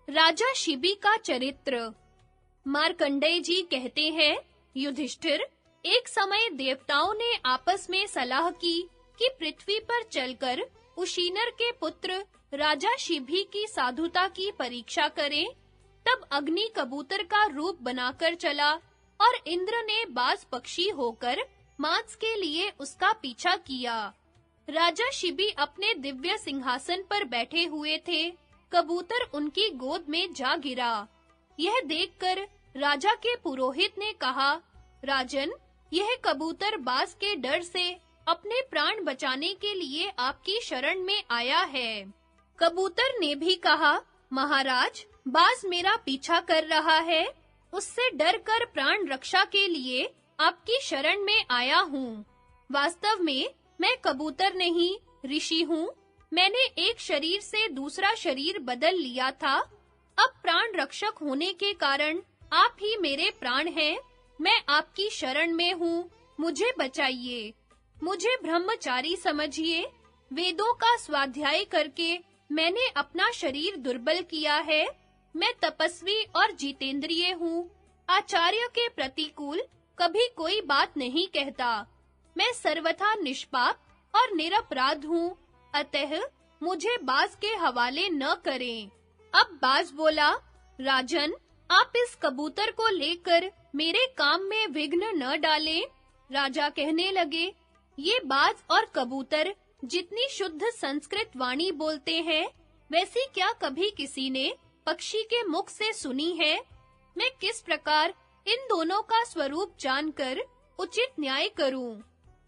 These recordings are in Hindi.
राजा शिबी का चरित्र। मार्कंडेय जी कहते हैं, युधिष्ठिर, एक समय देवताओं ने आपस में सलाह की कि पृथ्वी पर चलकर उशीनर के पुत्र राजा शिबी की साधुता की परीक्षा करें। तब अग्नि कबूतर का रूप बनाकर चला और इंद्र ने बाज पक्षी होकर मांस के लिए उसका पीछा किया। राजा शिबी अपने दिव्य सिंहासन पर बैठे हुए थे। कबूतर उनकी गोद में जा गिरा। यह देखकर राजा के पुरोहित ने कहा, राजन, यह कबूतर बाज के डर से अपने प्राण बचाने के लिए आपकी शरण में आया है। कबूतर ने भी कहा, महाराज, बाज मेरा पीछा कर रहा है, उससे डर कर प्राण रक्षा के लिए आपकी शरण में आया हूँ। वास्तव में मैं कबूतर नहीं, ऋषि हूँ। मैंने एक शरीर से दूसरा शरीर बदल लिया था। अब प्राण रक्षक होने के कारण आप ही मेरे प्राण हैं। मैं आपकी शरण में हूँ, मुझे बचाइए। मुझे ब्रह्मचारी समझिए। वेदों का स्वाध्याय करके मैंने अपना शरीर दुर्बल किया है। मैं तपस्वी और जितेंद्रिय हूँ। आचार्य के प्रतिकूल कभी कोई बात नहीं कहता। मैं सर्वथा निष्पाप और निरपराध हूँ। अतः मुझे बाज के हवाले न करें। अब बाज बोला, राजन, आप इस कबूतर को लेकर मेरे काम में विघ्न न डालें। राजा कहने लगे, ये बाज और कबूतर जितनी शुद्ध संस्कृत वाणी बोलते हैं, वैसी क्या कभी किसी ने पक्षी के मुख से सुनी है? मैं किस प्रकार इन दोनों का स्वरूप जानकर उचित न्याय करूं?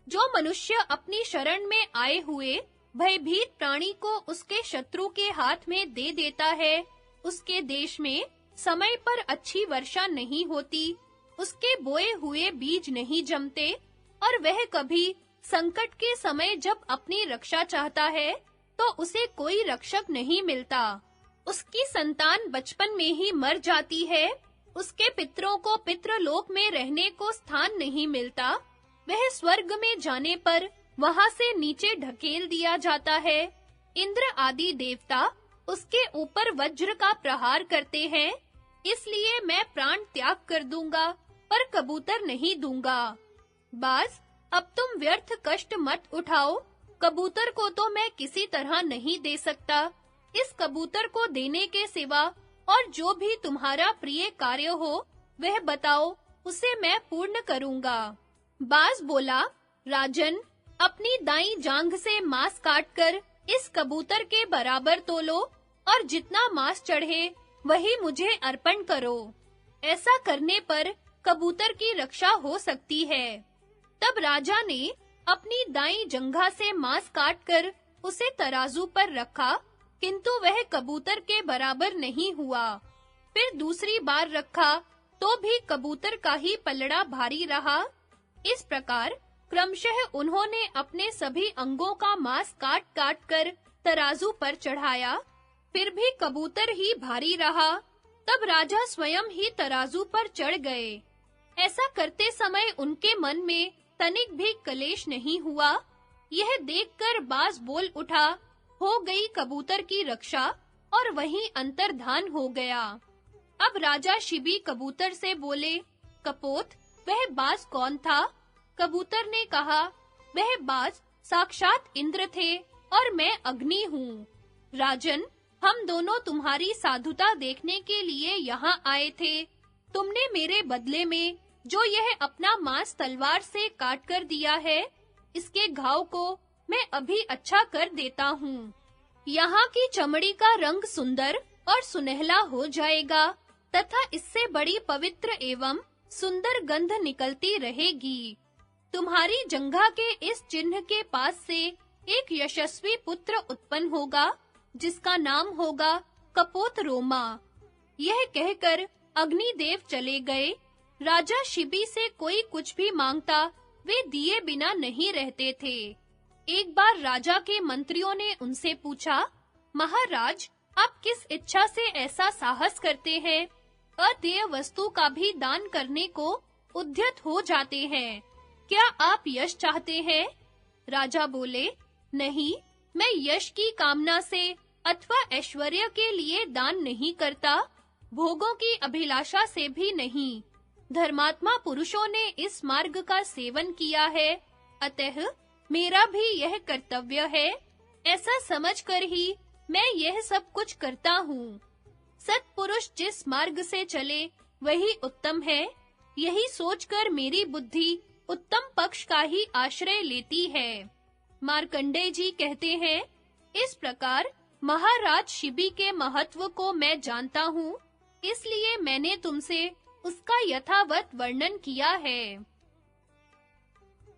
जो मनुष्य अपनी शरण में आए हुए भयभीत प्राणी को उसके शत्रु के हाथ में दे देता है, उसके देश में समय पर अच्छी वर्षा नहीं होती, उसके बोए हुए बीज नहीं जमते और वह कभी संकट के समय जब अपनी रक्षा चाहता है, तो उसे कोई रक्षक नहीं मिलता। उसकी संतान बचपन में ही मर जाती है, उसके पितरों को पितृलोक में रहने को स्थान नहीं मिलता, वह स्वर्ग में जाने पर वहां से नीचे ढकेल दिया जाता है। इंद्र आदि देवता उसके ऊपर वज्र का प्रहार करते हैं, इसलिए मैं प्राण त्याग कर दूंगा, पर कबूतर नहीं दूंगा। बाज, अब तुम व्यर्थ कष्ट मत उठाओ। कबूतर को तो मैं किसी तरह नहीं दे सकता। इस कबूतर को देने के सिवा और जो भी तुम्हारा प्रिय कार्य हो, वह बताओ, उसे मैं पूर्ण करूंगा। बाज बोला, राजन, अपनी दाईं जांघ से मांस काटकर इस कबूतर के बराबर तोलो और जितना मांस चढ़े वही मुझे अर्पण करो। ऐसा करने पर कबूतर की रक्षा हो सकती है। तब राजा ने अपनी दाईं जंघा से मांस काटकर उसे तराजू पर रखा, किंतु वह कबूतर के बराबर नहीं हुआ। फिर दूसरी बार रखा, तो भी कबूतर का ही पलड़ा भारी रहा। इस प्रकार क्रमशः उन्होंने अपने सभी अंगों का मांस काट-काट कर तराजू पर चढ़ाया, फिर भी कबूतर ही भारी रहा। तब राजा स्वयं ही तराजू पर चढ़ गए। ऐसा करते समय उनके मन में तनिक भी कलेश नहीं हुआ। यह देखकर बाज बोल उठा, हो गई कबूतर की रक्षा, और वहीं अंतर्धान हो गया। अब राजा शिबी कबूतर से बोले, कपोत, वह बाज कौन था? कबूतर ने कहा, वह बाज साक्षात इंद्र थे और मैं अग्नि हूँ। राजन, हम दोनों तुम्हारी साधुता देखने के लिए यहाँ आए थे। तुमने मेरे बदले में जो यह अपना मांस तलवार से काट कर दिया है, इसके घाव को मैं अभी अच्छा कर देता हूँ। यहाँ की चमड़ी का रंग सुंदर और सुनहला हो जाएगा तथा इससे बड़ी पवित्र एवं सुंदर गंध निकलती रहेगी। तुम्हारी जंघा के इस चिन्ह के पास से एक यशस्वी पुत्र उत्पन्न होगा, जिसका नाम होगा कपोत रोमा। यह कहकर अग्निदेव चले गए। राजा शिबी से कोई कुछ भी मांगता, वे दिए बिना नहीं रहते थे। एक बार राजा के मंत्रियों ने उनसे पूछा, महाराज, आप किस इच्छा से ऐसा साहस करते हैं? अदेय वस्तु का भी दान करने को उद्यत हो जाते हैं। क्या आप यश चाहते हैं? राजा बोले, नहीं, मैं यश की कामना से अथवा ऐश्वर्य के लिए दान नहीं करता, भोगों की अभिलाषा से भी नहीं। धर्मात्मा पुरुषों ने इस मार्ग का सेवन किया है, अतः मेरा भी यह कर्तव्य है। ऐसा समझकर ही मैं यह सब कुछ करता हूँ। सत्पुरुष जिस मार्ग से चले वही उत्तम है, यही सोचकर मेरी बुद्धि उत्तम पक्ष का ही आश्रय लेती है। मार्कंडेय जी कहते हैं, इस प्रकार महाराज शिबी के महत्व को मैं जानता हूँ, इसलिए मैंने तुमसे उसका यथावत वर्णन किया है।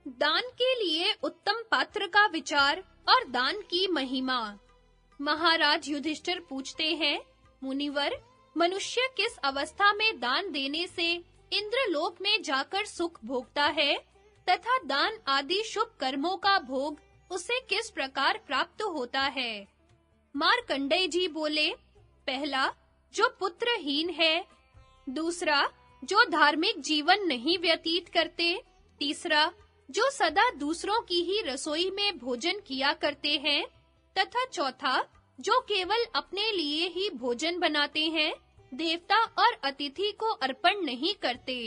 दान के लिए उत्तम पात्र का विचार और दान की महिमा। महाराज युधिष्ठिर पूछते हैं, मुनिवर, मनुष्य किस अवस्था में दान देने से इंद्रलोक में जाकर सुख भोगता है तथा दान आदि शुभ कर्मों का भोग उसे किस प्रकार प्राप्त होता है? मार्कंडेय जी बोले, पहला, जो पुत्रहीन है, दूसरा, जो धार्मिक जीवन नहीं व्यतीत करते, तीसरा, जो सदा दूसरों की ही रसोई में भोजन किया करते हैं, तथा चौथा, जो केवल अपने लिए ही भोजन बनाते हैं, देवता और अतिथि को अर्पण नहीं करते।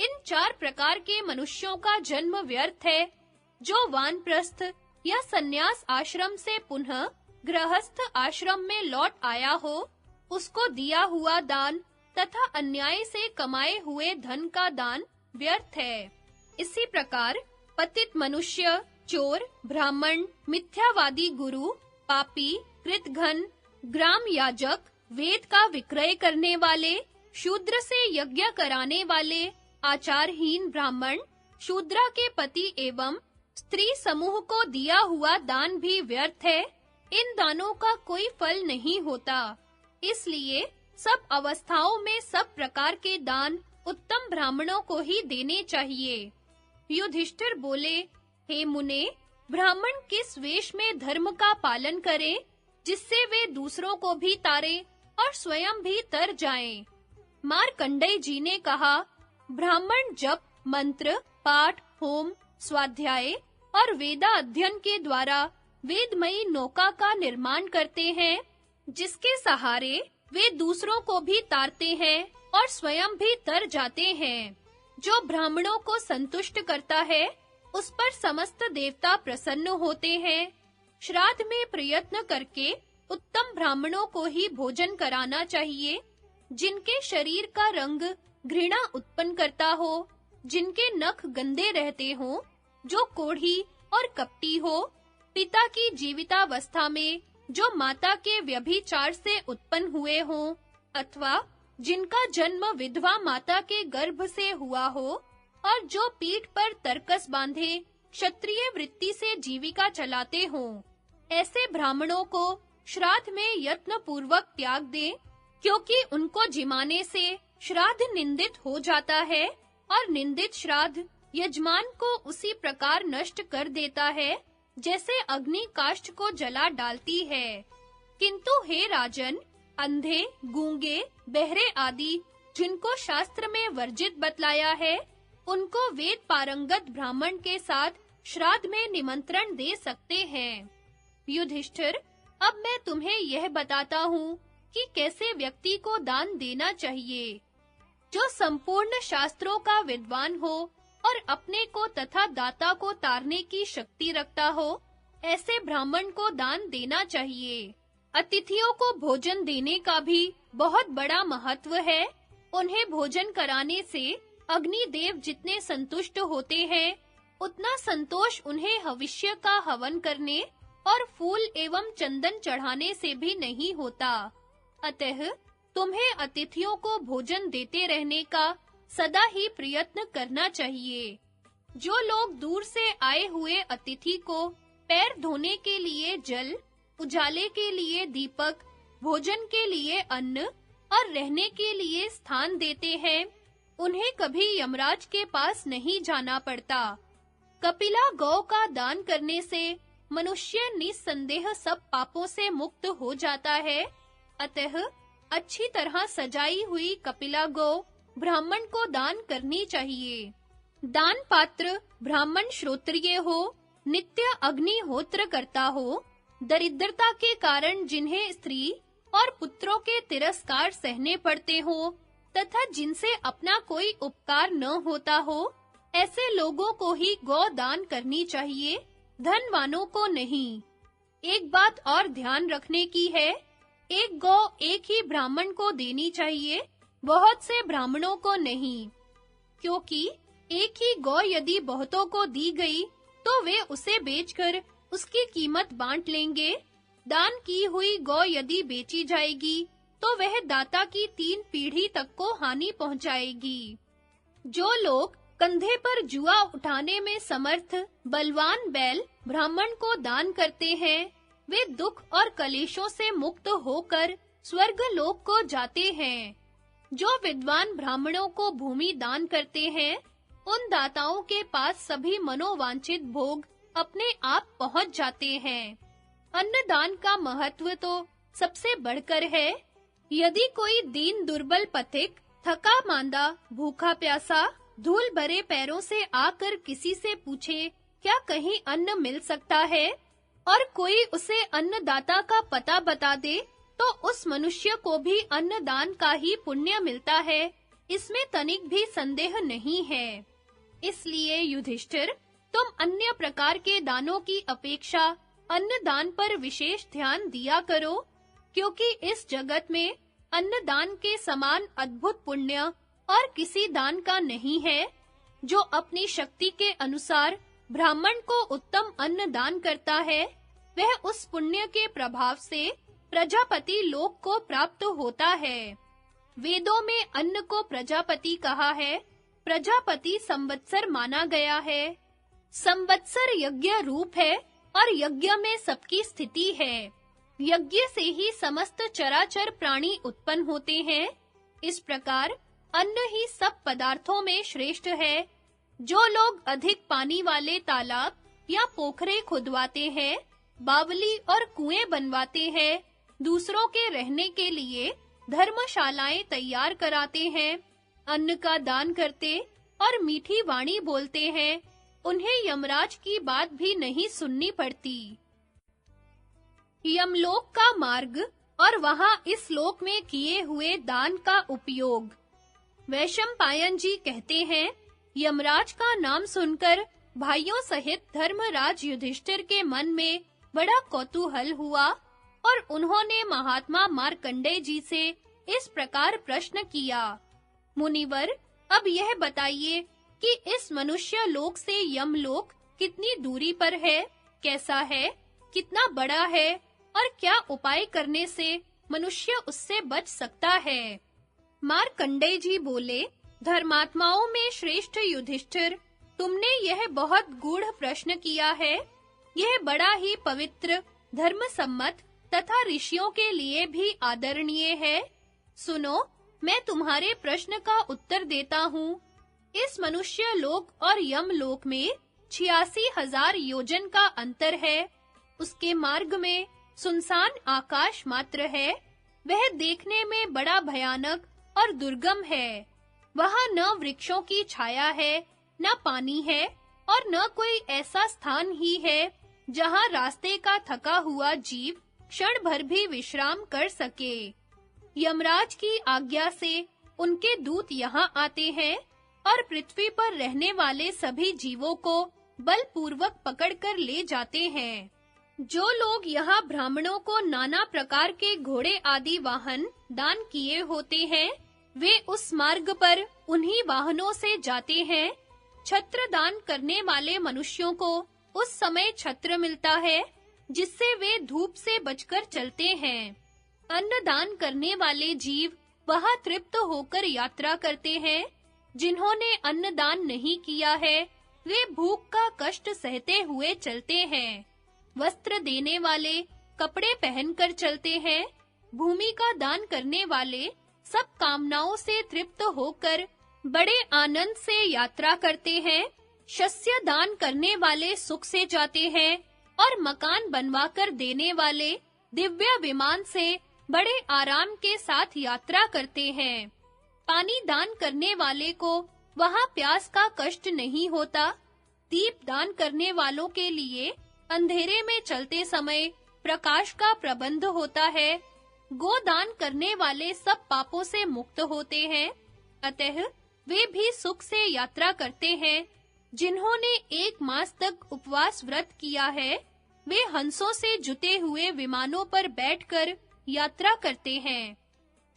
इन 4 प्रकार के मनुष्यों का जन्म व्यर्थ है। जो वानप्रस्थ या सन्यास आश्रम से पुनः गृहस्थ आश्रम में लौट आया हो, उसको दिया हुआ दान तथा अन्याय से कमाए हुए धन का दान व्यर्थ है। इसी प्रकार पतित मनुष्य, चोर, ब्राह्मण, मिथ्यावादी गुरु, पापी, कृतघ्न, ग्राम याजक, वेद का विक्रय करने वाले, शूद्र से यज्ञ कराने वाले, आचारहीन ब्राह्मण, शूद्रा के पति एवं स्त्री समूह को दिया हुआ दान भी व्यर्थ है। इन दानों का कोई फल नहीं होता। इसलिए सब अवस्थाओं में सब प्रकार के दान उत्तम ब्राह्मणों को ही देने चाहिए। युधिष्ठिर बोले, हे मुने, ब्राह्मण किस वेश में धर्म का पालन करें, जिससे वे दूसरों को भी तारे और स्वयं भी तर जाएं? मार्कंडेय जी ने कहा, ब्राह्मण जप, मंत्र, पाठ, होम, स्वाध्याय और वेदा अध्ययन के द्वारा वेदमयी नौका का निर्माण करते हैं, जिसके सहारे वे दूसरों को भी तारते हैं और स्वयं भी तर जाते हैं। जो ब्राह्मणों को संतुष्ट करता है, उस पर समस्त देवता प्रसन्न होते हैं। श्राद्ध में प्रयत्न करके उत्तम ब्राह्मणों को ही भोजन कराना चाहिए, जिनके शरीर का रंग घृणा उत्पन्न करता हो, जिनके नख गंदे रहते हों, जो कोढ़ी और कपटी हो, पिता की जीवितावस्था में जो माता के व्यभिचार से उत्पन्न हुए हों, अथवा जिनका जन्म विधवा माता के गर्भ से हुआ हो और जो पीठ पर तरकस बांधे क्षत्रिय वृत्ति से जीविका चलाते हों, ऐसे ब्राह्मणों को श्राद्ध में यत्न पूर्वक त्याग दें, क्योंकि उनको जिमाने से श्राद्ध निंदित हो जाता है और निंदित श्राद्ध यजमान को उसी प्रकार नष्ट कर देता है जैसे अग्नि काष्ठ को जला डालती है। किंतु हे राजन, अंधे, गूंगे, बहरे आदि जिनको शास्त्र में वर्जित बतलाया है, उनको वेद पारंगत ब्राह्मण के साथ श्राद्ध में निमंत्रण दे सकते हैं। युधिष्ठिर, अब मैं तुम्हें यह बताता हूँ कि कैसे व्यक्ति को दान देना चाहिए। जो संपूर्ण शास्त्रों का विद्वान हो और अपने को तथा दाता को तारने की शक्ति रखता हो, ऐसे ब्राह्मण को दान देना चाहिए। अतिथियों को भोजन देने का भी बहुत बड़ा महत्व है। उन्हें भोजन कराने से अग्निदेव जितने संतुष्ट होते हैं, उतना संतोष उन्हें हविष्य का हवन करने और फूल एवं चंदन चढ़ाने से भी नहीं होता। अतः तुम्हें अतिथियों को भोजन देते रहने का सदा ही प्रयत्न करना चाहिए। जो लोग दूर से आए हुए अतिथि को पैर धोने के लिए जल, उजाले के लिए दीपक, भोजन के लिए अन्न और रहने के लिए स्थान देते हैं, उन्हें कभी यमराज के पास नहीं जाना पड़ता। कपिला गौ का दान करने से मनुष्य निस्संदेह सब पापों से मुक्त हो जाता है। अतः अच्छी तरह सजाई हुई कपिला गौ ब्राह्मण को दान करनी चाहिए। दान पात्र ब्राह्मण श्रोत्रिय हो, नित्य अग्निहोत्र करता हो, दरिद्रता के कारण जिन्हें स्त्री और पुत्रों के तिरस्कार सहने पड़ते हो तथा जिनसे अपना कोई उपकार न होता हो, ऐसे लोगों को ही गौ दान करनी चाहिए, धनवानों को नहीं। एक बात और ध्यान रखने की है, एक गौ एक ही ब्राह्मण को देनी चाहिए, बहुत से ब्राह्मणों को नहीं, क्योंकि एक ही गौ यदि बहुतों को दी गई तो वे उसे बेचकर उसकी कीमत बांट लेंगे। दान की हुई गौ यदि बेची जाएगी तो वह दाता की 3 पीढ़ी तक को हानि पहुंचाएगी। जो लोग कंधे पर जुआ उठाने में समर्थ बलवान बैल ब्राह्मण को दान करते हैं, वे दुख और कलेशों से मुक्त होकर स्वर्ग लोक को जाते हैं। जो विद्वान ब्राह्मणों को भूमि दान करते हैं, उन दाताओं के पास सभी मनोवांछित भोग अपने आप पहुंच जाते हैं। अन्नदान का महत्व तो सबसे बढ़कर है। यदि कोई दीन दुर्बल पथिक थका मांदा भूखा प्यासा धूल भरे पैरों से आकर किसी से पूछे क्या कहीं अन्न मिल सकता है, और कोई उसे अन्नदाता का पता बता दे, तो उस मनुष्य को भी अन्नदान का ही पुण्य मिलता है, इसमें तनिक भी संदेह नहीं है। इसलिए युधिष्ठिर, तुम अन्य प्रकार के दानों की अपेक्षा अन्नदान पर विशेष ध्यान दिया करो, क्योंकि इस जगत में अन्नदान के समान अद्भुत पुण्य और किसी दान का नहीं है। जो अपनी शक्ति के अनुसार ब्राह्मण को उत्तम अन्न दान करता है, वह उस पुण्य के प्रभाव से प्रजापति लोक को प्राप्त होता है। वेदों में अन्न को प्रजापति कहा है, प्रजापति संवत्सर माना गया है। संवत्सर यज्ञ रूप है और यज्ञ में सबकी स्थिति है। यज्ञ से ही समस्त चराचर प्राणी उत्पन्न होते हैं। इस प्रकार अन्न ही सब पदार्थों में श्रेष्ठ है। जो लोग अधिक पानी वाले तालाब या पोखरे खुदवाते हैं, बावली और कुएं बनवाते हैं, दूसरों के रहने के लिए धर्मशालाएं तैयार कराते हैं, अन्न का दान करते और मीठी वाणी बोलते हैं, उन्हें यमराज की बात भी नहीं सुननी पड़ती। यमलोक का मार्ग और वहां इस लोक में किए हुए दान का उपयोग। वैशंपायन जी कहते हैं, यमराज का नाम सुनकर भाइयों सहित धर्मराज युधिष्ठिर के मन में बड़ा कौतूहल हुआ और उन्होंने महात्मा मार्कंडेय जी से इस प्रकार प्रश्न किया, मुनिवर, अब यह बताइए कि इस मनुष्य लोक से यमलोक कितनी दूरी पर है, कैसा है, कितना बड़ा है और क्या उपाय करने से मनुष्य उससे बच सकता है। मार्कंडेय जी बोले, धर्मात्माओं में श्रेष्ठ युधिष्ठिर, तुमने यह बहुत गूढ़ प्रश्न किया है। यह बड़ा ही पवित्र, धर्मसम्मत तथा ऋषियों के लिए भी आदरणीय है। सुनो, मैं तुम्हारे प्रश्न का उत्तर देता हूँ। इस मनुष्य लोक और यम लोक में 86,000 योजन का अंतर है। उसके मार्ग में सुनसान आकाश मात्र है। वह देखने में बड़ा भयानक और दुर्गम है। वहाँ न वृक्षों की छाया है, न पानी है और न कोई ऐसा स्थान ही है जहाँ रास्ते का थका हुआ जीव क्षण भर भी विश्राम कर सके। यमराज की आज्ञा से उनके दूत यहाँ आते हैं और पृथ्वी पर रहने वाले सभी जीवों को बलपूर्वक पकड़कर ले जाते हैं। जो लोग यहाँ ब्राह्मणों को नाना प्रकार के घोड़े आदि वाहन दान किए होते हैं, वे उस मार्ग पर उन्हीं वाहनों से जाते हैं। छत्र दान करने वाले मनुष्यों को उस समय छत्र मिलता है, जिससे वे धूप से बचकर चलते हैं। अन्न दान करने वाले जीव वहाँ तृप्त होकर यात्रा करते हैं। जिन्होंने अन्न दान नहीं किया है, वे भूख का कष्ट सहते हुए चलते हैं। वस्त्र देने वाले कपड़े पहनकर चलते हैं। भूमि का दान करने वाले सब कामनाओं से तृप्त होकर बड़े आनंद से यात्रा करते हैं। शस्य दान करने वाले सुख से जाते हैं और मकान बनवाकर देने वाले दिव्य विमान से बड़े आराम के साथ यात्रा करते हैं। पानी दान करने वाले को वहाँ प्यास का कष्ट नहीं होता। दीप दान करने वालों के लिए अंधेरे में चलते समय प्रकाश का प्रबंध होता है। गोदान करने वाले सब पापों से मुक्त होते हैं, अतः वे भी सुख से यात्रा करते हैं। जिन्होंने 1 मास तक उपवास व्रत किया है, वे हंसों से जुते हुए विमानों पर बैठकर यात्रा करते हैं।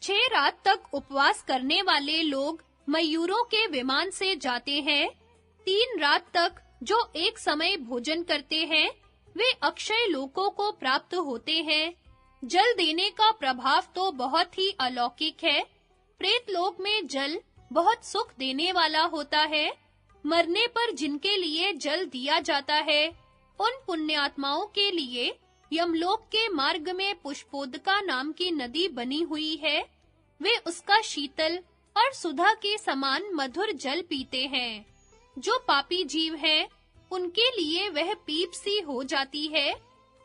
6 रात तक उपवास करने वाले लोग मयूरों के विमान से जाते हैं। 3 रात तक जो एक समय भोजन करते हैं, वे अक्षय लोकों को प्राप्त होते हैं। जल देने का प्रभाव तो बहुत ही अलौकिक है। प्रेत लोक में जल बहुत सुख देने वाला होता है। मरने पर जिनके लिए जल दिया जाता है, उन पुण्यात्माओं के लिए यमलोक के मार्ग में पुष्पोदका नाम की नदी बनी हुई है। वे उसका शीतल और सुधा के समान मधुर जल पीते हैं। जो पापी जीव हैं, उनके लिए वह पीप सी हो जाती है।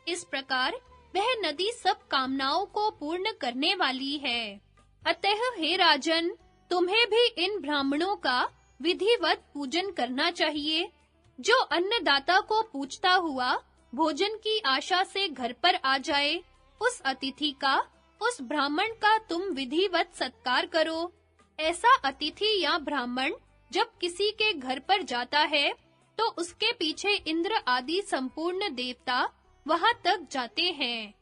इस प्रकार वह नदी सब कामनाओं को पूर्ण करने वाली है। अतः हे राजन, तुम्हें भी इन ब्राह्मणों का विधिवत पूजन करना चाहिए। जो अन्नदाता को पूछता हुआ भोजन की आशा से घर पर आ जाए, उस अतिथि का, उस ब्राह्मण का तुम विधिवत सत्कार करो। ऐसा अतिथि या ब्राह्मण जब किसी के घर पर जाता है, तो उसके पीछे इंद्र आदि संपूर्ण देवता वहां तक जाते हैं।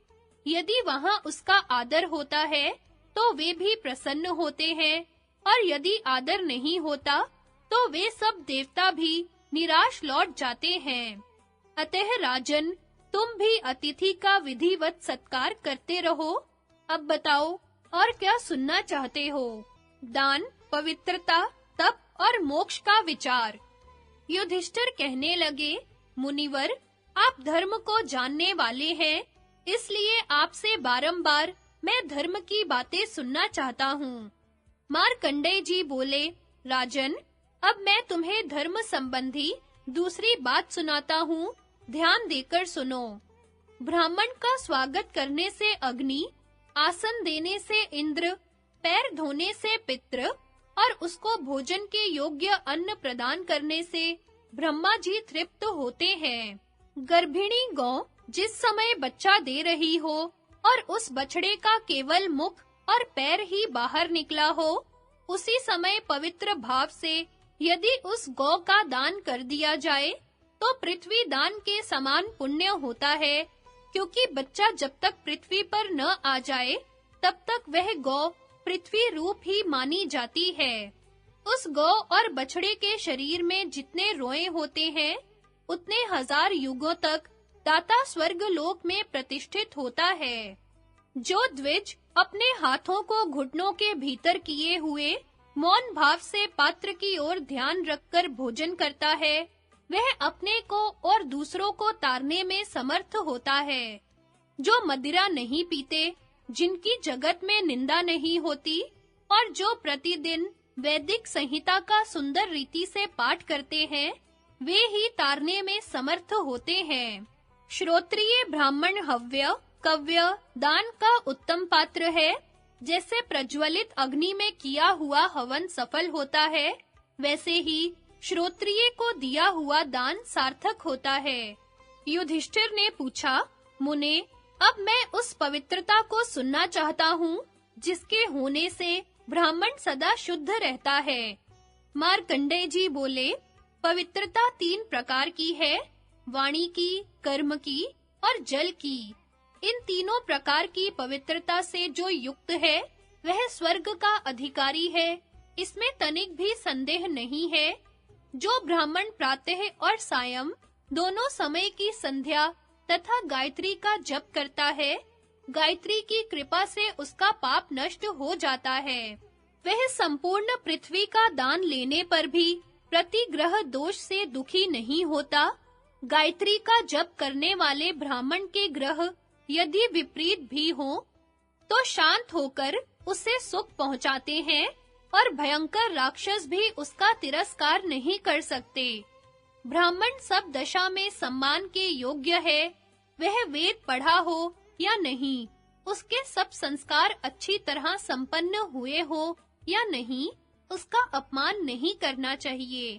यदि वहां उसका आदर होता है, तो वे भी प्रसन्न होते हैं, और यदि आदर नहीं होता, तो वे सब देवता भी निराश लौट जाते हैं। अतः राजन, तुम भी अतिथि का विधिवत सत्कार करते रहो। अब बताओ, और क्या सुनना चाहते हो? दान, पवित्रता, तप और मोक्ष का विचार। युधिष्ठिर कहने लगे, मुनिवर, आप धर्म को जानने वाले हैं, इसलिए आपसे बारंबार मैं धर्म की बातें सुनना चाहता हूँ। मार्कंडेय जी बोले, राजन, अब मैं तुम्हें धर्म संबंधी दूसरी बात सुनाता हूँ, ध्यान देकर सुनो। ब्राह्मण का स्वागत करने से अग्नि, आसन देने से इंद्र, पैर धोने से पितृ और उसको भोजन के योग्य अन्न प्रदान करने से ब्रह्मा जी तृप्त होते हैं। गर्भिणी गौ जिस समय बच्चा दे रही हो और उस बछड़े का केवल मुख और पैर ही बाहर निकला हो, उसी समय पवित्र भाव से यदि उस गौ का दान कर दिया जाए, तो पृथ्वी दान के समान पुण्य होता है, क्योंकि बच्चा जब तक पृथ्वी पर न आ जाए, तब तक वह गौ पृथ्वी रूप ही मानी जाती है। उस गौ और बछड़े के शरीर में जितने रोए होते हैं, उतने 1000 युगों तक दाता स्वर्ग लोक में प्रतिष्ठित होता है। जो द्विज अपने हाथों को घुटनों के भीतर किए हुए मौन भाव से पात्र की ओर ध्यान रखकर भोजन करता है, वह अपने को और दूसरों को तारने में समर्थ होता है। जो मदिरा नहीं पीते, जिनकी जगत में निंदा नहीं होती, और जो प्रतिदिन वैदिक संहिता का सुंदर रीति से पाठ करते हैं, वे ही तारने में समर्थ होते हैं। श्रोत्रिय ब्राह्मण हव्य, कव्य, दान का उत्तम पात्र है। जैसे प्रज्वलित अग्नि में किया हुआ हवन सफल होता है, वैसे ही श्रोत्रिय को दिया हुआ दान सार्थक होता है। युधिष्ठिर ने पूछा, मुने, अब मैं उस पवित्रता को सुनना चाहता हूँ, जिसके होने से ब्राह्मण सदा शुद्ध रहता है। मार्कंडेय जी बोले, पवित्रता 3 प्रकार की है, वाणी की, कर्म की और जल की। इन तीनों प्रकार की पवित्रता से जो युक्त है, वह स्वर्ग का अधिकारी है, इसमें तनिक भी संदेह नहीं है। जो ब्राह्मण प्रातः और सायं दोनों समय की संध्या तथा गायत्री का जप करता है, गायत्री की कृपा से उसका पाप नष्ट हो जाता है। वह संपूर्ण पृथ्वी का दान लेने पर भी प्रतिग्रह दोष से दुखी नहीं होता। गायत्री का जप करने वाले ब्राह्मण के ग्रह यदि विपरीत भी हों, तो शांत होकर उसे सुख पहुंचाते हैं, और भयंकर राक्षस भी उसका तिरस्कार नहीं कर सकते। ब्राह्मण सब दशा में सम्मान के योग्य है, वह वेद पढ़ा हो या नहीं, उसके सब संस्कार अच्छी तरह संपन्न हुए हो या नहीं, उसका अपमान नहीं करना चाहिए।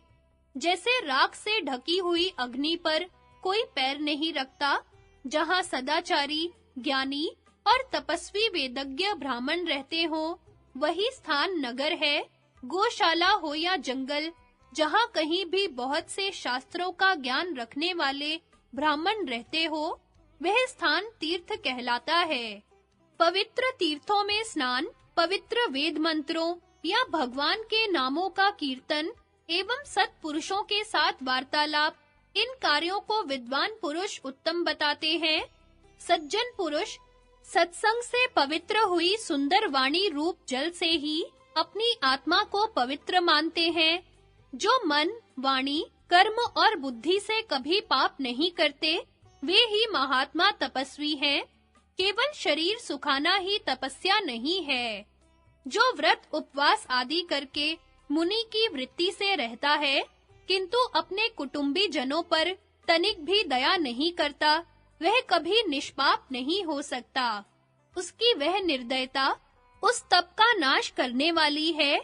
जैसे राख से ढकी हुई अग्नि पर कोई पैर नहीं रखता, जहां सदाचारी ज्ञानी और तपस्वी वेदज्ञ ब्राह्मण रहते हो, वही स्थान नगर है। गौशाला हो या जंगल, जहाँ कहीं भी बहुत से शास्त्रों का ज्ञान रखने वाले ब्राह्मण रहते हो, वह स्थान तीर्थ कहलाता है। पवित्र तीर्थों में स्नान, पवित्र वेद मंत्रों या भगवान के नामों का कीर्तन एवं सत्पुरुषों के साथ वार्तालाप, इन कार्यों को विद्वान पुरुष उत्तम बताते हैं। सज्जन पुरुष सत्संग से पवित्र हुई सुंदर वाणी रूप जल से ही अपनी आत्मा को पवित्र मानते हैं। जो मन, वाणी, कर्म और बुद्धि से कभी पाप नहीं करते, वे ही महात्मा तपस्वी हैं। केवल शरीर सुखाना ही तपस्या नहीं है। जो व्रत उपवास आदि करके मुनि की वृत्ति से रहता है, किंतु अपने कुटुंबी जनों पर तनिक भी दया नहीं करता, वह कभी निष्पाप नहीं हो सकता। उसकी वह निर्दयता उस तप का नाश करने वाली है।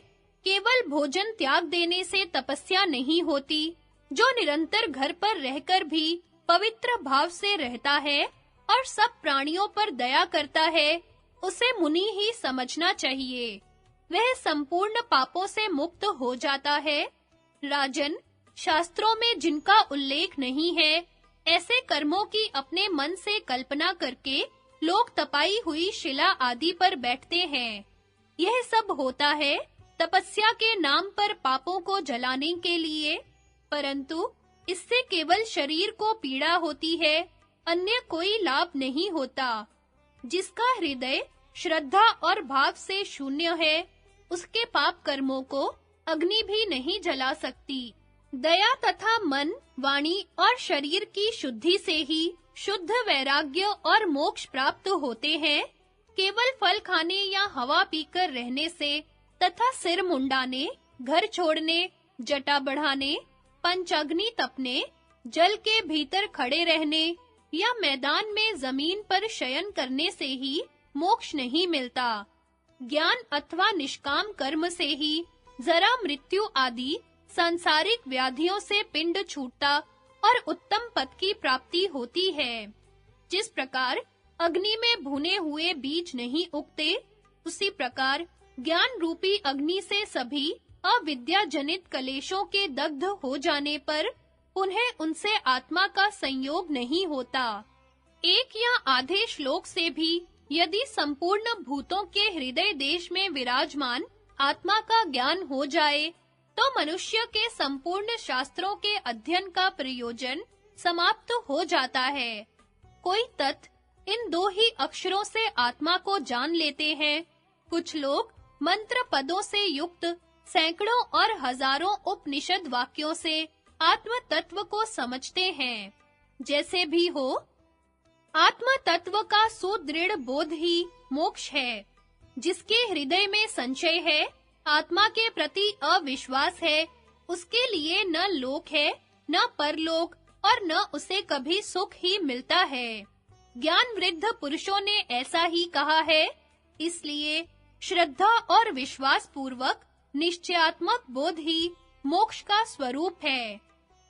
केवल भोजन त्याग देने से तपस्या नहीं होती। जो निरंतर घर पर रहकर भी पवित्र भाव से रहता है और सब प्राणियों पर दया करता है, उसे मुनि ही समझना चाहिए। वह संपूर्ण पापों से मुक्त हो जाता है। राजन, शास्त्रों में जिनका उल्लेख नहीं है, ऐसे कर्मों की अपने मन से कल्पना करके लोग तपाई हुई शिला आदि पर बैठते हैं। यह सब होता है तपस्या के नाम पर पापों को जलाने के लिए, परंतु इससे केवल शरीर को पीड़ा होती है, अन्य कोई लाभ नहीं होता। जिसका हृदय श्रद्धा और भाव से शून्य है, उसके पाप कर्मों को अग्नि भी नहीं जला सकती। दया तथा मन, वाणी और शरीर की शुद्धि से ही शुद्ध वैराग्य और मोक्ष प्राप्त होते हैं। केवल फल खाने या हवा पीकर रहने से तथा सिर मुंडाने, घर छोड़ने, जटा बढ़ाने, पंचाग्नि तपने, जल के भीतर खड़े रहने या मैदान में जमीन पर शयन करने से ही मोक्ष नहीं मिलता। ज्ञान अथवा निष्काम कर्म से ही जरा मृत्यु आदि सांसारिक व्याधियों से पिंड छूटता और उत्तम पद की प्राप्ति होती है। जिस प्रकार अग्नि में भुने हुए बीज नहीं उगते, उसी प्रकार ज्ञान रूपी अग्नि से सभी अविद्या जनित कलेशों के दग्ध हो जाने पर उन्हें उनसे आत्मा का संयोग नहीं होता। एक या आधे श्लोक से भी यदि संपूर्ण भूतों के हृदय देश में विराजमान आत्मा का ज्ञान हो जाए, तो मनुष्य के संपूर्ण शास्त्रों के अध्ययन का प्रयोजन समाप्त हो जाता है। कोई तत् इन दो ही अक्षरों से आत्मा को जान लेते हैं। कुछ लोग मंत्र पदों से युक्त सैकड़ों और हजारों उपनिषद वाक्यों से आत्म तत्व को समझते हैं। जैसे भी हो, आत्म तत्व का सुदृढ़ बोध ही मोक्ष है। जिसके हृदय में संशय है, आत्मा के प्रति अविश्वास है, उसके लिए न लोक है, न परलोक और न उसे कभी सुख ही मिलता है। ज्ञान वृद्ध पुरुषों ने ऐसा ही कहा है। इसलिए श्रद्धा और विश्वास पूर्वक निश्चयात्मक बोध ही मोक्ष का स्वरूप है।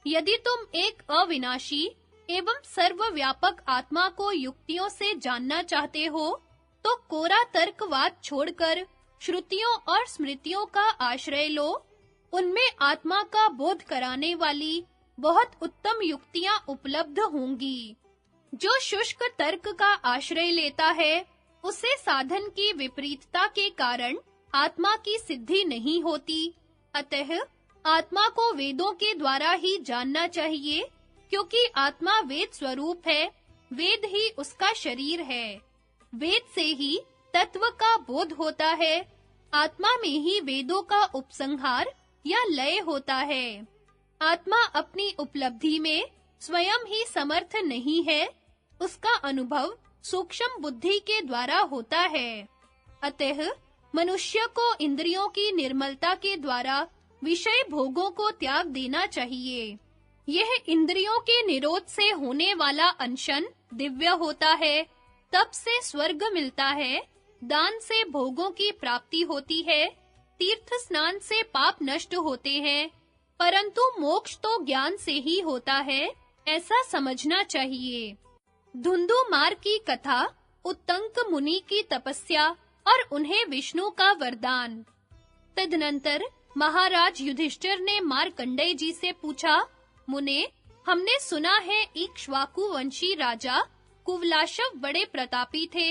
यदि तुम एक अविनाशी एवं सर्वव्यापक आत्मा को युक्तियों से जानना चाहते हो, तो कोरा तर्कवाद छोड़कर श्रुतियों और स्मृतियों का आश्रय लो। उनमें आत्मा का बोध कराने वाली बहुत उत्तम युक्तियां उपलब्ध होंगी। जो शुष्क तर्क का आश्रय लेता है, उसे साधन की विपरीतता के कारण आत्मा की सिद्धि नहीं होती। अतः आत्मा को वेदों के द्वारा ही जानना चाहिए, क्योंकि आत्मा वेद स्वरूप है, वेद ही उसका शरीर है। वेद से ही तत्व का बोध होता है। आत्मा में ही वेदों का उपसंहार या लय होता है। आत्मा अपनी उपलब्धि में स्वयं ही समर्थ नहीं है, उसका अनुभव सूक्ष्म बुद्धि के द्वारा होता है। अतः मनुष्य को इंद्रियों की निर्मलता के द्वारा विषय भोगों को त्याग देना चाहिए। यह इंद्रियों के निरोध से होने वाला अनशन दिव्य होता है। तप से स्वर्ग मिलता है, दान से भोगों की प्राप्ति होती है, तीर्थ स्नान से पाप नष्ट होते हैं, परंतु मोक्ष तो ज्ञान से ही होता है, ऐसा समझना चाहिए। धुंधुमार की कथा उत्तंक मुनि की तपस्या और उन्हें विष्णु का वरदान। तदनंतर महाराज युधिष्ठिर ने मार्कंडेय जी से पूछा, मुने, हमने सुना है इक्ष्वाकु वंशी राजा कुवलाशव बड़े प्रतापी थे।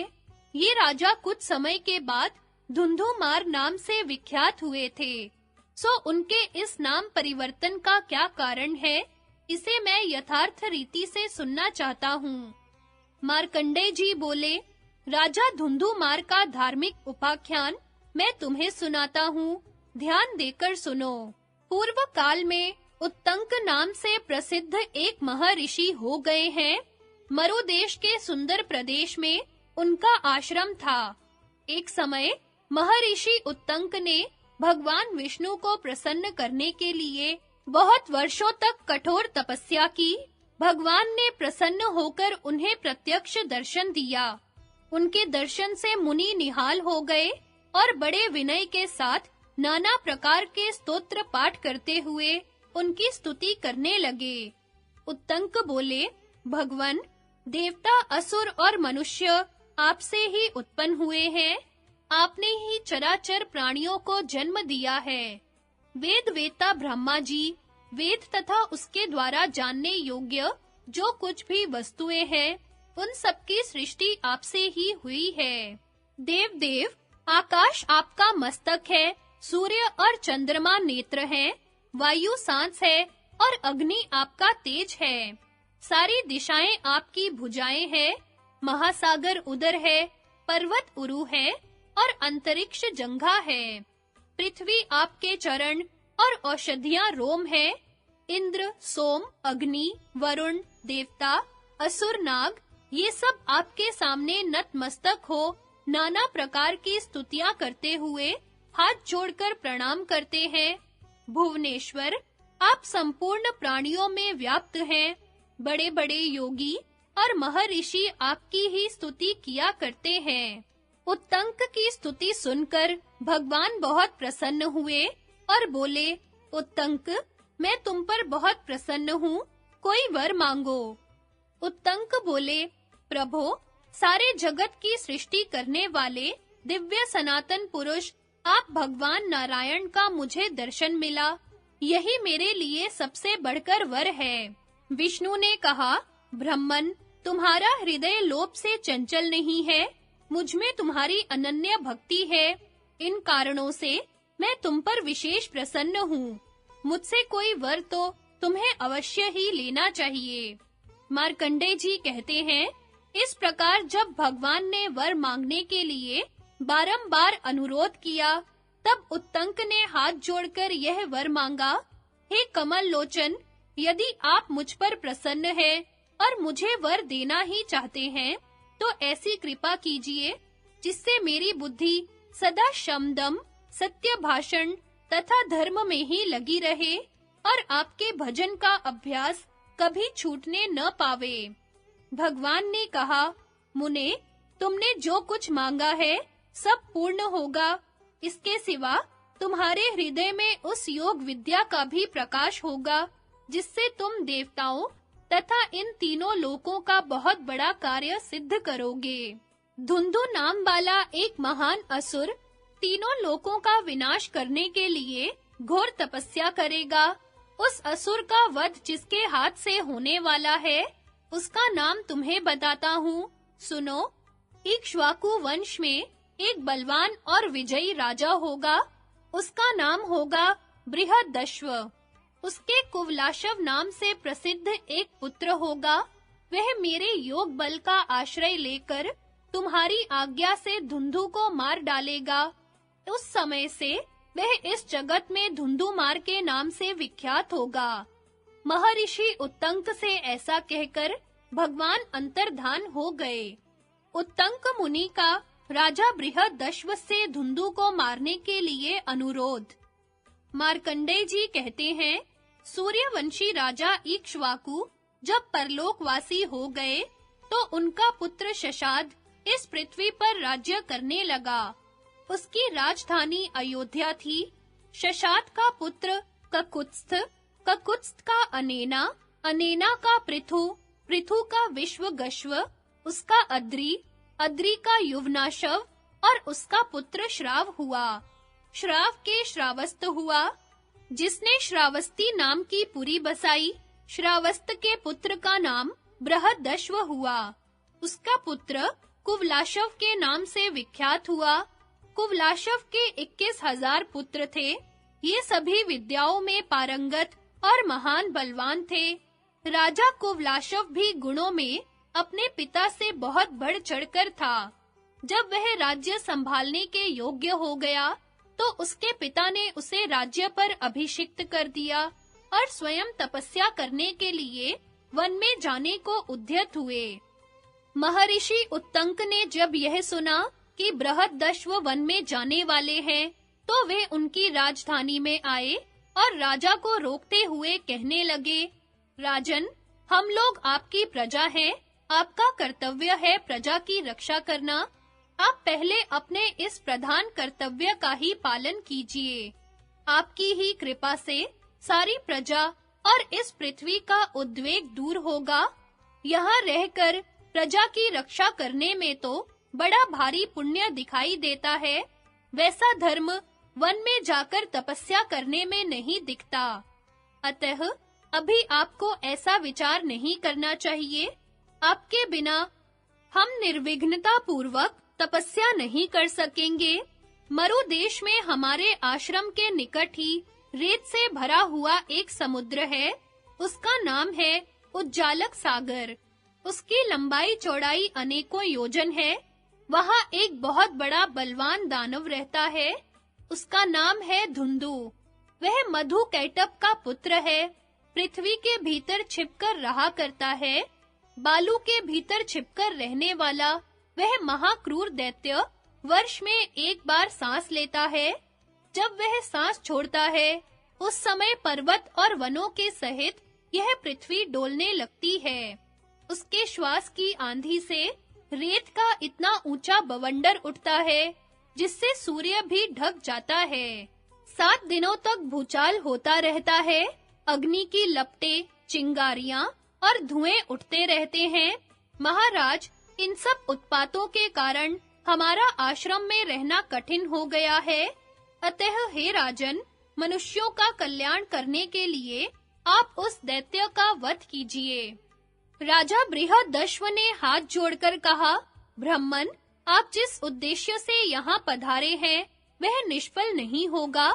ये राजा कुछ समय के बाद धुंधुमार नाम से विख्यात हुए थे। सो उनके इस नाम परिवर्तन का क्या कारण है, इसे मैं यथार्थ रीति से सुनना चाहता हूँ। मार्कंडेय जी बोले, राजा धुंधुमार का धार्मिक उपाख्यान मैं तुम्हें सुनाता हूँ, ध्यान देकर सुनो। पूर्व काल में उत्तंक नाम से प्रसिद्ध एक महर्षि हो गए हैं। मरु देश के सुंदर प्रदेश में उनका आश्रम था। एक समय महर्षि उत्तंक ने भगवान विष्णु को प्रसन्न करने के लिए बहुत वर्षों तक कठोर तपस्या की। भगवान ने प्रसन्न होकर उन्हें प्रत्यक्ष दर्शन दिया। उनके दर्शन से मुनि निहाल हो गए और बड़े विनय के साथ नाना प्रकार के स्तोत्र पाठ करते हुए उनकी स्तुति करने लगे। उत्तंक बोले, भगवन, देवता, असुर और मनुष्य आपसे ही उत्पन्न हुए हैं। आपने ही चराचर प्राणियों को जन्म दिया है। वेद वेता ब्रह्मा जी वेद तथा उसके द्वारा जानने योग्य जो कुछ भी वस्तुएं हैं, उन सबकी सृष्टि आपसे ही हुई है। देव देव, आकाश आपका मस्तक है, सूर्य और चंद्रमा नेत्र हैं, वायु सांस है और अग्नि आपका तेज है। सारी दिशाएं आपकी भुजाएं हैं, महासागर उदर है, पर्वत उरु है और अंतरिक्ष जंघा है। पृथ्वी आपके चरण और औषधियां रोम है। इंद्र, सोम, अग्नि, वरुण, देवता, असुर, नाग, ये सब आपके सामने नतमस्तक हो नाना प्रकार की स्तुतियां करते हुए हाथ जोड़कर प्रणाम करते हैं। भुवनेश्वर, आप संपूर्ण प्राणियों में व्याप्त हैं। बड़े-बड़े योगी और महर्षि आपकी ही स्तुति किया करते हैं। उत्तंक की स्तुति सुनकर भगवान बहुत प्रसन्न हुए और बोले, उत्तंक, मैं तुम पर बहुत प्रसन्न हूँ, कोई वर मांगो। उत्तंक बोले, प्रभो, सारे जगत की सृष्टि करने वाले दिव्य सनातन पुरुष आप भगवान नारायण का मुझे दर्शन मिला, यही मेरे लिए सबसे बढ़कर वर है। विष्णु ने कहा, ब्रह्मन, तुम्हारा हृदय लोभ से चंचल नहीं है, मुझ में तुम्हारी अनन्य भक्ति है। इन कारणों से मैं तुम पर विशेष प्रसन्न हूँ। मुझसे कोई वर तो तुम्हें अवश्य ही लेना चाहिए। मार्कंडेय जी कहते हैं, इस प्रकार जब भगवान ने वर मांगने के लिए बारंबार अनुरोध किया, तब उत्तंक ने हाथ जोड़कर यह वर मांगा, हे कमल लोचन, यदि आप मुझ पर प्रसन्न हैं और मुझे वर देना ही चाहते हैं, तो ऐसी कृपा कीजिए जिससे मेरी बुद्धि सदा शमदम, सत्य भाषण तथा धर्म में ही लगी रहे और आपके भजन का अभ्यास कभी छूटने न पावे। भगवान ने कहा, मुने, तुमने जो कुछ मांगा है सब पूर्ण होगा। इसके सिवा तुम्हारे हृदय में उस योग विद्या का भी प्रकाश होगा जिससे तुम देवताओं तथा इन तीनों लोकों का बहुत बड़ा कार्य सिद्ध करोगे। धुंधु नाम वाला एक महान असुर तीनों लोकों का विनाश करने के लिए घोर तपस्या करेगा। उस असुर का वध जिसके हाथ से होने वाला है, उसका नाम तुम्हें बताता हूँ, सुनो। इक्ष्वाकु वंश में एक बलवान और विजयी राजा होगा। उसका नाम होगा बृहदश्व। उसके कुवलाशव नाम से प्रसिद्ध एक पुत्र होगा। वह मेरे योग बल का आश्रय लेकर तुम्हारी आज्ञा से धुंधु को मार डालेगा। उस समय से वह इस जगत में धुंधुमार के नाम से विख्यात होगा। महर्षि उत्तंक से ऐसा कहकर भगवान अंतर्धान हो गए। उत्तंक मुनि का राजा बृहदश्व से धुंधु को मारने के लिए अनुरोध। मार्कंडेय जी कहते हैं, सूर्यवंशी राजा इक्ष्वाकु जब परलोकवासी हो गए, तो उनका पुत्र शशाद इस पृथ्वी पर राज्य करने लगा। उसकी राजधानी अयोध्या थी। शशाद का पुत्र ककुत्स्थ, ककुत्स्थ का अनेना, अनेना का पृथु, पृथु का विश्वगश्व, उसका अद्रि, अद्रि का युवनाशव और उसका पुत्र श्राव हुआ। श्राव के श्रावस्त हुआ, जिसने श्रावस्ती नाम की पुरी बसाई। श्रावस्त के पुत्र का नाम बृहदश्व हुआ। उसका पुत्र कुवलाशव के नाम से विख्यात हुआ। कुवलाशव के 21,000 पुत्र थे। ये सभी विद्याओं में पारंगत और महान बलवान थे। राजा कुवलाशव भी गुणों में अपने पिता से बहुत बढ़ चढ़कर था। जब वह राज्य संभालने के योग्य हो गया, तो उसके पिता ने उसे राज्य पर अभिषिक्त कर दिया और स्वयं तपस्या करने के लिए वन में जाने को उद्यत हुए। महर्षि उत्तंक ने जब यह सुना कि बृहदश्व वन में जाने वाले हैं, तो वे उनकी राजधानी में आए और राजा को रोकते हुए कहने लगे, राजन, हम लोग आपकी प्रजा हैं, आपका कर्तव्य है प्रजा की रक्षा करना। आप पहले अपने इस प्रधान कर्तव्य का ही पालन कीजिए। आपकी ही कृपा से सारी प्रजा और इस पृथ्वी का उद्वेग दूर होगा। यहाँ रहकर प्रजा की रक्षा करने में तो बड़ा भारी पुण्य दिखाई देता है, वैसा धर्म वन में जाकर तपस्या करने में नहीं दिखता। अतः अभी आपको ऐसा विचार नहीं करना चाहिए। आपके बिना हम निर्विघ्नता पूर्वक तपस्या नहीं कर सकेंगे। मरु देश में हमारे आश्रम के निकट ही रेत से भरा हुआ एक समुद्र है। उसका नाम है उज्जालक सागर। उसकी लंबाई चौड़ाई अनेकों योजन है। वहाँ एक बहुत बड़ा बलवान दानव रहता है। उसका नाम है धुंधु। वह मधु कैटभ का पुत्र है। पृथ्वी के भीतर छिपकर रहा करता है। बालू के भीतर छिपकर रहने वाला वह महाक्रूर दैत्य वर्ष में एक बार सांस लेता है। जब वह सांस छोड़ता है, उस समय पर्वत और वनों के सहित यह पृथ्वी डोलने लगती है। उसके श्वास की आंधी से रेत का इतना ऊंचा बवंडर उठता है, जिससे सूर्य भी ढक जाता है। 7 दिनों तक भूचाल होता रहता है। अग्नि की लपटें, चिंगारियां और धुएं उठते रहते हैं। महाराज, इन सब उत्पातों के कारण हमारा आश्रम में रहना कठिन हो गया है। अतः हे राजन, मनुष्यों का कल्याण करने के लिए आप उस दैत्य का वध कीजिए। राजा बृहदश्व ने हाथ जोड़कर कहा, ब्राह्मण, आप जिस उद्देश्य से यहाँ पधारे हैं, वह निष्फल नहीं होगा।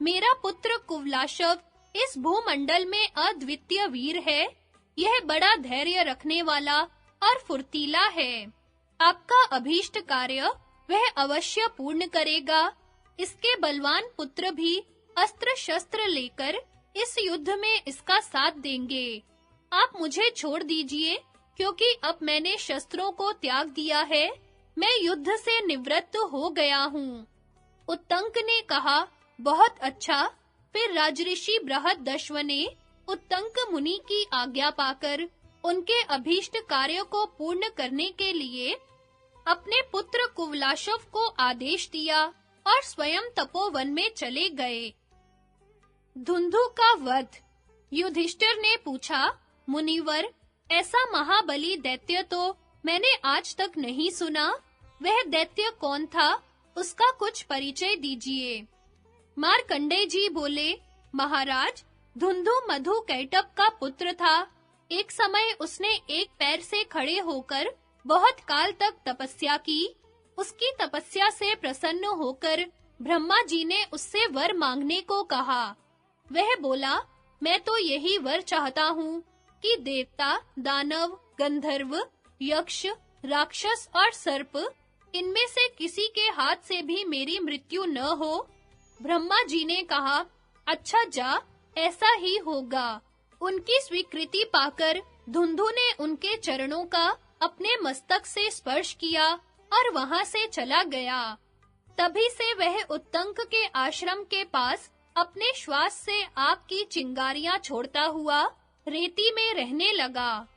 मेरा पुत्र कुवलाशव इस भूमंडल में अद्वितीय वीर है। यह बड़ा धैर्य रखने वाला और फुर्तीला है। आपका अभीष्ट कार्य वह अवश्य पूर्ण करेगा। इसके बलवान पुत्र भी अस्त्र शस्त्र लेकर इस युद्ध में इसका साथ देंगे। आप मुझे छोड़ दीजिए, क्योंकि अब मैंने शस्त्रों को त्याग दिया है। मैं युद्ध से निवृत्त हो गया हूँ। उत्तंक ने कहा, बहुत अच्छा। फिर राजऋषि बृहदश्व ने उत्तंक मुनि की आज्ञा पाकर उनके अभीष्ट कार्य को पूर्ण करने के लिए अपने पुत्र कुवलाशव को आदेश दिया और स्वयं तपोवन में चले गए। धुंधु का वध। युधिष्ठिर ने पूछा, मुनिवर, ऐसा महाबली दैत्य तो मैंने आज तक नहीं सुना। वह दैत्य कौन था? उसका कुछ परिचय दीजिए। मार्कंडेय जी बोले, महाराज, धुंधु मधु कैटभ का पुत्र था। एक समय उसने एक पैर से खड़े होकर बहुत काल तक तपस्या की। उसकी तपस्या से प्रसन्न होकर ब्रह्मा जी ने उससे वर मांगने को कहा। वह बोला, मैं तो यही वर चाहता हूँ कि देवता, दानव, गंधर्व, यक्ष, राक्षस और सर्प, इनमें से किसी के हाथ से भी मेरी मृत्यु न हो। ब्रह्मा जी ने कहा, अच्छा जा, ऐसा ही होगा। उनकी स्वीकृति पाकर धुंधु ने उनके चरणों का अपने मस्तक से स्पर्श किया और वहां से चला गया। तभी से वह उत्तंक के आश्रम के पास अपने श्वास से आग की चिंगारियां छोड़ता हुआ रेती में रहने लगा।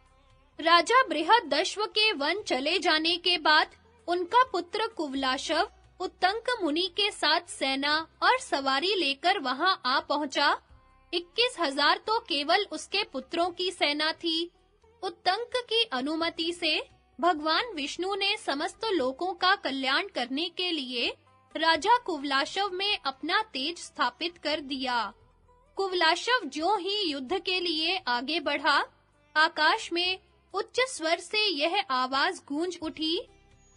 राजा बृहदश्व के वन चले जाने के बाद उनका पुत्र कुवलाशव उत्तंक मुनि के साथ सेना और सवारी लेकर वहां आ पहुंचा। 21,000 तो केवल उसके पुत्रों की सेना थी। उत्तंक की अनुमति से भगवान विष्णु ने समस्त लोकों का कल्याण करने के लिए राजा कुवलाशव में अपना तेज स्थापित कर दिया। कुवलाशव ज्यों ही युद्ध के लिए आगे बढ़ा, आकाश में उच्च स्वर से यह आवाज गूंज उठी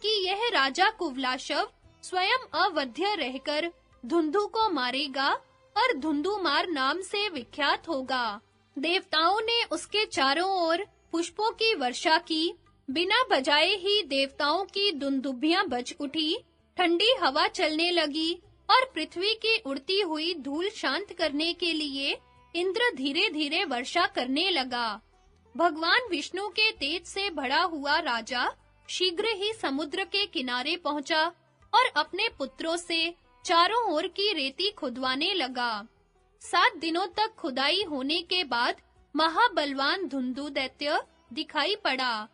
कि यह राजा कुवलाशव स्वयं अवध्य रहकर धुंधु को मारेगा और धुंधुमार नाम से विख्यात होगा। देवताओं ने उसके चारों ओर पुष्पों की वर्षा की। बिना बजाए ही देवताओं की दुंदुभियां बज उठी, ठंडी हवा चलने लगी और पृथ्वी की उड़ती हुई धूल शांत करने के लिए इंद्र धीरे-धीरे वर्षा करने लगा। भगवान विष्णु के तेज से भरा हुआ राजा शीघ्र ही समुद्र के किनारे पहुंचा और अपने पुत्रों से चारों ओर की रेती खुदवाने लगा। 7 दिनों तक खुदाई होने के बाद महाबलवान धुंधु दैत्य दिखाई पड़ा।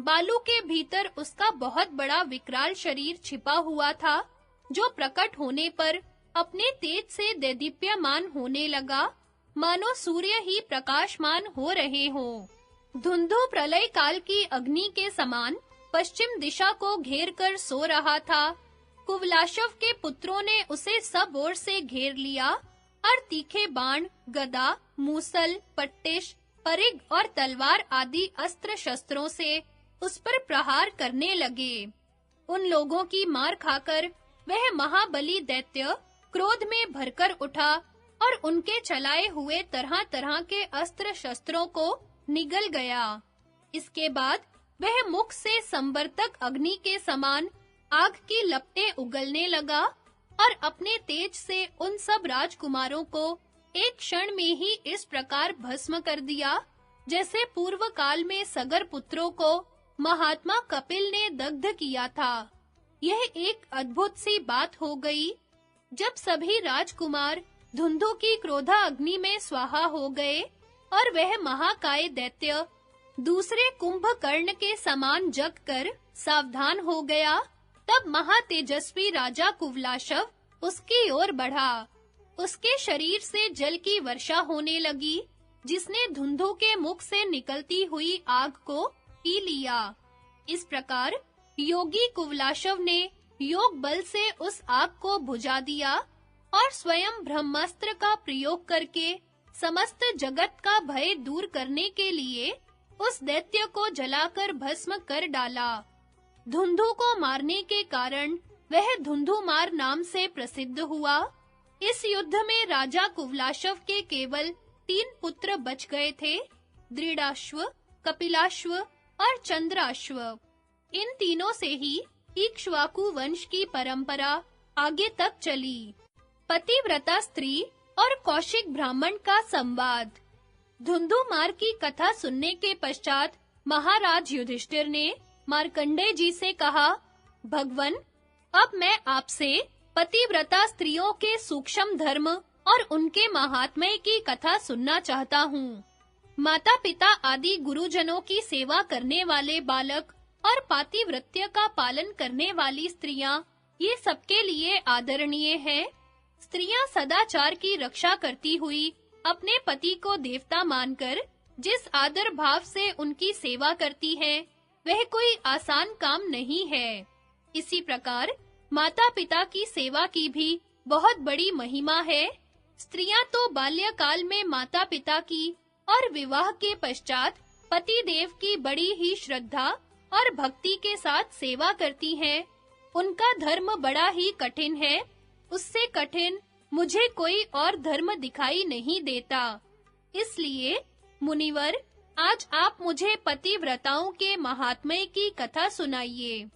बालू के भीतर उसका बहुत बड़ा विकराल शरीर छिपा हुआ था, जो प्रकट होने पर अपने तेज से दैदीप्यमान होने लगा, मानो सूर्य ही प्रकाशमान हो रहे हों। धुंधु प्रलय काल की अग्नि के समान पश्चिम दिशा को घेर कर सो रहा था। कुवलाशव के पुत्रों ने उसे सब ओर से घेर लिया और तीखे बाण, गदा, मूसल, पट्टिश, परिघ और तलवार आदि अस्त्र शस्त्रों से उस पर प्रहार करने लगे। उन लोगों की मार खाकर वह महाबली दैत्य क्रोध में भरकर उठा और उनके चलाए हुए तरह-तरह के अस्त्र शस्त्रों को निगल गया। इसके बाद वह मुख से संवर्तक अग्नि के समान आग की लपटें उगलने लगा और अपने तेज से उन सब राजकुमारों को एक क्षण में ही इस प्रकार भस्म कर दिया, जैसे पूर्व काल में सगर पुत्रों को महात्मा कपिल ने दग्ध किया था। यह एक अद्भुत सी बात हो गई। जब सभी राजकुमार धुंधु की क्रोधा अग्नि में स्वाहा हो गए और वह महाकाय दैत्य दूसरे कुंभकर्ण के समान जगकर सावधान हो गया, तब महातेजस्वी राजा कुवलाशव उसकी ओर बढ़ा। उसके शरीर से जल की वर्षा होने लगी, जिसने धुंधु के मुख से निकलती हुई आग को पी लिया। इस प्रकार योगी कुवलाशव ने योग बल से उस आग को बुझा दिया और स्वयं ब्रह्मास्त्र का प्रयोग करके समस्त जगत का भय दूर करने के लिए उस दैत्य को जलाकर भस्म कर डाला। धुंधु को मारने के कारण वह धुंधुमार नाम से प्रसिद्ध हुआ। इस युद्ध में राजा कुवलाशव के केवल 3 पुत्र बच गए थे, दृढ़ाश्व, कपिलाश्व और चंद्राश्व। इन तीनों से ही इक्ष्वाकु वंश की परंपरा आगे तक चली। पतिव्रता स्त्री और कौशिक ब्राह्मण का संवाद। धुंधुमार की कथा सुनने के पश्चात महाराज युधिष्ठिर ने मार्कंडेय जी से कहा, भगवन, अब मैं आपसे पतिव्रता स्त्रियों के सूक्ष्म धर्म और उनके महात्म्य की कथा सुनना चाहता हूँ। माता-पिता आदि गुरुजनों की सेवा करने वाले बालक और पातिव्रत्य का पालन करने वाली स्त्रियां, ये सबके लिए आदरणीय है। स्त्रियां सदाचार की रक्षा करती हुई अपने पति को देवता मानकर जिस आदर भाव से उनकी सेवा करती हैं, वह कोई आसान काम नहीं है। इसी प्रकार माता-पिता की सेवा की भी बहुत बड़ी महिमा है। स्त्रियां तो बाल्यकाल में माता-पिता की और विवाह के पश्चात पति देव की बड़ी ही श्रद्धा और भक्ति के साथ सेवा करती हैं। उनका धर्म बड़ा ही कठिन है। उससे कठिन मुझे कोई और धर्म दिखाई नहीं देता। इसलिए मुनिवर, आज आप मुझे पतिव्रताओं के महात्म्य की कथा सुनाइए।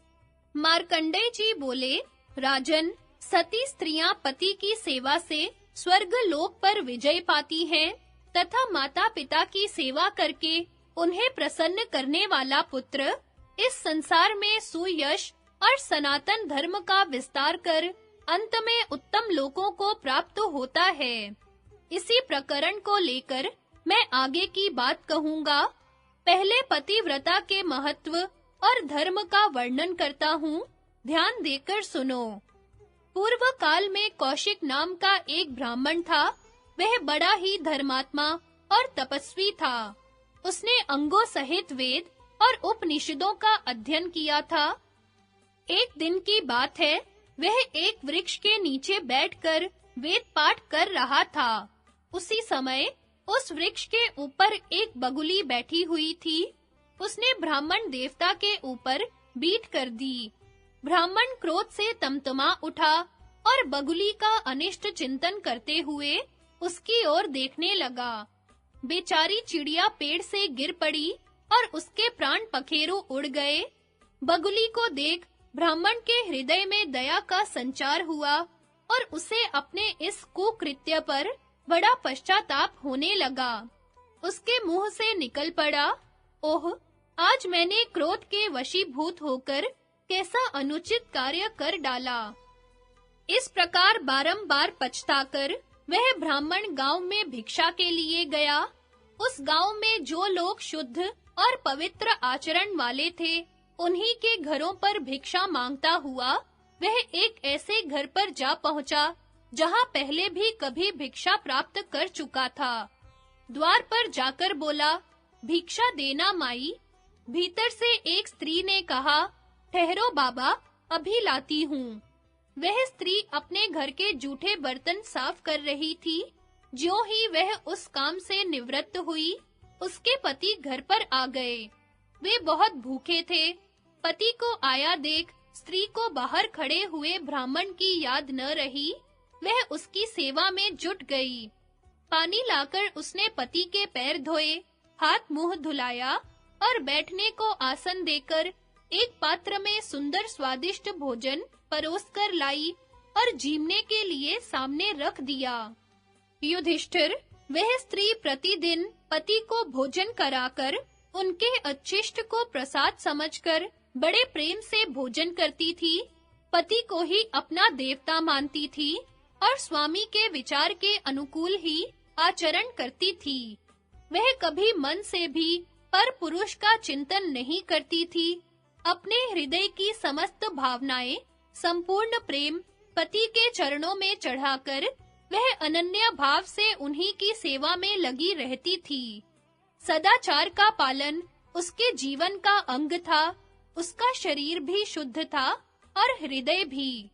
मार्कंडेय जी बोले, राजन, सती स्त्रियां पति की सेवा से स्वर्ग लोक पर विजय पाती हैं तथा माता-पिता की सेवा करके उन्हें प्रसन्न करने वाला पुत्र इस संसार में सुयश और सनातन धर्म का विस्तार कर अंत में उत्तम लोकों को प्राप्त होता है। इसी प्रकरण को लेकर मैं आगे की बात कहूँगा। पहले पतिव्रता के महत्व और धर्म का वर्णन करता हूँ, ध्यान देकर सुनो। पूर्व काल में कौशिक नाम का एक ब्राह्मण था। वह बड़ा ही धर्मात्मा और तपस्वी था। उसने अंगों सहित वेद और उपनिषदों का अध्ययन किया था। एक दिन की बात है, वह एक वृक्ष के नीचे बैठकर वेद पाठ कर रहा था। उसी समय उस वृक्ष के ऊपर एक बगुली बैठी हुई थी। उसने ब्राह्मण देवता के ऊपर बीट कर दी। ब्राह्मण क्रोध से तमतमा उठा और बगुली का अनिष्ट चिंतन करते हुए उसकी ओर देखने लगा। बेचारी चिड़िया पेड़ से गिर पड़ी और उसके प्राण पखेरु उड़ गए। बगुली को देख ब्राह्मण के हृदय में दया का संचार हुआ और उसे अपने इस कुकृत्य पर बड़ा पश्चाताप होने लगा। उसके मुंह से निकल पड़ा, ओह, आज मैंने क्रोध के वशीभूत होकर कैसा अनुचित कार्य कर डाला। इस प्रकार बारंबार पछताकर वह ब्राह्मण गांव में भिक्षा के लिए गया। उस गांव में जो लोग शुद्ध और पवित्र आचरण वाले थे, उन्हीं के घरों पर भिक्षा मांगता हुआ वह एक ऐसे घर पर जा पहुंचा जहां पहले भी कभी भिक्षा प्राप्त कर चुका था। द्वार पर जाकर बोला, भिक्षा देना माई। भीतर से एक स्त्री ने कहा, ठहरो बाबा, अभी लाती हूँ। वह स्त्री अपने घर के जूठे बर्तन साफ कर रही थी। ज्यों ही वह उस काम से निवृत्त हुई, उसके पति घर पर आ गए। वे बहुत भूखे थे। पति को आया देख स्त्री को बाहर खड़े हुए ब्राह्मण की याद न रही। वह उसकी सेवा में जुट गई। पानी लाकर उसने पति के पैर धोए, हाथ मुंह धुलाया और बैठने को आसन देकर एक पात्र में सुंदर स्वादिष्ट भोजन परोसकर लाई और जीमने के लिए सामने रख दिया। युधिष्ठिर, वह स्त्री प्रतिदिन पति को भोजन कराकर उनके अच्छिष्ट को प्रसाद समझकर बड़े प्रेम से भोजन करती थी। पति को ही अपना देवता मानती थी और स्वामी के विचार के अनुकूल ही आचरण करती थी। वह कभी मन से भी पर पुरुष का चिंतन नहीं करती थी। अपने हृदय की समस्त भावनाएं, संपूर्ण प्रेम पति के चरणों में चढ़ाकर वह अनन्य भाव से उन्हीं की सेवा में लगी रहती थी। सदाचार का पालन उसके जीवन का अंग था। उसका शरीर भी शुद्ध था और हृदय भी।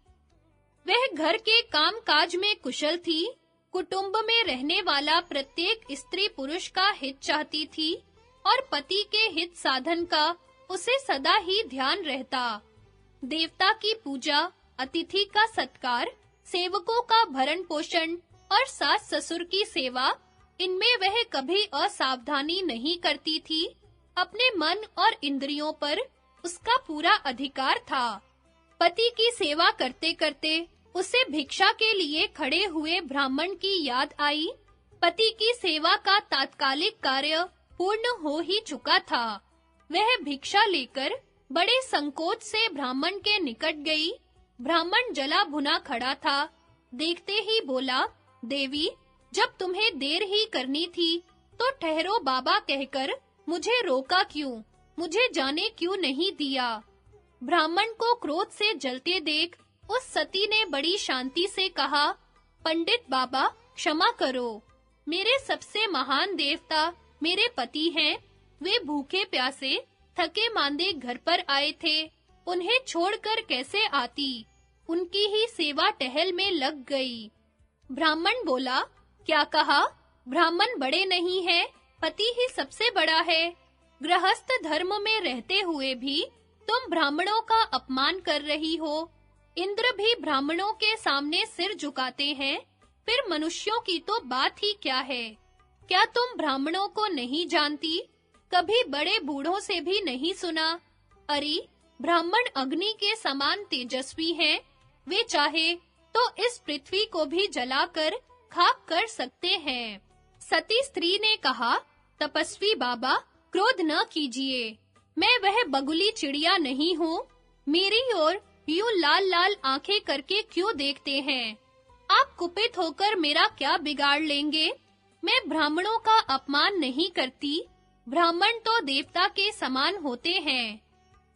वह घर के काम-काज में कुशल थी। कुटुंब में रहने वाला प्रत्येक स्त्री पुरुष का हित चाहती थी और पति के हित साधन का उसे सदा ही ध्यान रहता। देवता की पूजा, अतिथि का सत्कार, सेवकों का भरण पोषण और सास ससुर की सेवा, इनमें वह कभी असावधानी नहीं करती थी। अपने मन और इंद्रियों पर उसका पूरा अधिकार था। पति की सेवा करते-करते उसे भिक्षा के लिए खड़े हुए ब्राह्मण की याद आई। पति की सेवा का तात्कालिक कार्य पूर्ण हो ही चुका था। वह भिक्षा लेकर बड़े संकोच से ब्राह्मण के निकट गई। ब्राह्मण जला भुना खड़ा था। देखते ही बोला, देवी, जब तुम्हें देर ही करनी थी तो ठहरो बाबा कहकर मुझे रोका क्यों? मुझे जाने क्यों नहीं दिया? ब्राह्मण को क्रोध से जलते देख उस सती ने बड़ी शांति से कहा, पंडित बाबा, क्षमा करो। मेरे सबसे महान देवता मेरे पति हैं। वे भूखे प्यासे, थके मांदे घर पर आए थे। उन्हें छोड़कर कैसे आती? उनकी ही सेवा टहल में लग गई। ब्राह्मण बोला, क्या कहा? ब्राह्मण बड़े नहीं हैं, पति ही सबसे बड़ा है। गृहस्थ धर्म में रहते हुए भी तुम ब्राह्मणों का अपमान कर रही हो। इंद्र भी ब्राह्मणों के सामने सिर झुकाते हैं, फिर मनुष्यों की तो बात ही क्या है? क्या तुम ब्राह्मणों को नहीं जानती? कभी बड़े बूढ़ों से भी नहीं सुना? अरे, ब्राह्मण अग्नि के समान तेजस्वी हैं। वे चाहे तो इस पृथ्वी को भी जलाकर खाक कर सकते हैं। सती स्त्री ने कहा, तपस्वी बाबा, क्रोध न कीजिए। मैं वह बगुली चिड़िया नहीं हूँ। मेरी ओर यूं लाल-लाल आंखें करके क्यों देखते हैं? आप कुपित होकर मेरा क्या बिगाड़ लेंगे? मैं ब्राह्मणों का अपमान नहीं करती। ब्राह्मण तो देवता के समान होते हैं।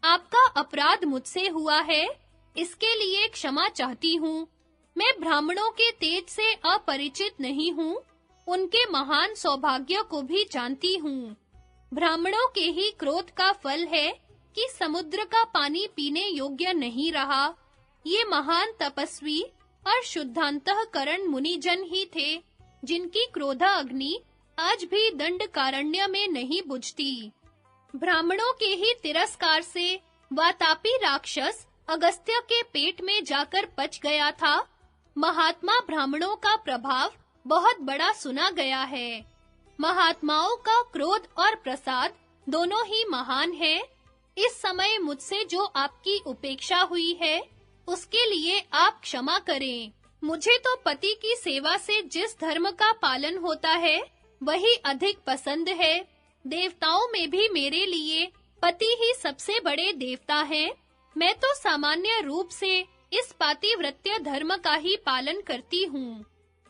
आपका अपराध मुझसे हुआ है, इसके लिए क्षमा चाहती हूँ। मैं ब्राह्मणों के तेज से अपरिचित नहीं हूँ। उनके महान सौभाग्य को भी जानती हूँ। ब्राह्मणों के ही क्रोध का फल है कि समुद्र का पानी पीने योग्य नहीं रहा। ये महान तपस्वी और शुद्धांतःकरण मुनिजन ही थे, जिनकी क्रोधा अग्नि आज भी दंडकारण्य में नहीं बुझती। ब्राह्मणों के ही तिरस्कार से वातापी राक्षस अगस्त्य के पेट में जाकर पच गया था। महात्मा ब्राह्मणों का प्रभाव बहुत बड़ा सुना गया है। महात्माओं का क्रोध और प्रसाद दोनों ही महान है। इस समय मुझसे जो आपकी उपेक्षा हुई है, उसके लिए आप क्षमा करें। मुझे तो पति की सेवा से जिस धर्म का पालन होता है, वही अधिक पसंद है। देवताओं में भी मेरे लिए पति ही सबसे बड़े देवता हैं। मैं तो सामान्य रूप से इस पातिव्रत्य धर्म का ही पालन करती हूँ।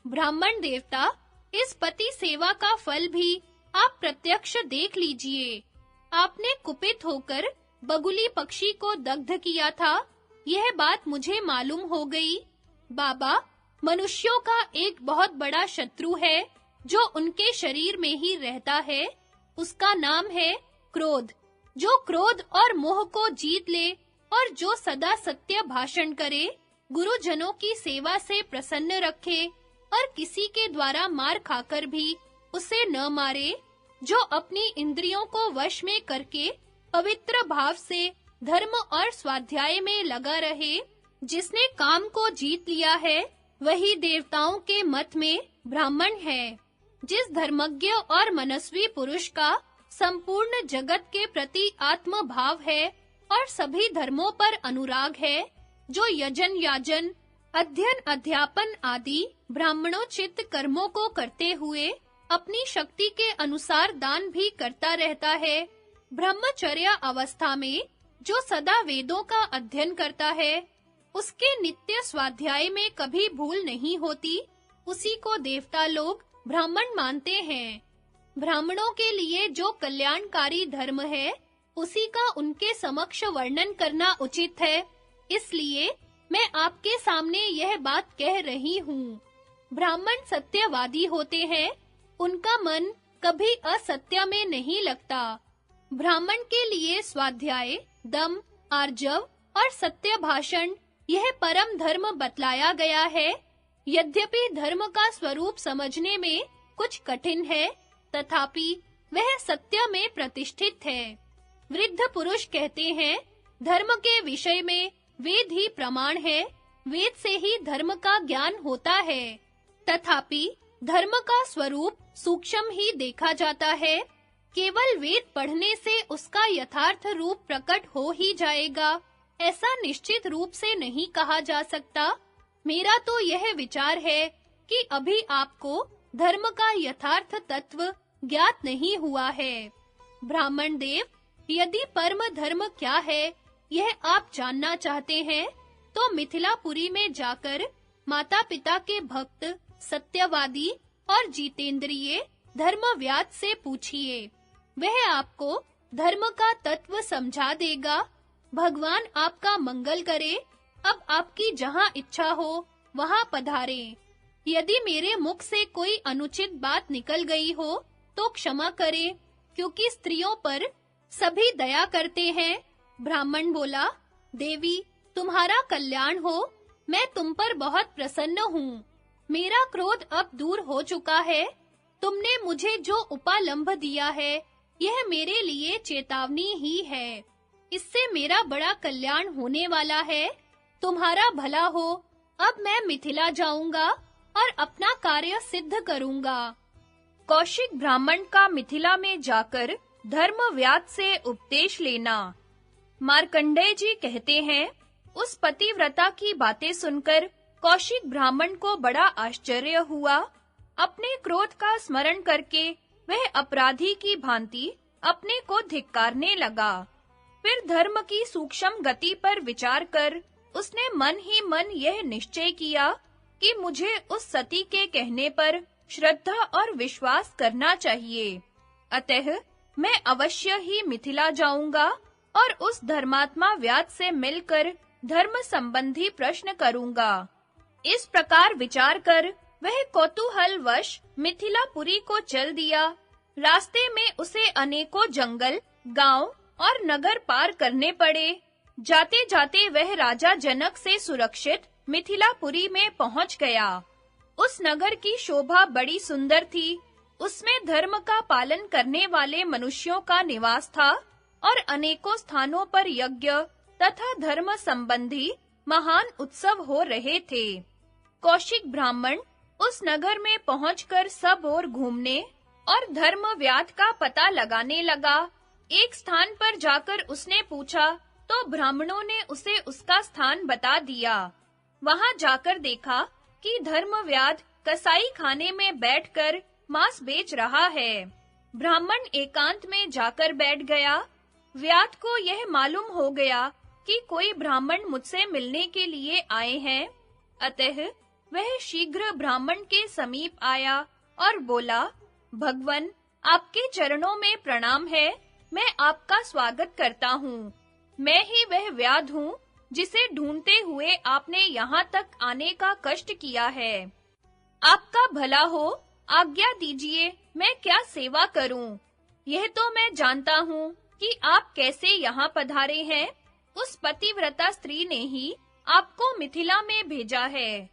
ब्राह्मण देवता, इस पति सेवा का फल भी आप प्रत्यक्ष देख लीजिए। आपने कुपित होकर बगुली पक्षी को दग्ध किया था, यह बात मुझे मालूम हो गई। बाबा, मनुष्यों का एक बहुत बड़ा शत्रु है, जो उनके शरीर में ही रहता है। उसका नाम है क्रोध। जो क्रोध और मोह को जीत ले और जो सदा सत्य भाषण करे, गुरुजनों की सेवा से प्रसन्न रखे और किसी के द्वारा मार खाकर भी उसे न मारे, जो अपनी इंद्रियों को वश में करके पवित्र भाव से धर्म और स्वाध्याय में लगा रहे, जिसने काम को जीत लिया है, वही देवताओं के मत में ब्राह्मण है। जिस धर्मज्ञ और मनस्वी पुरुष का संपूर्ण जगत के प्रति आत्म भाव है और सभी धर्मों पर अनुराग है, जो यजन याजन, अध्ययन अध्यापन आदि ब्राह्मणोचित कर्मों को करते हुए अपनी शक्ति के अनुसार दान भी करता रहता है, ब्रह्मचर्य अवस्था में जो सदा वेदों का अध्ययन करता है, उसके नित्य स्वाध्याय में कभी भूल नहीं होती, उसी को देवता लोग ब्राह्मण मानते हैं। ब्राह्मणों के लिए जो कल्याणकारी धर्म है, उसी का उनके समक्ष वर्णन करना उचित है। इसलिए मैं आपके सामने यह बात कह रही हूँ। ब्राह्मण सत्यवादी होते हैं, उनका मन कभी असत्य में नहीं लगता। ब्राह्मण के लिए स्वाध्याय, दम, आर्जव और सत्य भाषण यह परम धर्म बतलाया गया है। यद्यपि धर्म का स्वरूप समझने में कुछ कठिन है, तथापि वह सत्य में प्रतिष्ठित है। वृद्ध पुरुष कहते हैं, धर्म के विषय में वेद ही प्रमाण है, वेद से ही धर्म का ज्ञान होता है। तथापि धर्म का स्वरूप सूक्ष्म ही देखा जाता है। केवल वेद पढ़ने से उसका यथार्थ रूप प्रकट हो ही जाएगा, ऐसा निश्चित रूप से नहीं कहा जा सकता। मेरा तो यह विचार है कि अभी आपको धर्म का यथार्थ तत्व ज्ञात नहीं हुआ है। ब्राह्मण देव, यदि परम धर्म क्या है, यह आप जानना चाहते हैं, तो मिथिलापुरी में जाकर माता-पिता के भक्त, सत्यवादी और जितेंद्रिय धर्मव्याध से पूछिए। वह आपको धर्म का तत्व समझा देगा। भगवान आपका मंगल करे। अब आपकी जहां इच्छा हो, वहां पधारें। यदि मेरे मुख से कोई अनुचित बात निकल गई हो, तो क्षमा करें, क्योंकि स्त्रियों पर सभी दया करते हैं। ब्राह्मण बोला, देवी, तुम्हारा कल्याण हो। मैं तुम पर बहुत प्रसन्न हूँ। मेरा क्रोध अब दूर हो चुका है। तुमने मुझे जो उपालंभ दिया है, यह मेरे लिए चेतावनी ही है। इससे मेरा बड़ा कल्याण होने वाला है। तुम्हारा भला हो। अब मैं मिथिला जाऊंगा और अपना कार्य सिद्ध करूंगा। कौशिक ब्राह्मण का मिथिला में जाकर धर्मव्याध से उपदेश लेना। मार्कंडेय जी कहते हैं, उस पतिव्रता की बातें सुनकर कौशिक ब्राह्मण को बड़ा आश्चर्य हुआ। अपने क्रोध का स्मरण करके वह अपराधी की भांति अपने को धिक्कारने लगा। फिर धर्म की सूक्ष्म गति पर विचार कर उसने मन ही मन यह निश्चय किया कि मुझे उस सती के कहने पर श्रद्धा और विश्वास करना चाहिए। अतः मैं अवश्य ही मिथिला जाऊंगा और उस धर्मात्मा व्याध से मिलकर धर्म संबंधी प्रश्न करूंगा। इस प्रकार विचार कर वह कौतूहलवश मिथिलापुरी को चल दिया। रास्ते में उसे अनेकों जंगल, गांव और नगर पार करने पड़े। जाते-जाते वह राजा जनक से सुरक्षित मिथिलापुरी में पहुंच गया। उस नगर की शोभा बड़ी सुंदर थी। उसमें धर्म का पालन करने वाले मनुष्यों का निवास था और अनेकों स्थानों पर यज्ञ तथा धर्म संबंधी महान उत्सव हो रहे थे। कौशिक ब्राह्मण उस नगर में पहुंचकर सब ओर घूमने और धर्म व्याध का पता लगाने लगा। एक स्थान पर जाकर उसने पूछा तो ब्राह्मणों ने उसे उसका स्थान बता दिया। वहां जाकर देखा कि धर्म व्याध कसाई खाने में बैठकर मांस बेच रहा है। ब्राह्मण एकांत में जाकर बैठ गया। व्याध को यह मालूम हो गया कि कोई ब्राह्मण मुझसे मिलने के लिए आए हैं। अतः वह शीघ्र ब्राह्मण के समीप आया और बोला, भगवन, आपके चरणों में प्रणाम है। मैं आपका स्वागत करता हूँ। मैं ही वह व्याध हूँ जिसे ढूंढते हुए आपने यहाँ तक आने का कष्ट किया है। आपका भला हो, आज्ञा दीजिए, मैं क्या सेवा करूं? यह तो मैं जानता हूँ कि आप कैसे यहाँ पधारे हैं। उस पतिव्रता स्त्री ने ही आपको मिथिला में भेजा है।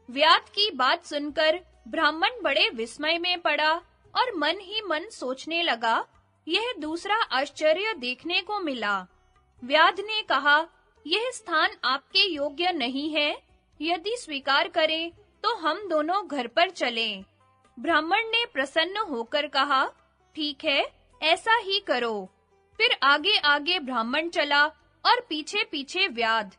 व्याध की बात सुनकर ब्राह्मण बड़े विस्मय में पड़ा और मन ही मन सोचने लगा, यह दूसरा आश्चर्य देखने को मिला। व्याध ने कहा, यह स्थान आपके योग्य नहीं है। यदि स्वीकार करें तो हम दोनों घर पर चलें। ब्राह्मण ने प्रसन्न होकर कहा, ठीक है, ऐसा ही करो। फिर आगे-आगे ब्राह्मण चला और पीछे-पीछे व्याध।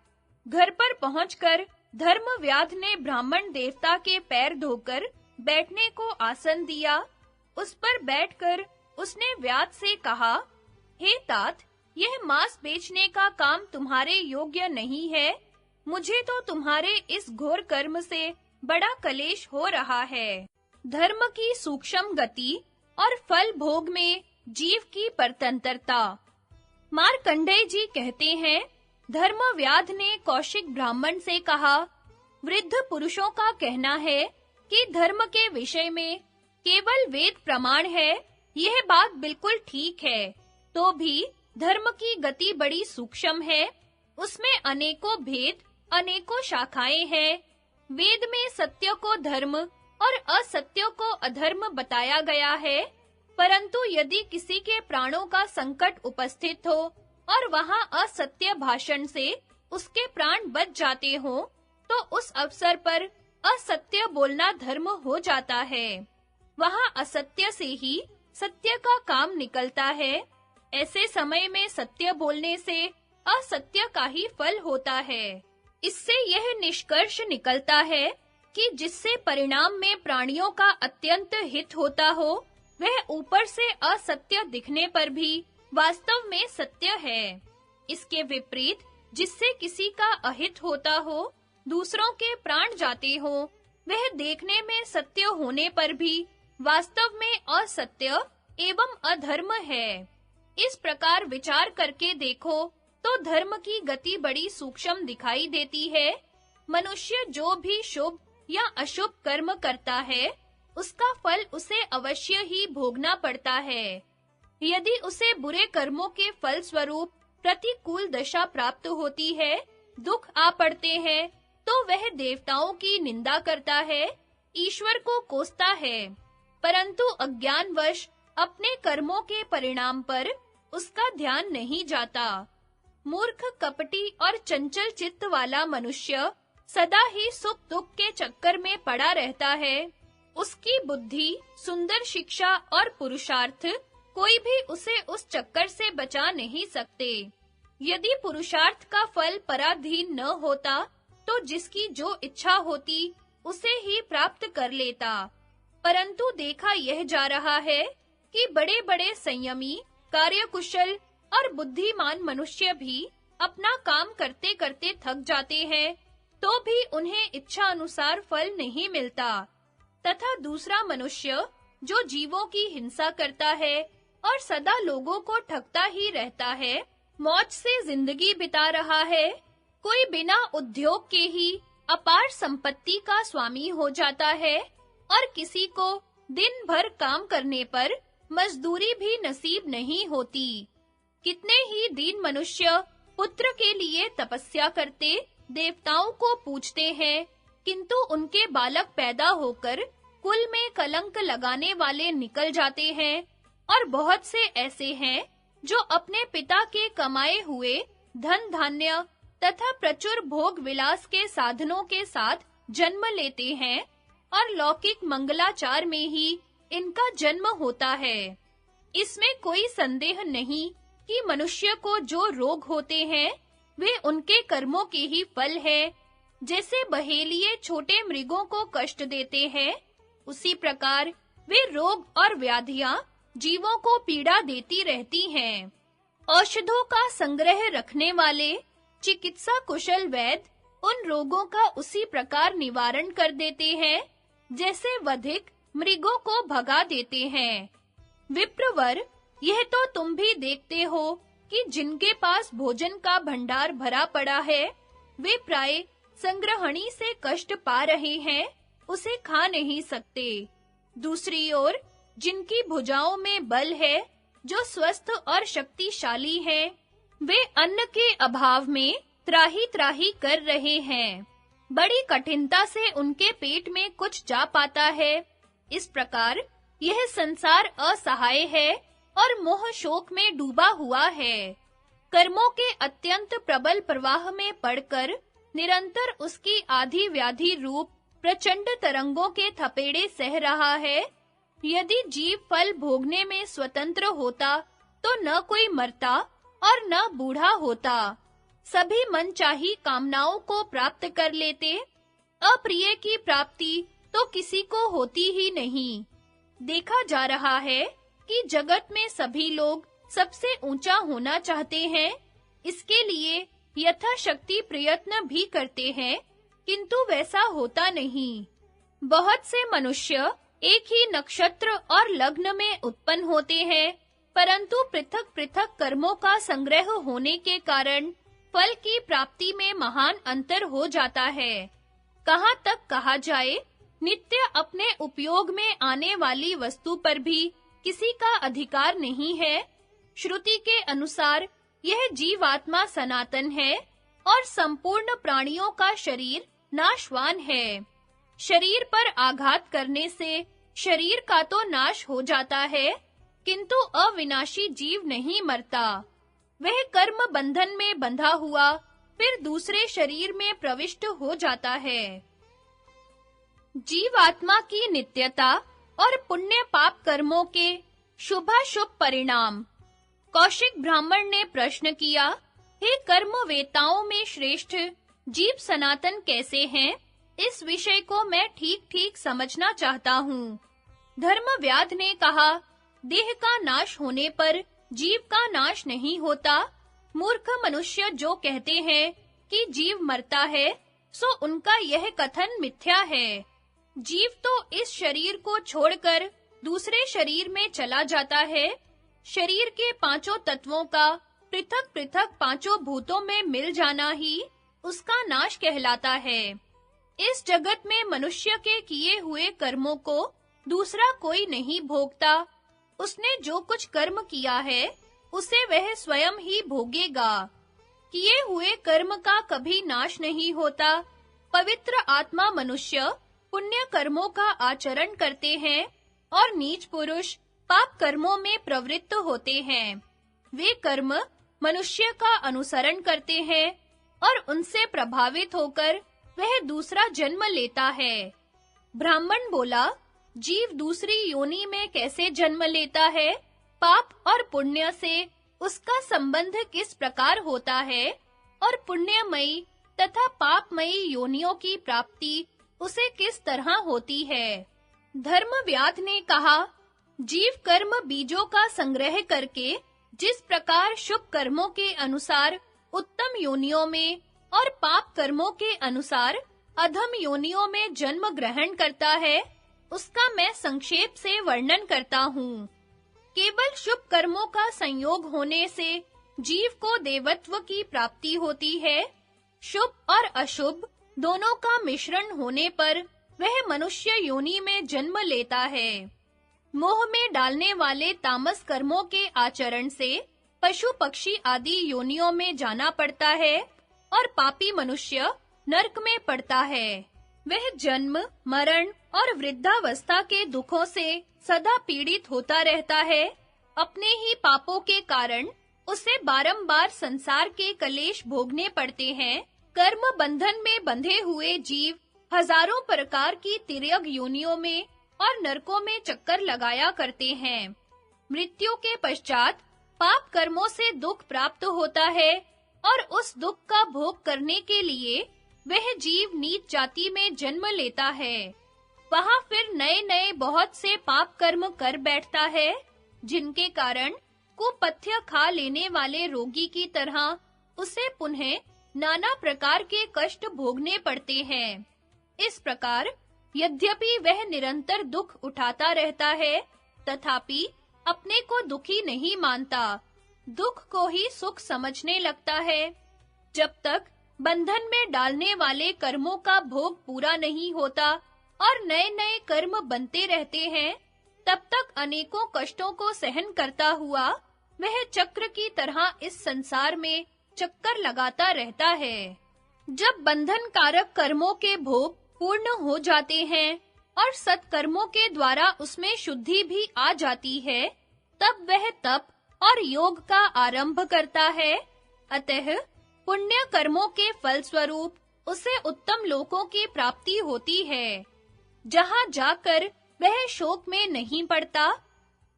घर पर पहुंचकर धर्म व्याध ने ब्राह्मण देवता के पैर धोकर बैठने को आसन दिया। उस पर बैठकर उसने व्याध से कहा, हे तात, यह मांस बेचने का काम तुम्हारे योग्य नहीं है। मुझे तो तुम्हारे इस घोर कर्म से बड़ा कलेश हो रहा है। धर्म की सूक्ष्म गति और फल भोग में जीव की परतंत्रता। मार्कंडेय जी कहते हैं, धर्मव्याध ने कौशिक ब्राह्मण से कहा, वृद्ध पुरुषों का कहना है कि धर्म के विषय में केवल वेद प्रमाण है। यह बात बिल्कुल ठीक है, तो भी धर्म की गति बड़ी सूक्ष्म है। उसमें अनेकों भेद, अनेकों शाखाएं हैं। वेद में सत्य को धर्म और असत्य को अधर्म बताया गया है, परंतु यदि किसी के प्राणों का संकट उपस्थित हो और वहां असत्य भाषण से उसके प्राण बच जाते हो, तो उस अवसर पर असत्य बोलना धर्म हो जाता है। वहां असत्य से ही सत्य का काम निकलता है। ऐसे समय में सत्य बोलने से असत्य का ही फल होता है। इससे यह निष्कर्ष निकलता है कि जिससे परिणाम में प्राणियों का अत्यंत हित होता हो, वह ऊपर से असत्य दिखने पर भी वास्तव में सत्य है। इसके विपरीत जिससे किसी का अहित होता हो, दूसरों के प्राण जाते हो, वह देखने में सत्य होने पर भी वास्तव में असत्य एवं अधर्म है। इस प्रकार विचार करके देखो तो धर्म की गति बड़ी सूक्ष्म दिखाई देती है। मनुष्य जो भी शुभ या अशुभ कर्म करता है, उसका फल उसे अवश्य ही भोगना पड़ता है। यदि उसे बुरे कर्मों के फल स्वरूप प्रतिकूल दशा प्राप्त होती है, दुख आ पड़ते हैं, तो वह देवताओं की निंदा करता है, ईश्वर को कोसता है, परंतु अज्ञानवश अपने कर्मों के परिणाम पर उसका ध्यान नहीं जाता। मूर्ख, कपटी और चंचल चित्त वाला मनुष्य सदा ही सुख दुख के चक्कर में पड़ा रहता है। उसकी बुद्धि, सुंदर शिक्षा और पुरुषार्थ कोई भी उसे उस चक्कर से बचा नहीं सकते। यदि पुरुषार्थ का फल पराधीन न होता, तो जिसकी जो इच्छा होती उसे ही प्राप्त कर लेता। परंतु देखा यह जा रहा है कि बड़े-बड़े संयमी, कार्यकुशल और बुद्धिमान मनुष्य भी अपना काम करते-करते थक जाते हैं, तो भी उन्हें इच्छा अनुसार फल नहीं मिलता। तथा दूसरा मनुष्य जो जीवों की हिंसा करता है और सदा लोगों को ठगता ही रहता है, मौज से जिंदगी बिता रहा है, कोई बिना उद्योग के ही अपार संपत्ति का स्वामी हो जाता है और किसी को दिन भर काम करने पर मजदूरी भी नसीब नहीं होती। कितने ही दीन मनुष्य पुत्र के लिए तपस्या करते, देवताओं को पूजते हैं, किंतु उनके बालक पैदा होकर कुल में कलंक लगाने वाले निकल जाते हैं। और बहुत से ऐसे हैं जो अपने पिता के कमाए हुए धन धान्य तथा प्रचुर भोग विलास के साधनों के साथ जन्म लेते हैं और लौकिक मंगलाचार में ही इनका जन्म होता है। इसमें कोई संदेह नहीं कि मनुष्य को जो रोग होते हैं वे उनके कर्मों के ही फल है। जैसे बहेलिए छोटे मृगों को कष्ट देते हैं, उसी प्रकार वे रोग और व्याधियां जीवों को पीड़ा देती रहती हैं। औषधों का संग्रह रखने वाले चिकित्सा कुशल वैद्य उन रोगों का उसी प्रकार निवारण कर देते हैं जैसे वधिक मृगों को भगा देते हैं। विप्रवर, यह तो तुम भी देखते हो कि जिनके पास भोजन का भंडार भरा पड़ा है, वे प्राय संग्रहणी से कष्ट पा रहे हैं, उसे खा नहीं सकते। दूसरी ओर जिनकी भुजाओं में बल है, जो स्वस्थ और शक्तिशाली हैं, वे अन्न के अभाव में त्राही-त्राही कर रहे हैं। बड़ी कठिनता से उनके पेट में कुछ जा पाता है। इस प्रकार यह संसार असहाय है और मोह शोक में डूबा हुआ है। कर्मों के अत्यंत प्रबल प्रवाह में पड़कर निरंतर उसकी आधी व्याधि रूप प्रचंड तरंगों के थपेड़े सह रहा है। यदि जीव फल भोगने में स्वतंत्र होता तो न कोई मरता और न बूढ़ा होता। सभी मनचाही कामनाओं को प्राप्त कर लेते। अप्रिय की प्राप्ति तो किसी को होती ही नहीं। देखा जा रहा है कि जगत में सभी लोग सबसे ऊंचा होना चाहते हैं। इसके लिए यथाशक्ति प्रयत्न भी करते हैं, किंतु वैसा होता नहीं। बहुत से मनुष्य एक ही नक्षत्र और लग्न में उत्पन्न होते हैं, परंतु पृथक-पृथक कर्मों का संग्रह होने के कारण फल की प्राप्ति में महान अंतर हो जाता है। कहाँ तक कहा जाए, नित्य अपने उपयोग में आने वाली वस्तु पर भी किसी का अधिकार नहीं है। श्रुति के अनुसार यह जीवात्मा सनातन है और संपूर्ण प्राणियों का शरीर नाशवान है। शरीर पर आघात करने से शरीर का तो नाश हो जाता है, किंतु अविनाशी जीव नहीं मरता। वह कर्म बंधन में बंधा हुआ फिर दूसरे शरीर में प्रविष्ट हो जाता है। जीवात्मा की नित्यता और पुण्य पाप कर्मों के शुभाशुभ परिणाम। कौशिक ब्राह्मण ने प्रश्न किया, हे कर्मवेताओं में श्रेष्ठ, जीव सनातन कैसे हैं? इस विषय को मैं ठीक-ठीक समझना चाहता हूँ। धर्मव्याध ने कहा, देह का नाश होने पर जीव का नाश नहीं होता। मूर्ख मनुष्य जो कहते हैं कि जीव मरता है, सो उनका यह कथन मिथ्या है। जीव तो इस शरीर को छोड़कर दूसरे शरीर में चला जाता है। शरीर के पांचों तत्वों का पृथक-पृथक पांचों भूतों में मिल जाना ही उसका नाश कहलाता है। इस जगत में मनुष्य के किए हुए कर्मों को दूसरा कोई नहीं भोगता। उसने जो कुछ कर्म किया है, उसे वह स्वयं ही भोगेगा। किए हुए कर्म का कभी नाश नहीं होता। पवित्र आत्मा मनुष्य पुण्य कर्मों का आचरण करते हैं और नीच पुरुष पाप कर्मों में प्रवृत्त होते हैं। वे कर्म मनुष्य का अनुसरण करते हैं और उनसे प्रभावित होकर वह दूसरा जन्म लेता है। ब्राह्मण बोला, जीव दूसरी योनि में कैसे जन्म लेता है? पाप और पुण्य से उसका संबंध किस प्रकार होता है? और पुण्यमयी तथा पापमयी योनियों की प्राप्ति उसे किस तरह होती है? धर्मव्याध ने कहा, जीव कर्म बीजों का संग्रह करके जिस प्रकार शुभ कर्मों के अनुसार उत्तम योनियों में और पाप कर्मों के अनुसार अधम योनियों में जन्म ग्रहण करता है, उसका मैं संक्षेप से वर्णन करता हूँ। केवल शुभ कर्मों का संयोग होने से जीव को देवत्व की प्राप्ति होती है। शुभ और अशुभ दोनों का मिश्रण होने पर वह मनुष्य योनि में जन्म लेता है। मोह में डालने वाले तामस कर्मों के आचरण से पशु पक्षी आदि योनियों में जाना पड़ता है और पापी मनुष्य नरक में पड़ता है। वह जन्म, मरण और वृद्धावस्था के दुखों से सदा पीड़ित होता रहता है। अपने ही पापों के कारण उसे बारंबार संसार के कलेश भोगने पड़ते हैं। कर्म बंधन में बंधे हुए जीव हजारों प्रकार की तिर्यक योनियों में और नरकों में चक्कर लगाया करते हैं। मृत्यु के पश्चात पाप कर्मों से दुख प्राप्त होता है और उस दुख का भोग करने के लिए वह जीव नीच जाति में जन्म लेता है। वहां फिर नए-नए बहुत से पाप कर्म कर बैठता है, जिनके कारण कुपथ्य खा लेने वाले रोगी की तरह उसे पुनः नाना प्रकार के कष्ट भोगने पड़ते हैं। इस प्रकार यद्यपि वह निरंतर दुख उठाता रहता है, तथापि अपने को दुखी नहीं मानता, दुख को ही सुख समझने लगता है। जब तक बंधन में डालने वाले कर्मों का भोग पूरा नहीं होता और नए-नए कर्म बनते रहते हैं, तब तक अनेकों कष्टों को सहन करता हुआ वह चक्र की तरह इस संसार में चक्कर लगाता रहता है। जब बंधन कारक कर्मों के भोग पूर्ण हो जाते हैं और सत्कर्मों के द्वारा उसमें शुद्धि भी आ जाती है, तब वह तप और योग का आरंभ करता है। अतः पुण्य कर्मों के फल स्वरूप उसे उत्तम लोकों की प्राप्ति होती है, जहां जाकर वह शोक में नहीं पड़ता।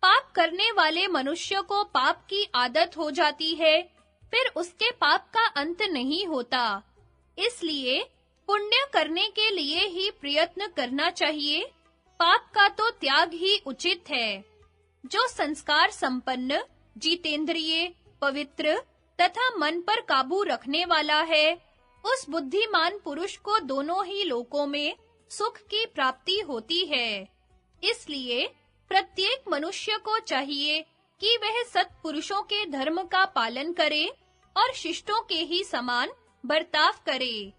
पाप करने वाले मनुष्य को पाप की आदत हो जाती है, फिर उसके पाप का अंत नहीं होता। इसलिए पुण्य करने के लिए ही प्रयत्न करना चाहिए, पाप का तो त्याग ही उचित है। जो संस्कार संपन्न, जितेंद्रिय, पवित्र तथा मन पर काबू रखने वाला है, उस बुद्धिमान पुरुष को दोनों ही लोकों में सुख की प्राप्ति होती है। इसलिए प्रत्येक मनुष्य को चाहिए कि वह सत्पुरुषों के धर्म का पालन करे और शिष्टों के ही समान बर्ताव करे।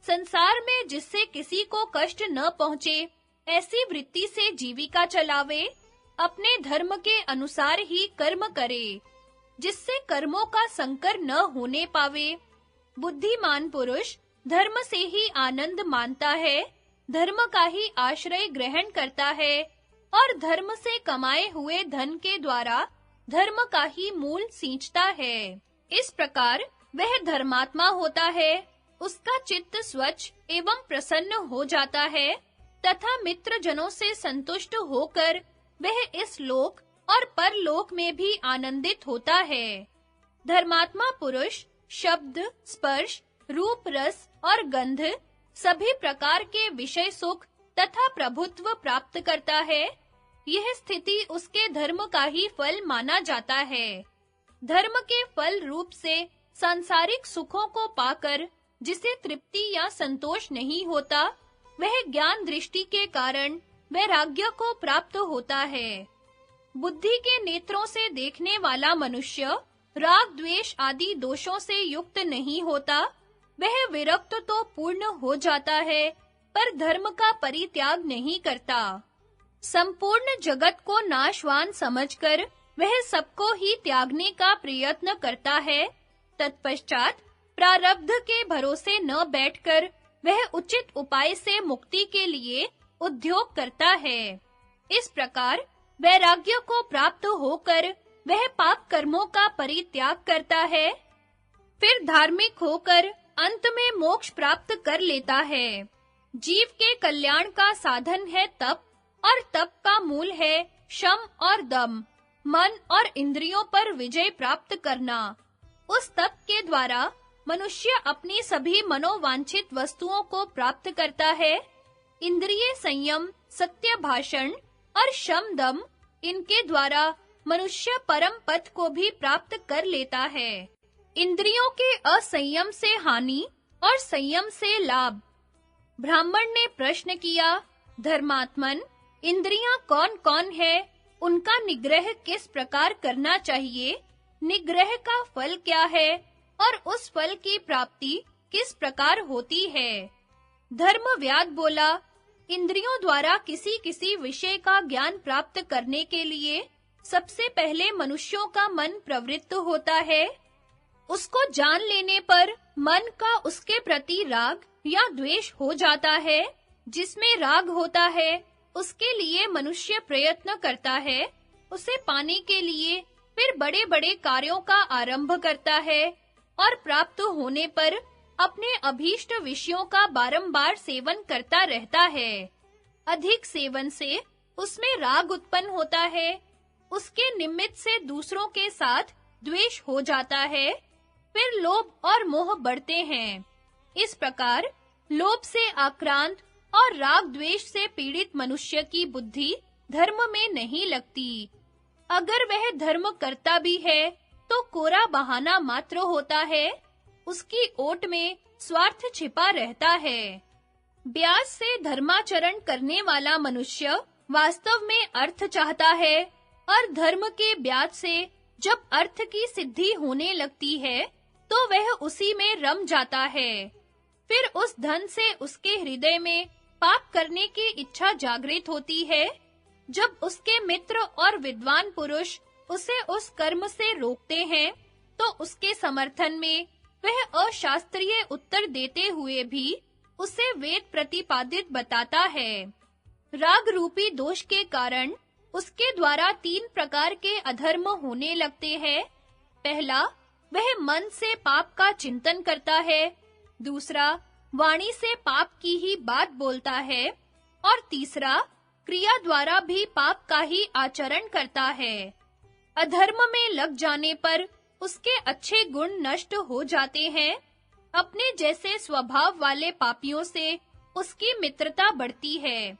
संसार में जिससे किसी को कष्ट न पहुंचे, ऐसी वृत्ति से जीविका चलावे, अपने धर्म के अनुसार ही कर्म करे, जिससे कर्मों का संकर न होने पावे। बुद्धिमान पुरुष धर्म से ही आनंद मानता है, धर्म का ही आश्रय ग्रहण करता है और धर्म से कमाए हुए धन के द्वारा धर्म का ही मूल सींचता है। इस प्रकार वह धर्मात्मा होता है, उसका चित्त स्वच्छ एवं प्रसन्न हो जाता है तथा मित्र जनों से संतुष्ट होकर वह इस लोक और परलोक में भी आनंदित होता है। धर्मात्मा पुरुष शब्द, स्पर्श, रूप, रस और गंध सभी प्रकार के विषय सुख तथा प्रभुत्व प्राप्त करता है। यह स्थिति उसके धर्म का ही फल माना जाता है। धर्म के फल रूप से सांसारिक सुखों को पाकर जिसे तृप्ति या संतोष नहीं होता, वह ज्ञान दृष्टि के कारण वैराग्य को प्राप्त होता है। बुद्धि के नेत्रों से देखने वाला मनुष्य राग, द्वेष आदि दोषों से युक्त नहीं होता। वह विरक्त तो पूर्ण हो जाता है, पर धर्म का परित्याग नहीं करता। संपूर्ण जगत को नाशवान समझकर वह सबको ही त्यागने का प्रयत्न करता है। तत्पश्चात प्रारब्ध के भरोसे न बैठकर वह उचित उपाय से मुक्ति के लिए उद्योग करता है। इस प्रकार वैराग्य को प्राप्त होकर वह पाप कर्मों का परित्याग करता है, फिर धार्मिक होकर अंत में मोक्ष प्राप्त कर लेता है। जीव के कल्याण का साधन है तप, और तप का मूल है शम और दम, मन और इंद्रियों पर विजय प्राप्त करना। उस तप के द्वारा मनुष्य अपनी सभी मनोवांछित वस्तुओं को प्राप्त करता है। इंद्रिय संयम, सत्य भाषण और शम दम, इनके द्वारा मनुष्य परम पद को भी प्राप्त कर लेता है। इंद्रियों के असंयम से हानि और संयम से लाभ। ब्राह्मण ने प्रश्न किया, धर्मात्मन, इंद्रियां कौन-कौन है? उनका निग्रह किस प्रकार करना चाहिए? निग्रह का फल क्या है और उस फल की प्राप्ति किस प्रकार होती है? धर्मव्याद बोला, इंद्रियों द्वारा किसी विषय का ज्ञान प्राप्त करने के लिए सबसे पहले मनुष्यों का मन प्रवृत्त होता है। उसको जान लेने पर मन का उसके प्रति राग या द्वेष हो जाता है। जिसमें राग होता है, उसके लिए मनुष्य प्रयत्न करता है। उसे पाने के लिए फिर बड़े-बड़े कार्यों का आरंभ करता है और प्राप्त होने पर अपने अभीष्ट विषयों का बारंबार सेवन करता रहता है। अधिक सेवन से उसमें राग उत्पन्न होता है। उसके निमित्त से दूसरों के साथ द्वेष हो जाता है। फिर लोभ और मोह बढ़ते हैं। इस प्रकार लोभ से आक्रांत और राग द्वेष से पीड़ित मनुष्य की बुद्धि धर्म में नहीं लगती। अगर वह धर्म करता भी है तो कोरा बहाना मात्र होता है। उसकी ओट में स्वार्थ छिपा रहता है। ब्याज से धर्माचरण करने वाला मनुष्य वास्तव में अर्थ चाहता है और धर्म के ब्याज से जब अर्थ की सिद्धि होने लगती है तो वह उसी में रम जाता है। फिर उस धन से उसके हृदय में पाप करने की इच्छा जागृत होती है। जब उसके मित्र और विद्वान पुरुष उसे उस कर्म से रोकते हैं तो उसके समर्थन में वह अशास्त्रीय उत्तर देते हुए भी उसे वेद प्रतिपादित बताता है। राग रूपी दोष के कारण उसके द्वारा 3 प्रकार के अधर्म होने लगते हैं। पहला, वह मन से पाप का चिंतन करता है। दूसरा, वाणी से पाप की ही बात बोलता है। और तीसरा, क्रिया द्वारा भी पाप का ही आचरण करता है। अधर्म में लग जाने पर उसके अच्छे गुण नष्ट हो जाते हैं। अपने जैसे स्वभाव वाले पापियों से उसकी मित्रता बढ़ती है।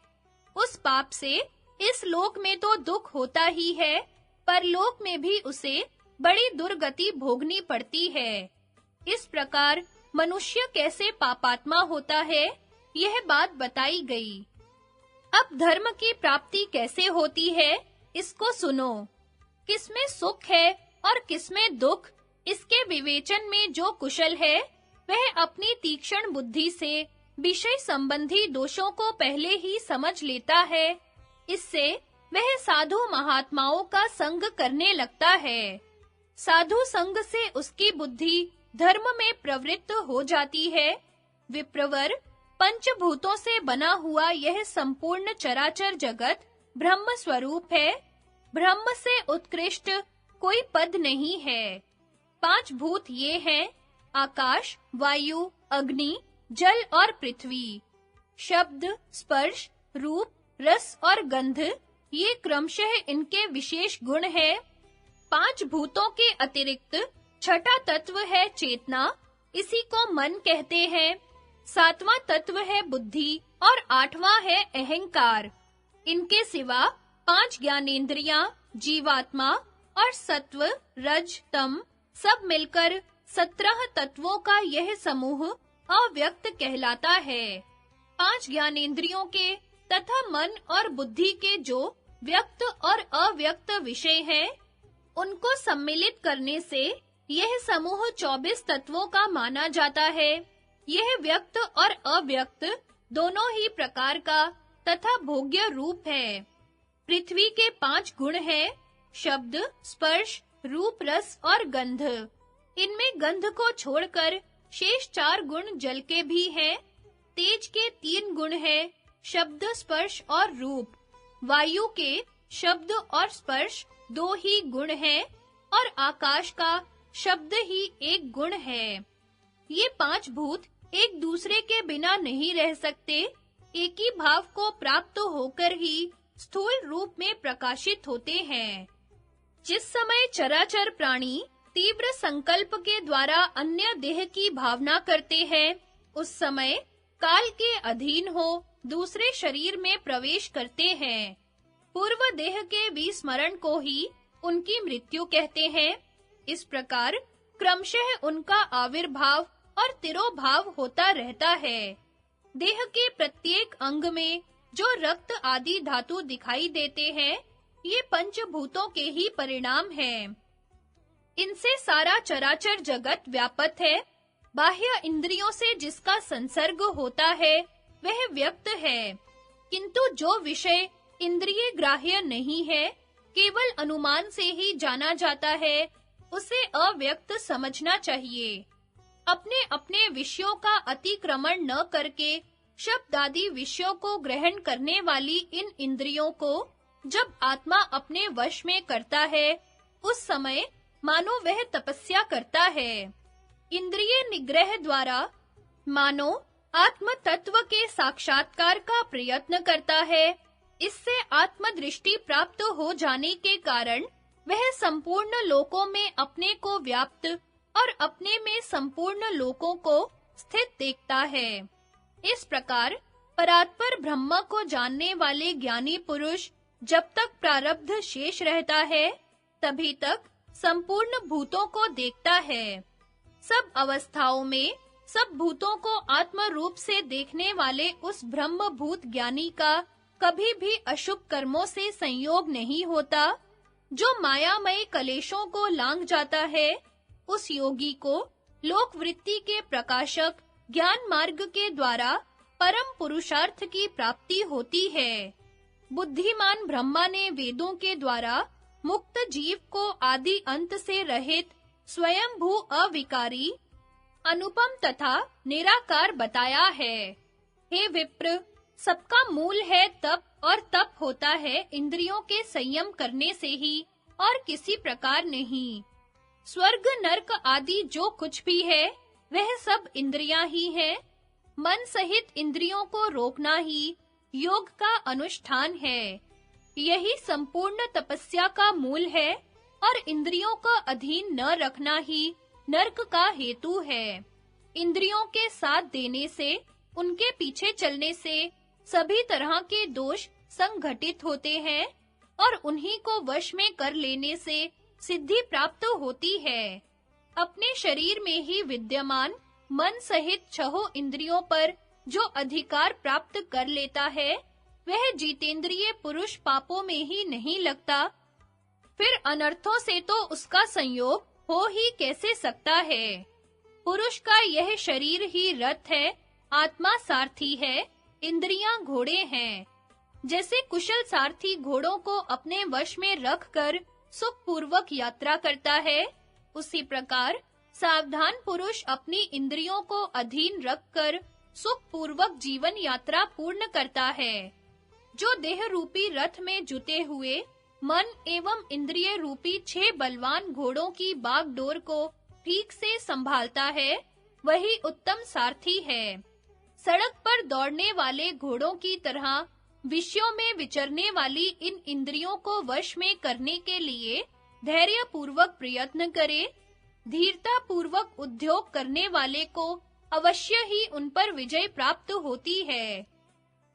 उस पाप से इस लोक में तो दुख होता ही है, परलोक में भी उसे बड़ी दुर्गति भोगनी पड़ती है। इस प्रकार मनुष्य कैसे पापात्मा होता है, यह बात बताई गई। अब धर्म की प्राप्ति कैसे होती है, इसको सुनो। किसमें सुख है और किसमें दुख, इसके विवेचन में जो कुशल है, वह अपनी तीक्ष्ण बुद्धि से विषय संबंधी दोषों को पहले ही समझ लेता है। इससे वह साधु महात्माओं का संग करने लगता है। साधु संग से उसकी बुद्धि धर्म में प्रवृत्त हो जाती है। विप्रवर, पंचभूतों से बना हुआ यह संपूर्ण चराचर जगत ब्रह्म स्वरूप है। ब्रह्म से उत्कृष्ट कोई पद नहीं है। 5 भूत ये हैं: आकाश, वायु, अग्नि, जल और पृथ्वी। शब्द, स्पर्श, रूप, रस और गंध, ये क्रमशः इनके विशेष गुण हैं। 5 भूतों के अतिरिक्त छठा तत्व है चेतना, इसी को मन कहते हैं। 7वां तत्व है बुद्धि और 8वां है अहंकार। इनके सिवा 5 ज्ञानेंद्रियां, जीवात्मा और सत्व, रज, तम सब मिलकर 17 तत्वों का यह समूह अव्यक्त कहलाता है। 5 ज्ञानेंद्रियों के तथा मन और बुद्धि के जो व्यक्त और अव्यक्त विषय हैं, उनको सम्मिलित करने से यह समूह 24 तत्वों का माना जाता है। यह व्यक्त और अव्यक्त दोनों ही प्रकार का तथा भोग्य रूप है। पृथ्वी के 5 गुण हैं: शब्द, स्पर्श, रूप, रस और गंध। इनमें गंध को छोड़कर शेष 4 गुण जल के भी हैं। तेज के 3 गुण हैं: शब्द, स्पर्श और रूप। वायु के शब्द और स्पर्श 2 ही गुण हैं और आकाश का शब्द ही 1 गुण है। ये 5 भूत एक दूसरे के बिना नहीं रह सकते। एक ही भाव को प्राप्त होकर ही स्थूल रूप में प्रकाशित होते हैं। जिस समय चराचर प्राणी तीव्र संकल्प के द्वारा अन्य देह की भावना करते हैं, उस समय काल के अधीन हो दूसरे शरीर में प्रवेश करते हैं। पूर्व देह के विस्मरण को ही उनकी मृत्यु कहते हैं। इस प्रकार क्रमशः उनका आविर्भाव और तिरोभाव होता रहता है। देह के प्रत्येक अंग में जो रक्त आदि धातु दिखाई देते हैं, ये पंचभूतों के ही परिणाम हैं। इनसे सारा चराचर जगत व्यापक है। बाह्य इंद्रियों से जिसका संसर्ग होता है, वह व्यक्त है। किंतु जो विषय इंद्रिय ग्राह्य नहीं है, केवल अनुमान से ही जाना जाता है, उसे अव्यक्त समझना चाहिए। अपने अपने विषयों का अतिक्रमण न करके शब्द आदि विषयों को ग्रहण करने वाली इन इंद्रियों को जब आत्मा अपने वश में करता है, उस समय मानो वह तपस्या करता है। इंद्रिय निग्रह द्वारा मानो आत्म तत्व के साक्षात्कार का प्रयत्न करता है। इससे आत्म दृष्टि प्राप्त हो जाने के कारण वह संपूर्ण लोकों में अपने को व्याप्त और अपने में संपूर्ण लोकों को स्थित देखता है। इस प्रकार परात्पर ब्रह्म को जानने वाले ज्ञानी पुरुष जब तक प्रारब्ध शेष रहता है, तभी तक संपूर्ण भूतों को देखता है। सब अवस्थाओं में सब भूतों को आत्म रूप से देखने वाले उस ब्रह्म भूत ज्ञानी का कभी भी अशुभ कर्मों से संयोग नहीं होता। जो मायामय कलेशों को लांघ जाता है, उस योगी को लोक वृत्ति के प्रकाशक ज्ञान मार्ग के द्वारा परम पुरुषार्थ की प्राप्ति होती है। बुद्धिमान ब्रह्मा ने वेदों के द्वारा मुक्त जीव को आदि अंत से रहित स्वयंभू अविकारी अनुपम तथा निराकार बताया है। हे विप्र, सबका मूल है तप, और तप होता है इंद्रियों के संयम करने से ही, और किसी प्रकार नहीं। स्वर्ग नरक आदि जो कुछ भी है, वह सब इंद्रियां ही हैं। मन सहित इंद्रियों को रोकना ही योग का अनुष्ठान है। यही संपूर्ण तपस्या का मूल है, और इंद्रियों का अधीन न रखना ही नरक का हेतु है। इंद्रियों के साथ देने से, उनके पीछे चलने से सभी तरह के दोष संघटित होते हैं, और उन्हीं को वश में कर लेने से सिद्धि प्राप्त होती है। अपने शरीर में ही विद्यमान मन सहित छहों इंद्रियों पर जो अधिकार प्राप्त कर लेता है, वह जितेंद्रिय पुरुष पापों में ही नहीं लगता। फिर अनर्थों से तो उसका संयोग हो ही कैसे सकता है। पुरुष का यह शरीर ही रथ है, आत्मा सारथी है, इंद्रियां घोड़े हैं। जैसे कुशल सारथी घोड़ों को अपने वश में रखकर सुखपूर्वक यात्रा करता है, उसी प्रकार सावधान पुरुष अपनी इंद्रियों को अधीन रखकर सुखपूर्वक जीवन यात्रा पूर्ण करता है। जो देह रूपी रथ में जुटे हुए मन एवं इंद्रिय रूपी 6 बलवान घोड़ों की बागडोर को ठीक से संभालता है, वही उत्तम सारथी है। सड़क पर दौड़ने वाले घोड़ों की तरह विषयों में विचरने वाली इन इंद्रियों को वश में करने के लिए धैर्य पूर्वक प्रयत्न करे। धीरता पूर्वक उद्योग करने वाले को अवश्य ही उन पर विजय प्राप्त होती है।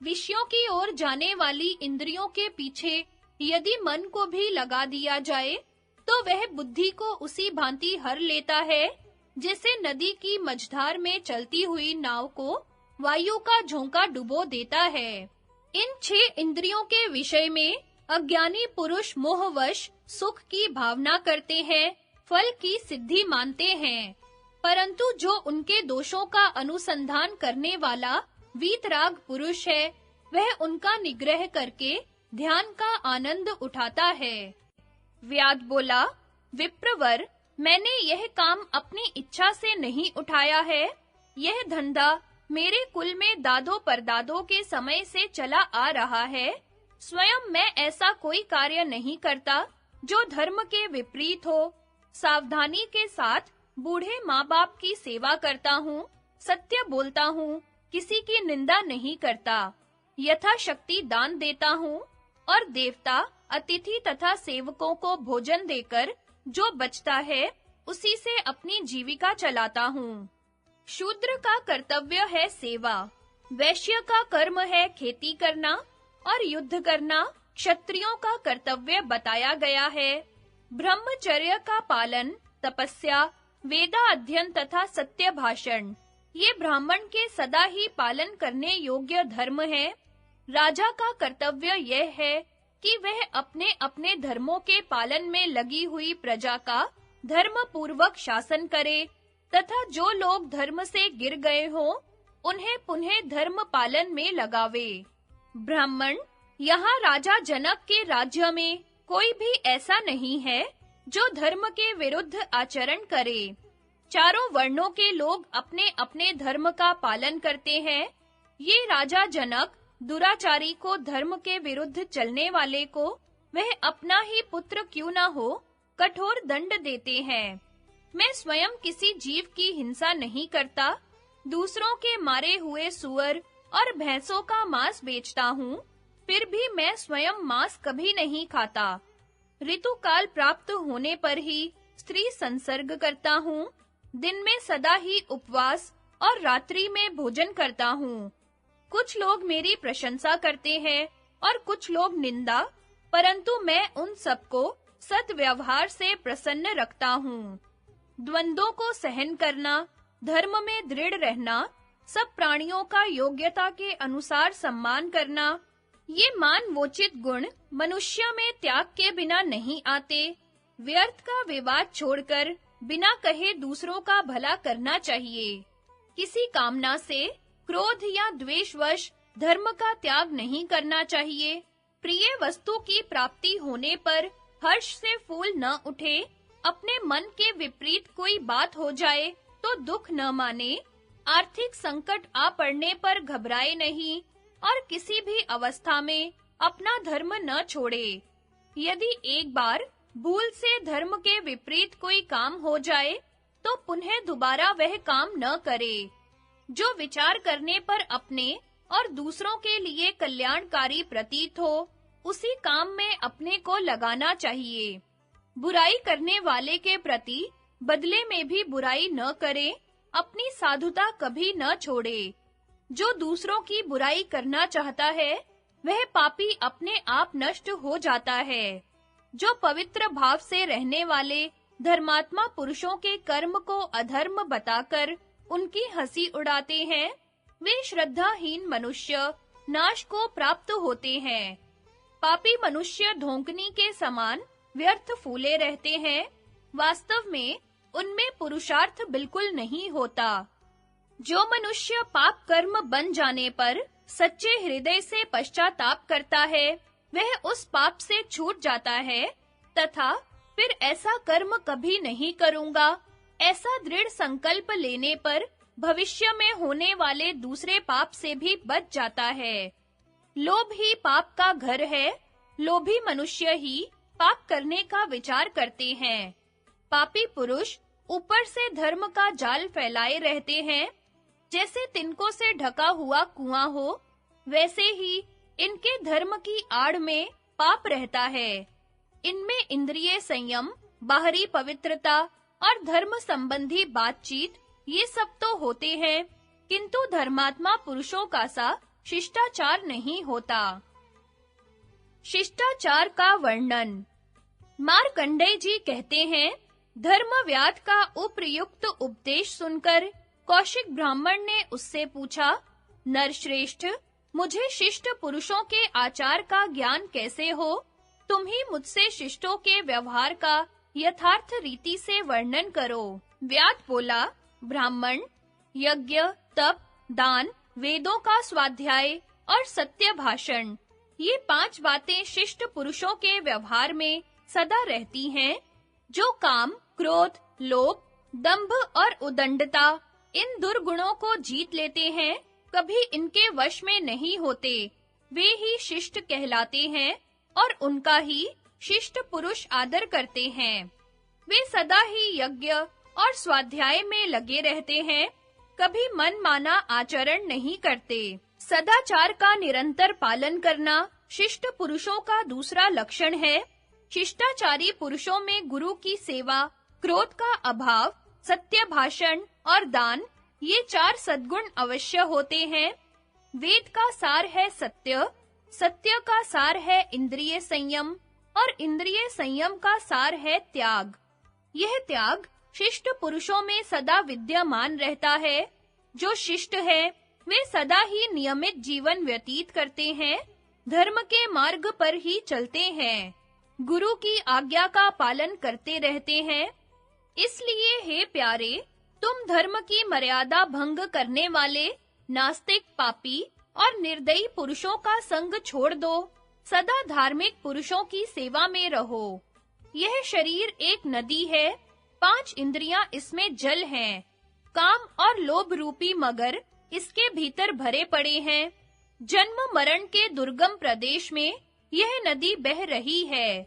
विषयों की ओर जाने वाली इंद्रियों के पीछे यदि मन को भी लगा दिया जाए, तो वह बुद्धि को उसी भांति हर लेता है, जैसे नदी की मझधार में चलती हुई नाव को वायु का झोंका डुबो देता है। इन 6 इंद्रियों के विषय में अज्ञानी पुरुष मोहवश सुख की भावना करते हैं, फल की सिद्धि मानते हैं। परंतु जो उनके दोषों का अनुसंधान करने वाला वीतराग पुरुष है, वह उनका निग्रह करके ध्यान का आनंद उठाता है। व्याध बोला, विप्रवर, मैंने यह काम अपनी इच्छा से नहीं उठाया है। यह धंधा मेरे कुल में दादों परदादों के समय से चला आ रहा है। स्वयं मैं ऐसा कोई कार्य नहीं करता जो धर्म के विपरीत हो। सावधानी के साथ बूढ़े माँ-बाप की सेवा करता हूँ, सत्य बोलता हूँ, किसी की निंदा नहीं करता, यथाशक्ति दान देता हूँ, और देवता, अतिथि तथा सेवकों को भोजन देकर जो बचता है, उसी से अपनी जीविका चलाता हूँ। शूद्र का कर्तव्य है सेवा, वैश्य का कर्म है खेती करना और युद्ध करना क्षत्रियों का कर्तव्य बताया गया है। ब्रह्मचर्य का पालन, तपस्या, वेदा अध्ययन तथा सत्य भाषण, ये ब्राह्मण के सदा ही पालन करने योग्य धर्म है। राजा का कर्तव्य यह है कि वह अपने-अपने धर्मों के पालन में लगी हुई प्रजा का धर्म पूर्वक शासन करे तथा जो लोग धर्म से गिर गए हों, उन्हें पुनः धर्म पालन में लगावे। ब्राह्मण, यहाँ राजा जनक के राज्य में कोई भी ऐसा नहीं है जो धर्म के विरुद्ध आचरण करे। चारों वर्णों के लोग अपने अपने धर्म का पालन करते हैं। ये राजा जनक दुराचारी को, धर्म के विरुद्ध चलने वाले को, वह अपना ही पुत्र क्यों ना हो, कठोर दंड देते हैं। मैं स्वयं किसी जीव की हिंसा नहीं करता, दूसरों के मारे हुए सुअर और भैंसों का मांस बेचता हूँ, फिर भी मैं स्वयं मांस कभी नहीं खाता। ऋतुकाल प्राप्त होने पर ही स्त्री संसर्ग करता हूँ, दिन में सदा ही उपवास और रात्रि में भोजन करता हूँ। कुछ लोग मेरी प्रशंसा करते हैं और कुछ लोग निंदा, परंतु मैं उन सबको सद्व्यवहार से प्रसन्न रखता हूँ। द्वंद्वों को सहन करना, धर्म में दृढ़ रहना, सब प्राणियों का योग्यता के अनुसार सम्मान करना, ये मानवोचित गुण मनुष्य में त्याग के बिना नहीं आते। व्यर्थ का विवाद छोड़कर बिना कहे दूसरों का भला करना चाहिए। किसी कामना से, क्रोध या द्वेषवश धर्म का त्याग नहीं करना चाहिए। प्रिय वस्तु की प्राप्ति होने पर हर्ष से फूल न उठे। अपने मन के विपरीत कोई बात हो जाए तो दुख न माने। आर्थिक संकट आ पड़ने पर घबराए नहीं और किसी भी अवस्था में अपना धर्म न छोड़े। यदि एक बार भूल से धर्म के विपरीत कोई काम हो जाए तो पुनः दोबारा वह काम न करे। जो विचार करने पर अपने और दूसरों के लिए कल्याणकारी प्रतीत हो, उसी काम में अपने को लगाना चाहिए। बुराई करने वाले के प्रति बदले में भी बुराई न करे, अपनी साधुता कभी न छोड़े। जो दूसरों की बुराई करना चाहता है, वह पापी अपने आप नष्ट हो जाता है। जो पवित्र भाव से रहने वाले धर्मात्मा पुरुषों के कर्म को अधर्म बताकर उनकी हंसी उड़ाते हैं, वे श्रद्धाहीन मनुष्य नाश को प्राप्त होते हैं। पापी मनुष्य धोंकनी के समान व्यर्थ फूले रहते हैं, वास्तव में उनमें पुरुषार्थ बिल्कुल नहीं होता। जो मनुष्य पाप कर्म बन जाने पर सच्चे हृदय से पश्चाताप करता है, वह उस पाप से छूट जाता है तथा फिर ऐसा कर्म कभी नहीं करूंगा, ऐसा दृढ़ संकल्प लेने पर भविष्य में होने वाले दूसरे पाप से भी बच जाता है। लोभ ही पाप का घर है, लोभी मनुष्य ही पाप करने का विचार करते हैं। पापी पुरुष ऊपर से धर्म का जाल फैलाए रहते हैं। जैसे तिनकों से ढका हुआ कुआं हो, वैसे ही इनके धर्म की आड़ में पाप रहता है। इनमें इंद्रिय संयम, बाहरी पवित्रता और धर्म संबंधी बातचीत ये सब तो होते हैं, किंतु धर्मात्मा पुरुषों का सा शिष्टाचार नहीं होता। शिष्टाचार का वर्णन। मार्कंडेय जी कहते हैं, धर्मव्याध का उपर्युक्त उपदेश सुनकर कौशिक ब्राह्मण ने उससे पूछा, नरश्रेष्ठ, मुझे शिष्ट पुरुषों के आचार का ज्ञान कैसे हो? तुम ही मुझसे शिष्टों के व्यवहार का यथार्थ रीति से वर्णन करो। व्याध बोला, ब्राह्मण, यज्ञ, तप, दान, वेदों का स्वाध्याय और सत्य भाषण, ये 5 बातें शिष्ट पुरुषों के व्यवहार में सदा रहती हैं। जो काम, क्रोध, लोभ, दंभ और उदंडता, इन दुर्गुणों को जीत लेते हैं, कभी इनके वश में नहीं होते, वे ही शिष्ट कहलाते हैं और उनका ही शिष्ट पुरुष आदर करते हैं। वे सदा ही यज्ञ और स्वाध्याय में लगे रहते हैं, कभी मनमाना आचरण नहीं करते। सदाचार का निरंतर पालन करना शिष्ट पुरुषों का दूसरा लक्षण है। शिष्टाचारी पुरुषों में गुरु की सेवा, क्रोध का अभाव, सत्य भाषण और दान, ये 4 सद्गुण अवश्य होते हैं। वेद का सार है सत्य, सत्य का सार है इंद्रिय संयम और इंद्रिय संयम का सार है त्याग। यह त्याग शिष्ट पुरुषों में सदा विद्यमान रहता है। जो शिष्ट है, वे सदा ही नियमित जीवन व्यतीत करते हैं, धर्म के मार्ग पर ही चलते हैं, गुरु की आज्ञा का पालन करते रहते हैं। इसलिए हे प्यारे, तुम धर्म की मर्यादा भंग करने वाले, नास्तिक, पापी और निर्दयी पुरुषों का संग छोड़ दो, सदा धार्मिक पुरुषों की सेवा में रहो। यह शरीर एक नदी है, 5 इंद्रियां इसमें जल हैं, काम और लोभ रूपी मगर इसके भीतर भरे पड़े हैं। जन्म मरण के दुर्गम प्रदेश में यह नदी बह रही है।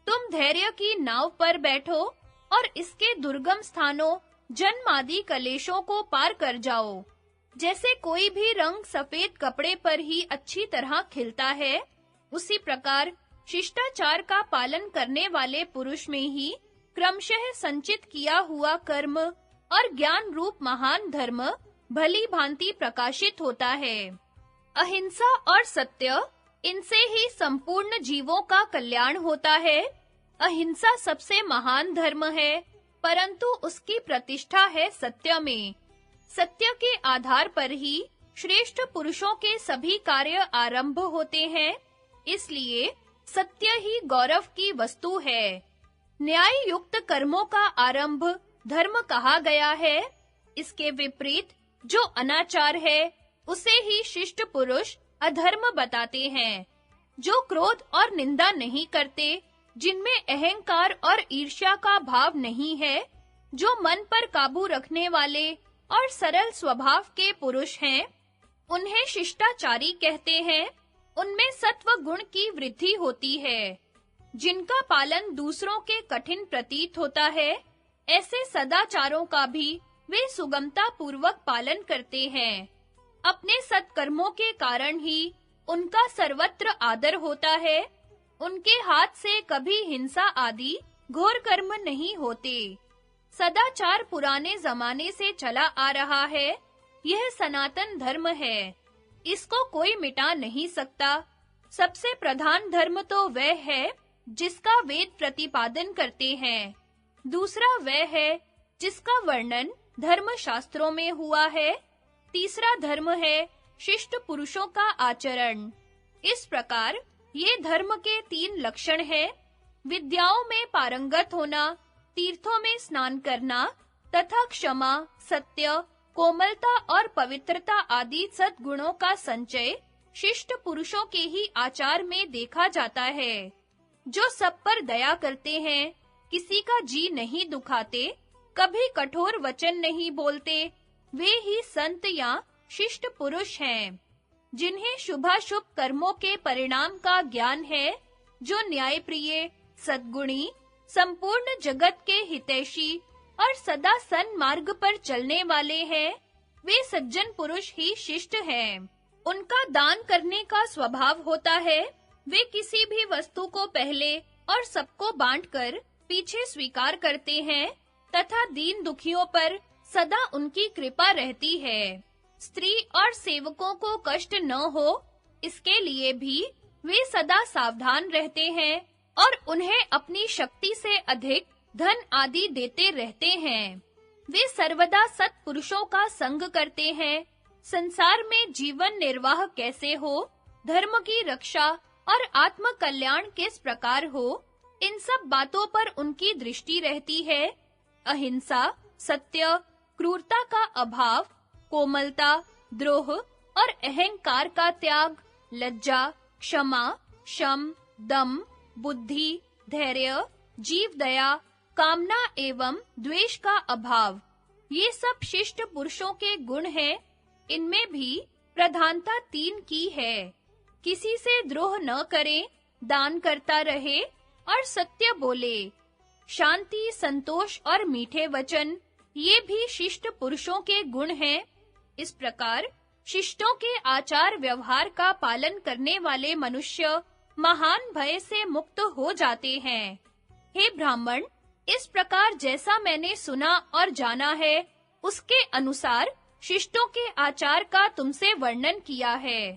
तुम धैर्य की नाव पर बैठो और इसके दुर्गम स्थानों, जन्म आदि कलेशों को पार कर जाओ। जैसे कोई भी रंग सफेद कपड़े पर ही अच्छी तरह खिलता है, उसी प्रकार शिष्टाचार का पालन करने वाले पुरुष में ही क्रमशः संचित किया हुआ कर्म और ज्ञान रूप महान धर्म भली भांति प्रकाशित होता है। अहिंसा और सत्य, इनसे ही संपूर्ण जीवों का कल्याण होता है। अहिंसा सबसे महान धर्म है, परंतु उसकी प्रतिष्ठा है सत्य में। सत्य के आधार पर ही श्रेष्ठ पुरुषों के सभी कार्य आरंभ होते हैं, इसलिए सत्य ही गौरव की वस्तु है। न्याय युक्त कर्मों का आरंभ धर्म कहा गया है। इसके विपरीत जो अनाचार है, उसे ही शिष्ट पुरुष अधर्म बताते हैं। जो क्रोध और निंदा नहीं करते, जिनमें अहंकार और ईर्ष्या का भाव नहीं है, जो मन पर काबू रखने वाले और सरल स्वभाव के पुरुष हैं, उन्हें शिष्टाचारी कहते हैं। उनमें सत्व गुण की वृद्धि होती है। जिनका पालन दूसरों के कठिन प्रतीत होता है, ऐसे सदाचारों का भी वे सुगमता पूर्वक पालन करते हैं। अपने सत्कर्मों के कारण ही उनका सर्वत्र आदर होता है। उनके हाथ से कभी हिंसा आदि घोर कर्म नहीं होते। सदाचार पुराने जमाने से चला आ रहा है। यह सनातन धर्म है, इसको कोई मिटा नहीं सकता। सबसे प्रधान धर्म तो वह है जिसका वेद प्रतिपादन करते हैं। दूसरा वह है जिसका वर्णन धर्म शास्त्रों में हुआ है। तीसरा धर्म है शिष्ट पुरुषों का आचरण। इस प्रकार ये धर्म के 3 लक्षण हैं: विद्याओं में पारंगत होना, तीर्थों में स्नान करना तथा क्षमा, सत्य, कोमलता और पवित्रता आदि सद्गुणों का संचय शिष्ट पुरुषों के ही आचार में देखा जाता है। जो सब पर दया करते हैं, किसी का जी नहीं दुखाते, कभी कठोर वचन नहीं बोलते, वे ही संत या शिष्ट पुरुष हैं। जिन्हें शुभाशुभ कर्मों के परिणाम का ज्ञान है, जो न्यायप्रिय, सद्गुणी, संपूर्ण जगत के हितैषी और सदा सन्मार्ग पर चलने वाले हैं, वे सज्जन पुरुष ही शिष्ट हैं। उनका दान करने का स्वभाव होता है। वे किसी भी वस्तु को पहले और सबको बांटकर पीछे स्वीकार करते हैं तथा दीन दुखियों पर सदा उनकी कृपा रहती है। स्त्री और सेवकों को कष्ट न हो, इसके लिए भी वे सदा सावधान रहते हैं और उन्हें अपनी शक्ति से अधिक धन आदि देते रहते हैं। वे सर्वदा सत्पुरुषों का संग करते हैं। संसार में जीवन निर्वाह कैसे हो, धर्म की रक्षा और आत्म कल्याण किस प्रकार हो, इन सब बातों पर उनकी दृष्टि रहती है। अहिंसा, सत्य, क्रूरता का अभाव, कोमलता, द्रोह और अहंकार का त्याग, लज्जा, क्षमा, शम, दम, बुद्धि, धैर्य, जीव दया, कामना एवं द्वेष का अभाव, ये सब शिष्ट पुरुषों के गुण हैं। इनमें भी प्रधानता 3 की है। किसी से द्रोह न करे, दान करता रहे और सत्य बोले। शांति, संतोष और मीठे वचन, ये भी शिष्ट पुरुषों के गुण हैं। इस प्रकार शिष्टों के आचार व्यवहार का पालन करने वाले मनुष्य महान भय से मुक्त हो जाते हैं। हे ब्राह्मण, इस प्रकार जैसा मैंने सुना और जाना है, उसके अनुसार शिष्टों के आचार का तुमसे वर्णन किया है।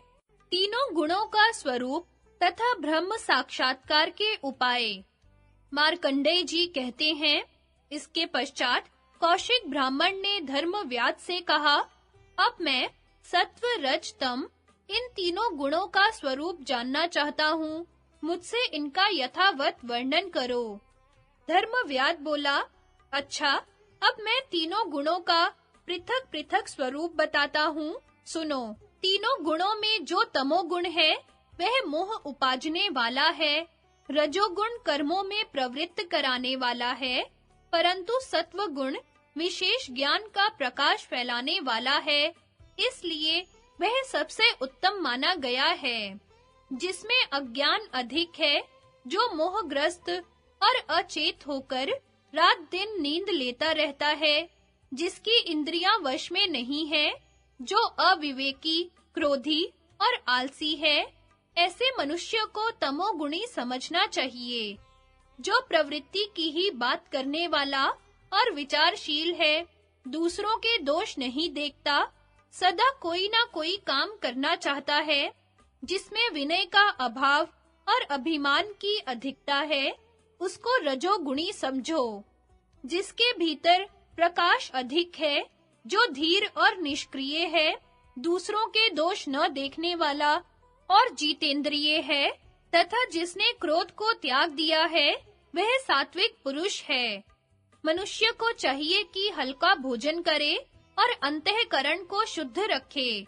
तीनों गुणों का स्वरूप तथा ब्रह्म साक्षात्कार के उपाय। मार्कंडेय जी कहते हैं, इसके पश्चात कौशिक ब्राह्मण ने धर्मव्याध से कहा, अब मैं सत्व, रज, तम इन तीनों गुणों का स्वरूप जानना चाहता हूँ। मुझसे इनका यथावत वर्णन करो। धर्मव्याध बोला, अच्छा, अब मैं तीनों गुणों का पृथक-पृथक स्वरूप बताता हूँ, सुनो। तीनों गुणों में जो तमोगुण है वह मोह उपाजने वाला है। रजोगुण कर्मों में प्रवृत्त कराने वाला है, परंतु सत्व गुण विशेष ज्ञान का प्रकाश फैलाने वाला है। इसलिए वह सबसे उत्तम माना गया है। जिसमें अज्ञान अधिक है, जो मोहग्रस्त और अचेत होकर रात दिन नींद लेता रहता है, जिसकी इंद्रियां वश में नहीं है, जो अविवेकी, क्रोधी और आलसी है, ऐसे मनुष्य को तमोगुणी समझना चाहिए। जो प्रवृत्ति की ही बात करने वाला और विचारशील है, दूसरों के दोष नहीं देखता, सदा कोई ना कोई काम करना चाहता है, जिसमें विनय का अभाव और अभिमान की अधिकता है, उसको रजोगुणी समझो। जिसके भीतर प्रकाश अधिक है, जो धीर और निष्क्रिय है, दूसरों के दोष न देखने वाला और जितेंद्रिय है, तथा जिसने क्रोध को त्याग दिया है, वह सात्विक पुरुष है। मनुष्य को चाहिए कि हल्का भोजन करे और अंतःकरण को शुद्ध रखे।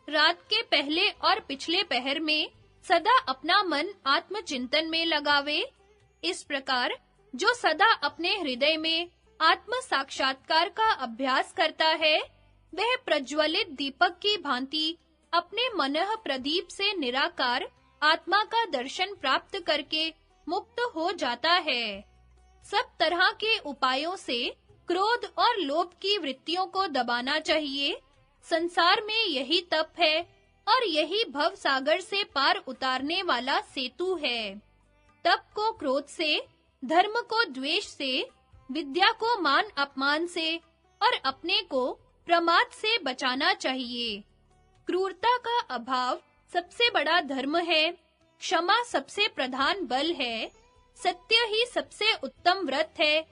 रात के पहले और पिछले पहर में सदा अपना मन आत्मचिंतन में लगावे। इस प्रकार जो सदा अपने हृदय में आत्म साक्षात्कार का अभ्यास करता है, वह प्रज्वलित दीपक की भांति अपने मनः प्रदीप से निराकार आत्मा का दर्शन प्राप्त करके मुक्त हो जाता है। सब तरह के उपायों से क्रोध और लोभ की वृत्तियों को दबाना चाहिए। संसार में यही तप है और यही भव सागर से पार उतारने वाला सेतु है। तप को क्रोध से, धर्म को द्वेष से, विद्या को मान अपमान से और अपने को प्रमाद से बचाना चाहिए। क्रूरता का अभाव सबसे बड़ा धर्म है, क्षमा सबसे प्रधान बल है, सत्य ही सबसे उत्तम व्रत है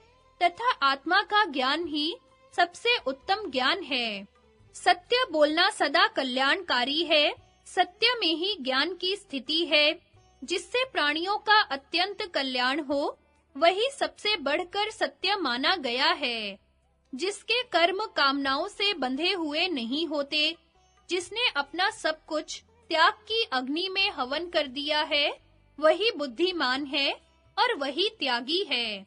तथा आत्मा का ज्ञान ही सबसे उत्तम ज्ञान है। सत्य बोलना सदा कल्याणकारी है, सत्य में ही ज्ञान की स्थिति है। जिससे प्राणियों का अत्यंत कल्याण हो, वही सबसे बढ़कर सत्य माना गया है। जिसके कर्म कामनाओं से बंधे हुए नहीं होते, जिसने अपना सब कुछ त्याग की अग्नि में हवन कर दिया है, वही बुद्धिमान है और वही त्यागी है।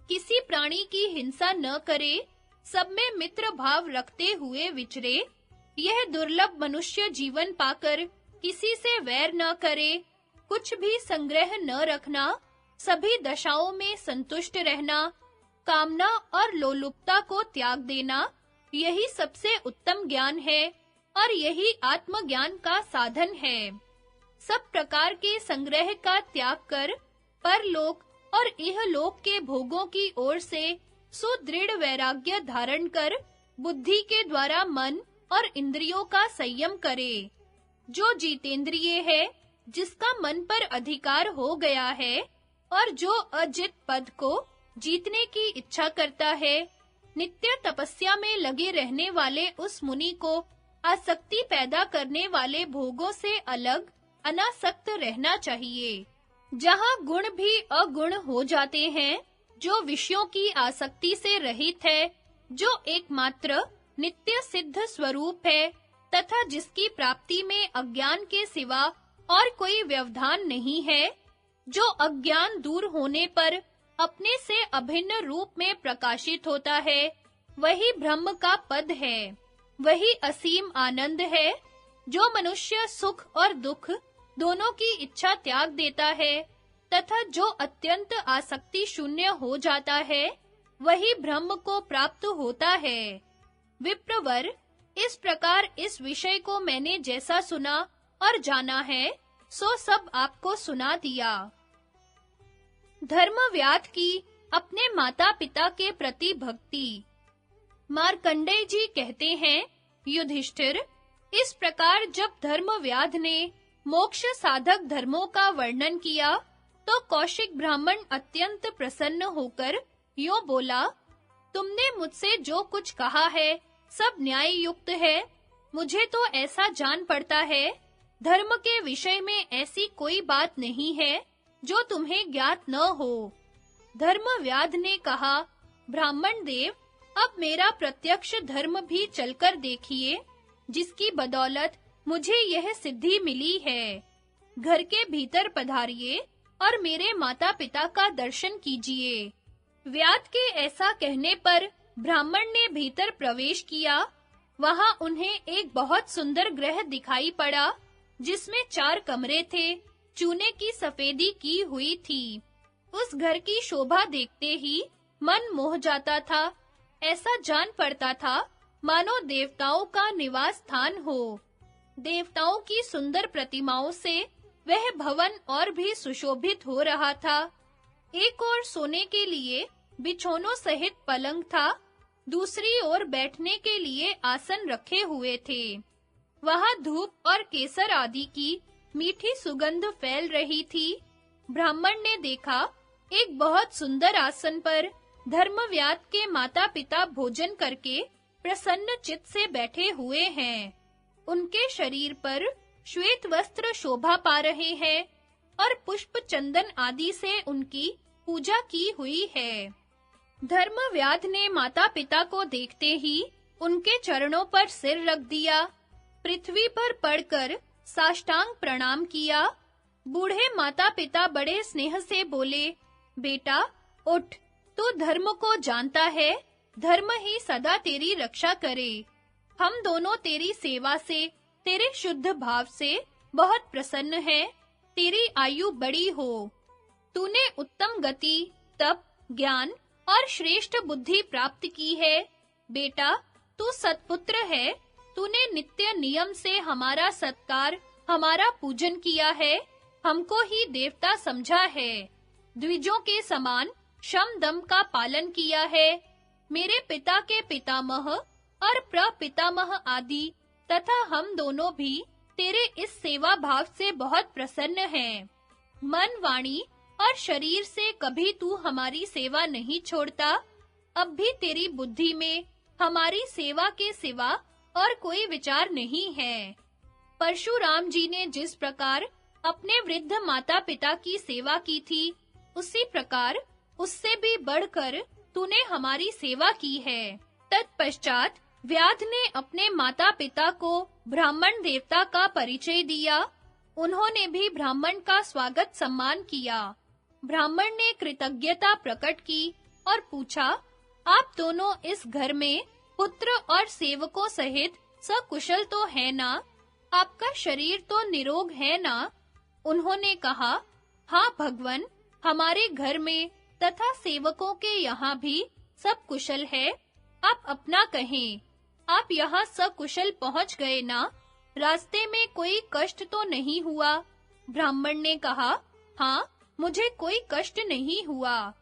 किसी प्राणी की हिंसा न करे, सब में मित्र भाव रखते हुए विचरे, यह दुर्लभ मनुष्य जीवन पाकर किसी से वैर न करे, कुछ भी संग्रह न रखना, सभी दशाओं में संतुष्ट रहना, कामना और लोलुपता को त्याग देना, यही सबसे उत्तम ज्ञान है और यही आत्मज्ञान का साधन है। सब प्रकार के संग्रह का त्याग कर परलोक और इहलोक के भोगों की ओर से सुदृढ़ वैराग्य धारण कर बुद्धि के द्वारा मन और इंद्रियों का संयम करे। जो जितेंद्रिय है, जिसका मन पर अधिकार हो गया है और जो अजित पद को जीतने की इच्छा करता है, नित्य तपस्या में लगे रहने वाले उस मुनि को आसक्ति पैदा करने वाले भोगों से अलग अनासक्त रहना चाहिए। जहाँ गुण भी अगुण हो जाते हैं, जो विषयों की आसक्ति से रहित है, जो एकमात्र नित्य सिद्ध स्वरूप है तथा जिसकी प्राप्ति में अज्ञान के सिवा और कोई व्यवधान नहीं है, जो अज्ञान दूर होने पर अपने से अभिन्न रूप में प्रकाशित होता है, वही ब्रह्म का पद है, वही असीम आनंद है। जो मनुष्य सुख और दुख दोनों की इच्छा त्याग देता है तथा जो अत्यंत आसक्ति शून्य हो जाता है, वही ब्रह्म को प्राप्त होता है। विप्रवर, इस प्रकार इस विषय को मैंने जैसा सुना और जाना है, सो सब आपको सुना दिया। धर्मव्याध की अपने माता-पिता के प्रति भक्ति। मार्कंडेय जी कहते हैं, युधिष्ठिर, इस प्रकार जब धर्मव्याध ने मोक्ष साधक धर्मों का वर्णन किया, तो कौशिक ब्राह्मण अत्यंत प्रसन्न होकर यूं बोला, तुमने मुझसे जो कुछ कहा है, सब न्याय युक्त है। मुझे तो ऐसा जान पड़ता है, धर्म के विषय में ऐसी कोई बात नहीं है जो तुम्हें ज्ञात न हो। धर्मव्याध ने कहा, ब्राह्मण देव, अब मेरा प्रत्यक्ष धर्म भी चलकर देखिए, जिसकी बदौलत मुझे यह सिद्धि मिली है। घर के भीतर पधारिए और मेरे माता-पिता का दर्शन कीजिए। व्याध के ऐसा कहने पर ब्राह्मण ने भीतर प्रवेश किया। वहां उन्हें एक बहुत सुंदर गृह दिखाई पड़ा, जिसमें 4 कमरे थे, चूने की सफेदी की हुई थी। उस घर की शोभा देखते ही मन मोह जाता था। ऐसा जान पड़ता था मानो देवताओं का निवास स्थान हो। देवताओं की सुंदर प्रतिमाओं से वह भवन और भी सुशोभित हो रहा था। एक ओर सोने के लिए बिछौनों सहित पलंग था, दूसरी ओर बैठने के लिए आसन रखे हुए थे। वहां धूप और केसर आदि की मीठी सुगंध फैल रही थी। ब्राह्मण ने देखा, एक बहुत सुंदर आसन पर धर्मव्याध के माता-पिता भोजन करके प्रसन्न चित्त से बैठे हुए हैं। उनके शरीर पर श्वेत वस्त्र शोभा पा रहे हैं और पुष्प चंदन आदि से उनकी पूजा की हुई है। धर्मव्याध ने माता-पिता को देखते ही उनके चरणों पर सिर रख दिया, पृथ्वी पर पड़कर साष्टांग प्रणाम किया। बूढ़े माता-पिता बड़े स्नेह से बोले, बेटा उठ, तू धर्म को जानता है, धर्म ही सदा तेरी रक्षा करे। हम दोनों तेरी सेवा से, तेरे शुद्ध भाव से बहुत प्रसन्न हैं। तेरी आयु बड़ी हो। तूने उत्तम गति, तप, ज्ञान और श्रेष्ठ बुद्धि प्राप्त की है। बेटा, तू सत्पुत्र है। तूने नित्य नियम से हमारा सत्कार, हमारा पूजन किया है, हमको ही देवता समझा है। द्विजों के समान शम दम का पालन किया है। मेरे पिता के पितामह और प्रपितामह आदि तथा हम दोनों भी तेरे इस सेवा भाव से बहुत प्रसन्न हैं। मन, वाणी और शरीर से कभी तू हमारी सेवा नहीं छोड़ता। अब भी तेरी बुद्धि में हमारी सेवा के सिवा और कोई विचार नहीं है। परशुराम जी ने जिस प्रकार अपने वृद्ध माता-पिता की सेवा की थी, उसी प्रकार उससे भी बढ़कर तूने हमारी सेवा की है। तत्पश्चात व्याध ने अपने माता-पिता को ब्राह्मण देवता का परिचय दिया। उन्होंने भी ब्राह्मण का स्वागत सम्मान किया। ब्राह्मण ने कृतज्ञता प्रकट की और पूछा, आप दोनों इस घर में पुत्र और सेवकों सहित सकुशल तो है ना? आपका शरीर तो निरोग है ना? उन्होंने कहा, हाँ भगवन, हमारे घर में तथा सेवकों के यहाँ भी सब कुशल है। आप अपना कहें, आप यहाँ सकुशल पहुँच गए ना? रास्ते में कोई कष्ट तो नहीं हुआ? ब्राह्मण ने कहा, हाँ, मुझे कोई कष्ट नहीं हुआ।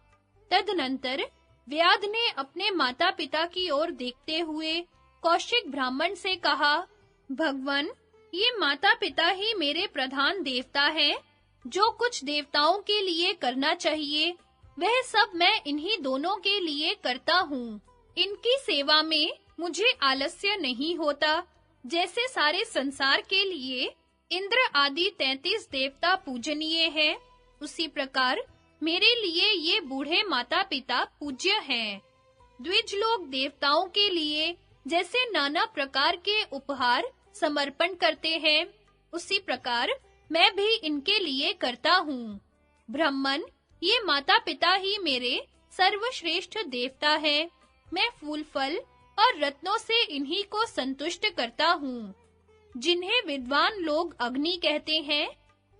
तदनंतर व्याध ने अपने माता-पिता की ओर देखते हुए कौशिक ब्राह्मण से कहा, भगवन, ये माता-पिता ही मेरे प्रधान देवता हैं। जो कुछ देवताओं के लिए करना चाहिए, वह सब मैं इन्हीं दोनों के लिए करता हूँ। इनकी सेवा में मुझे आलस्य नहीं होता। जैसे सारे संसार के लिए इंद्र आदि 33 देवता पूजनीय हैं, उसी प्रकार मेरे लिए ये बूढ़े माता-पिता पूज्य हैं। द्विज लोग देवताओं के लिए जैसे नाना प्रकार के उपहार समर्पण करते हैं, उसी प्रकार मैं भी इनके लिए करता हूँ। ब्राह्मण, ये माता-पिता ही मेरे सर्वश्रेष्ठ देवता हैं। मैं फूल फल और रत्नों से इन्हीं को संतुष्ट करता हूँ। जिन्हें विद्वान लोग अग्नि कहते हैं,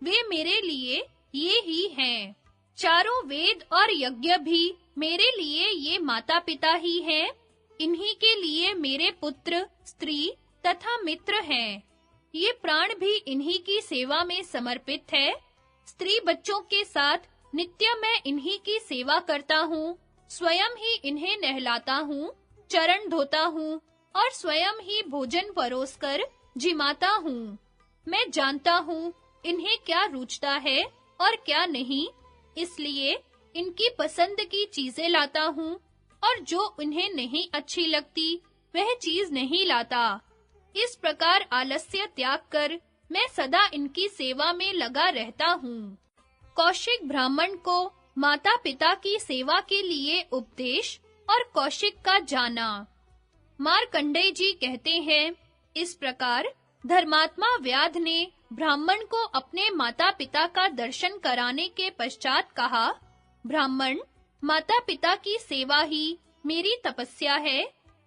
वे मेरे लिए ये ही हैं। चारों वेद और यज्ञ भी मेरे लिए ये माता-पिता ही हैं। इन्हीं के लिए मेरे पुत्र, स्त्री तथा मित्र हैं। ये प्राण भी इन्हीं की सेवा में समर्पित है। स्त्री बच्चों के साथ नित्य मैं इन्हीं की सेवा करता हूँ। स्वयं ही इन्हें नहलाता हूँ, चरण धोता हूँ और स्वयं ही भोजन परोसकर जिमाता हूँ। मैं जानता हूँ इन्हें क्या रुचता है और क्या नहीं, इसलिए इनकी पसंद की चीजें लाता हूँ और जो इन्हें नहीं अच्छी लगती, वह चीज नहीं लाता। इस प्रकार आलस्य त्याग कर मैं सदा इनकी सेवा में लगा रहता हूँ। कौशिक ब्राह्मण को माता-पिता की सेवा के लिए उपदेश और कौशिक का जाना। मार्कंडेय जी कहते हैं, इस प्रकार धर्मात्मा व्याध ने ब्राह्मण को अपने माता-पिता का दर्शन कराने के पश्चात कहा, ब्राह्मण, माता-पिता की सेवा ही मेरी तपस्या है,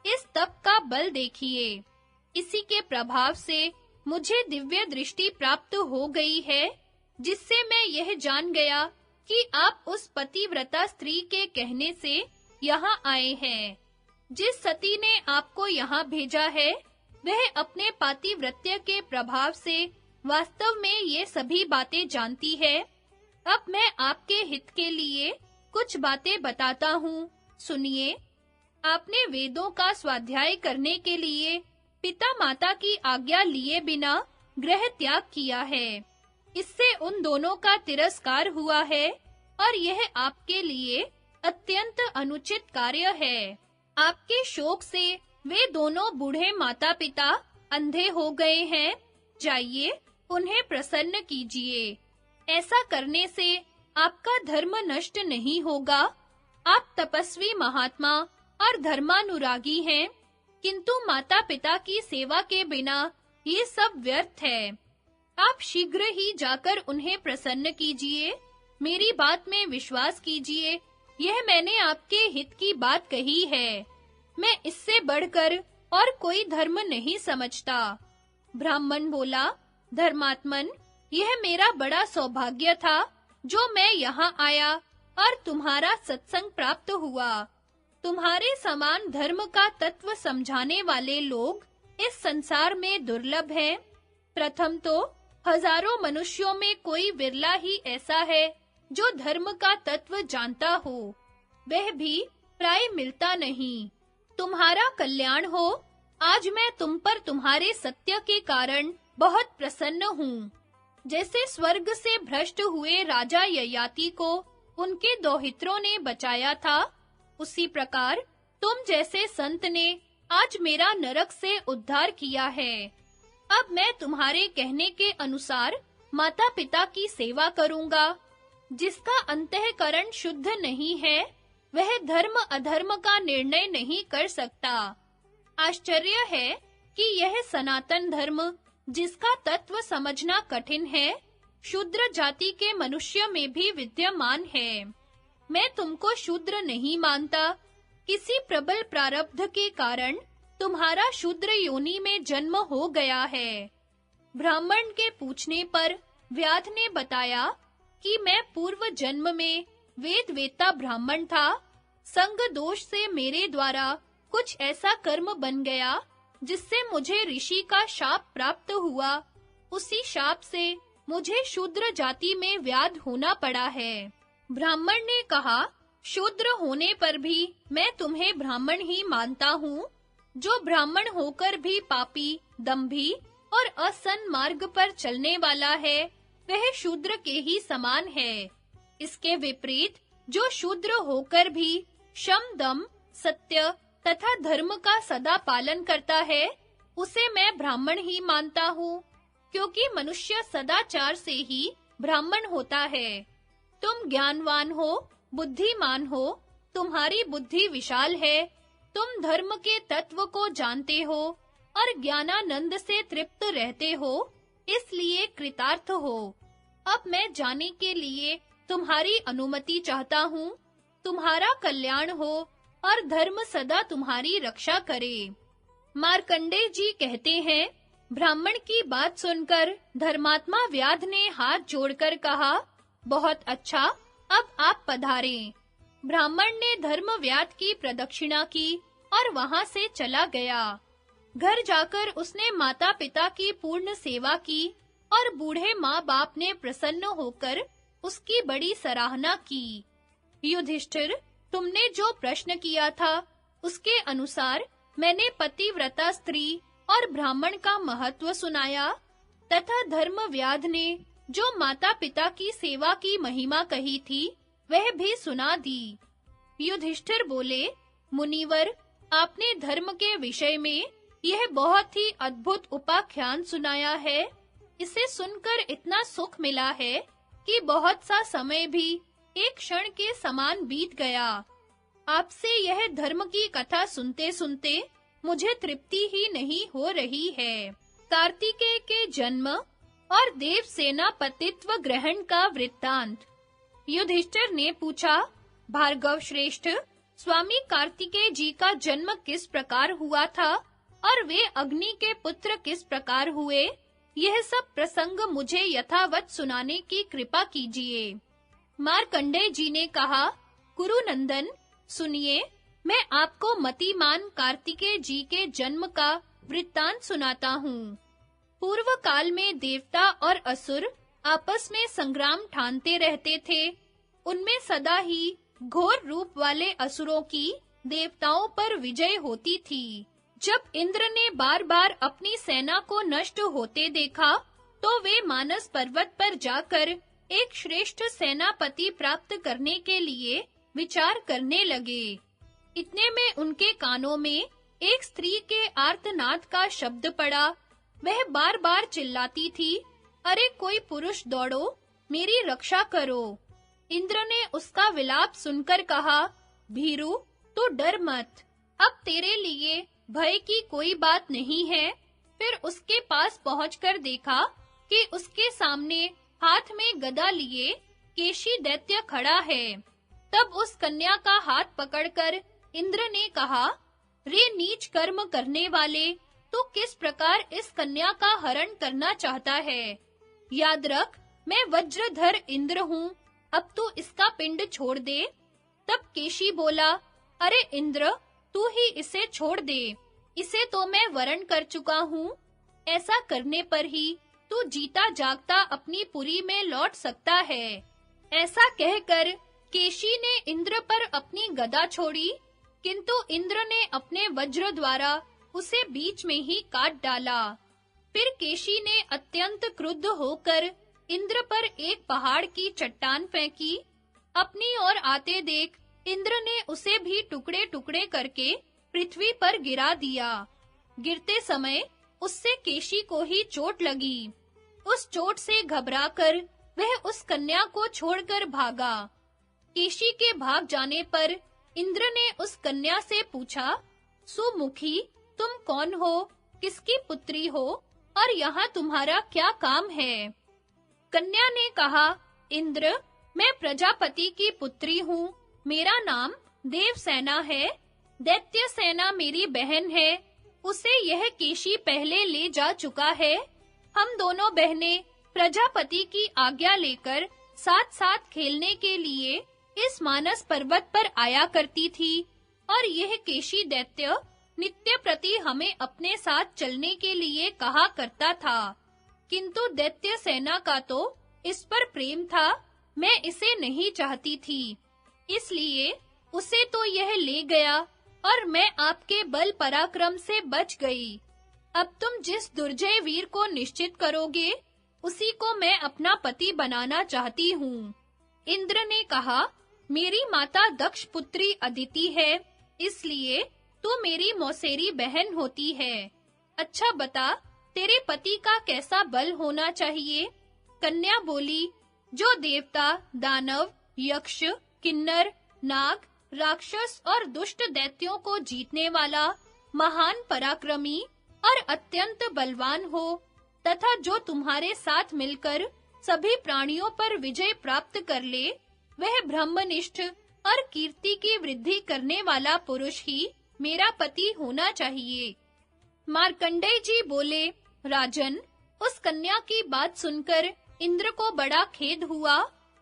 इस तप का बल देखिए। इसी के प्रभाव से मुझे दिव्य दृष्टि प्राप्त हो गई है, जिससे मैं यह जान गया कि आप उस पतिव्रता स्त्री के कहने से यहाँ आए हैं। जिस सती ने आपको यहाँ भेजा है, वह अपने पातिव्रत्य के प्रभाव से वास्तव में ये सभी बातें जानती है। अब मैं आपके हित के लिए कुछ बातें बताता हूँ, सुनिए। आपने वेदों का स्वाध्याय करने के लिए पिता माता की आज्ञा लिए बिना गृह त्याग किया है। इससे उन दोनों का तिरस्कार हुआ है और यह आपके लिए अत्यंत अनुचित कार्य है। आपके शोक से वे दोनों बूढ़े माता-पिता अंधे हो गए हैं। जाइए, उन्हें प्रसन्न कीजिए। ऐसा करने से आपका धर्म नष्ट नहीं होगा। आप तपस्वी महात्मा और धर्मानुरागी हैं, किंतु माता-पिता की सेवा के बिना ये सब व्यर्थ है। आप शीघ्र ही जाकर उन्हें प्रसन्न कीजिए। मेरी बात में विश्वास कीजिए, यह मैंने आपके हित की बात कही है। मैं इससे बढ़कर और कोई धर्म नहीं समझता। ब्राह्मण बोला, धर्मात्मन, यह मेरा बड़ा सौभाग्य था जो मैं यहाँ आया और तुम्हारा सत्संग प्राप्त हुआ। तुम्हारे समान धर्म का तत्व समझाने वाले लोग इस संसार में दुर्लभ हैं। प्रथम तो हजारों मनुष्यों में कोई विरला ही ऐसा है जो धर्म का तत्व जानता हो, वह भी प्राय मिलता नहीं। तुम्हारा कल्याण हो। आज मैं तुम पर तुम्हारे सत्य के कारण बहुत प्रसन्न हूँ। जैसे स्वर्ग से भ्रष्ट हुए राजा ययाति को उनके दोहित्रों ने बचाया था, उसी प्रकार तुम जैसे संत ने आज मेरा नरक से उद्धार किया है। अब मैं तुम्हारे कहने के अनुसार माता-पिता की सेवा करूंगा। जिसका अंतःकरण शुद्ध नहीं है, वह धर्म अधर्म का निर्णय नहीं कर सकता। आश्चर्य है कि यह सनातन धर्म, जिसका तत्व समझना कठिन है, शूद्र जाति के मनुष्य में भी विद्यमान है। मैं तुमको शूद्र नहीं मानता। किसी प्रबल प्रारब्ध के कारण तुम्हारा शूद्र योनि में जन्म हो गया है। ब्राह्मण के पूछने पर व्याध ने बताया कि मैं पूर्व जन्म में वेद वेत्ता ब्राह्मण था। संग दोष से मेरे द्वारा कुछ ऐसा कर्म बन गया जिससे मुझे ऋषि का शाप प्राप्त हुआ। उसी शाप से मुझे शूद्र जाति में व्याध होना पड़ा है। ब्राह्मण ने कहा, शूद्र होने पर भी मैं तुम्हें ब्राह्मण ही मानता हूँ। जो ब्राह्मण होकर भी पापी, दंभी और असन्मार्ग पर चलने वाला है, वह शूद्र के ही समान है। इसके विपरीत जो शूद्र होकर भी शम, दम, सत्य तथा धर्म का सदा पालन करता है, उसे मैं ब्राह्मण ही मानता हूँ, क्योंकि मनुष्य सदाचार से ही ब्राह्मण होता है। तुम ज्ञानवान हो, बुद्धिमान हो, तुम्हारी बुद्धि विशाल है, तुम धर्म के तत्व को जानते हो और ज्ञानानंद से तृप्त रहते हो, इसलिए कृतार्थ हो। अब मैं जाने के लिए तुम्हारी अनुमति चाहता हूँ। तुम्हारा कल्याण हो और धर्म सदा तुम्हारी रक्षा करे। मार्कंडेय जी कहते हैं, ब्राह्मण की बात सुनकर धर्मात्मा व्याध ने हाथ जोड़कर कहा, बहुत अच्छा, अब आप पधारें। ब्राह्मण ने धर्मव्याध की प्रदक्षिणा की और वहां से चला गया। घर जाकर उसने माता-पिता की पूर्ण सेवा की और बूढ़े माँ-बाप ने प्रसन्न होकर उसकी बड़ी सराहना की। युधिष्ठिर, तुमने जो प्रश्न किया था, उसके अनुसार मैंने पतिव्रता स्त्री और ब्राह्मण का महत्व सुनाया तथा धर्मव्याध ने जो माता-पिता की सेवा की महिमा कही थी, वह भी सुना दी। युधिष्ठिर बोले, मुनिवर, आपने धर्म के विषय में यह बहुत ही अद्भुत उपाख्यान सुनाया है। इसे सुनकर इतना सुख मिला है कि बहुत सा समय भी एक क्षण के समान बीत गया। आपसे यह धर्म की कथा सुनते-सुनते मुझे तृप्ति ही नहीं हो रही है। कार्तिकेय के जन्म और देव सेनापतित्व ग्रहण का वृत्तांत। युधिष्ठिर ने पूछा, भार्गव श्रेष्ठ, स्वामी कार्तिकेय जी का जन्म किस प्रकार हुआ था और वे अग्नि के पुत्र किस प्रकार हुए? यह सब प्रसंग मुझे यथावत सुनाने की कृपा कीजिए। मार्कंडेय जी ने कहा, कुरुनंदन, सुनिए, मैं आपको मतिमान कार्तिकेय जी के जन्म का वृत्तांत सुनाता हूँ। पूर्व काल में देवता और असुर आपस में संग्राम ठानते रहते थे। उनमें सदा ही घोर रूप वाले असुरों की देवताओं पर विजय होती थी। जब इंद्र ने बार-बार अपनी सेना को नष्ट होते देखा, तो वे मानस पर्वत पर जाकर एक श्रेष्ठ सेनापति प्राप्त करने के लिए विचार करने लगे। इतने में उनके कानों में एक स्त्री के आर्तनाद का शब्द पड़ा। वह बार-बार चिल्लाती थी, अरे कोई पुरुष दौड़ो, मेरी रक्षा करो। इंद्र ने उसका विलाप सुनकर कहा, भीरु, तू डर मत, अब तेरे लिए भय की कोई बात नहीं है। फिर उसके पास पहुंचकर देखा कि उसके सामने हाथ में गदा लिए केशी दैत्य खड़ा है। तब उस कन्या का हाथ पकड़कर इंद्र ने कहा, रे नीच कर्म करने वाले, तू किस प्रकार इस कन्या का हरण करना चाहता है? याद रख, मैं वज्रधर इंद्र हूँ, अब तू इसका पिंड छोड़ दे। तब केशी बोला, अरे इंद्र, तू ही इसे छोड़ दे, इसे तो मैं वरण कर चुका हूँ। ऐसा करने पर ही तू जीता जागता अपनी पुरी में लौट सकता है। ऐसा कहकर केशी ने इंद्र पर अपनी गदा छोड़ी, किंतु इंद्र ने अपने वज्र द्वारा उसे बीच में ही काट डाला। फिर केशी ने अत्यंत क्रुद्ध होकर इंद्र पर एक पहाड़ की चट्टान फेंकी। अपनी ओर आते देख इंद्र ने उसे भी टुकड़े-टुकड़े करके पृथ्वी पर गिरा दिया। गिरते समय उससे केशी को ही चोट लगी। उस चोट से घबराकर वह उस कन्या को छोड़कर भागा। केशी के भाग जाने पर इंद्र ने उस कन्या से पूछा, सुमुखी, तुम कौन हो, किसकी पुत्री हो और यहाँ तुम्हारा क्या काम है? कन्या ने कहा, इंद्र, मैं प्रजापति की पुत्री हूँ, मेरा नाम देवसेना है। दैत्य सेना मेरी बहन है, उसे यह केशी पहले ले जा चुका है। हम दोनों बहनें प्रजापति की आज्ञा लेकर साथ-साथ खेलने के लिए इस मानस पर्वत पर आया करती थी, और यह केशी दैत्य नित्य प्रति हमें अपने साथ चलने के लिए कहा करता था। किंतु दैत्य सेना का तो इस पर प्रेम था, मैं इसे नहीं चाहती थी, इसलिए उसे तो यह ले गया और मैं आपके बल पराक्रम से बच गई। अब तुम जिस दुर्जय वीर को निश्चित करोगे, उसी को मैं अपना पति बनाना चाहती हूँ। इंद्र ने कहा, मेरी माता दक्ष पुत्री अदिति है, इसलिए तू मेरी मौसेरी बहन होती है। अच्छा बता, तेरे पति का कैसा बल होना चाहिए? कन्या बोली, जो देवता, दानव, यक्ष, किन्नर, नाग, राक्षस और दुष्ट दैत्यों को जीतने वाला, महान पराक्रमी और अत्यंत बलवान हो, तथा जो तुम्हारे साथ मिलकर सभी प्राणियों पर विजय प्राप्त कर ले, वह ब्रह्मनिष्ठ और कीर्ति की वृद्धि करने वाला पुरुष ही मेरा पति होना चाहिए। मार्कंडेय जी बोले, राजन, उस कन्या की बात सुनकर इंद्र को बड़ा खेद हुआ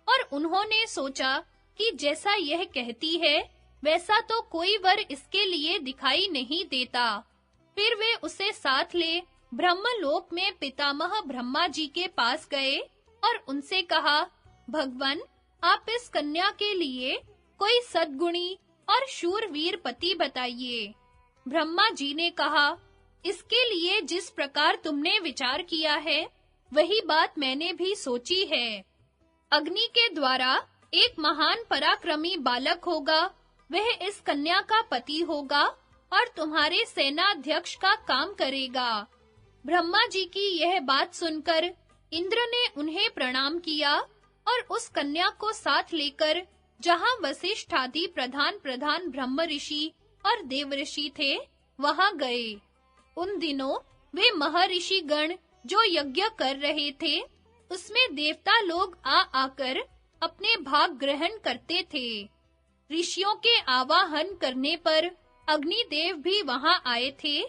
और उन्होंने सोचा कि जैसा यह कहती है, वैसा तो कोई वर इसके लिए दिखाई नहीं देता। फिर वे उसे साथ ले ब्रह्मलोक में पितामह ब्रह्मा जी के पास गए और उनसे कहा, भगवान, आप इस कन्या के लिए कोई सद्गुणी और शूरवीर पति बताइए। ब्रह्मा जी ने कहा, इसके लिए जिस प्रकार तुमने विचार किया है, वही बात मैंने भी सोची है। अग्नि के द्वारा एक महान पराक्रमी बालक होगा, वह इस कन्या का पति होगा और तुम्हारे सेनाध्यक्ष का काम करेगा। ब्रह्मा जी की यह बात सुनकर इंद्र ने उन्हें प्रणाम किया और उस कन्या को साथ लेकर जहां वशिष्ठ आदि प्रधान ब्रह्म ऋषि और देव ऋषि थे, वहां गए। उन दिनों वे महर्षि गण जो यज्ञ कर रहे थे, उसमें देवता लोग आ आकर अपने भाग ग्रहण करते थे। ऋषियों के आवाहन करने पर अग्निदेव भी वहां आए थे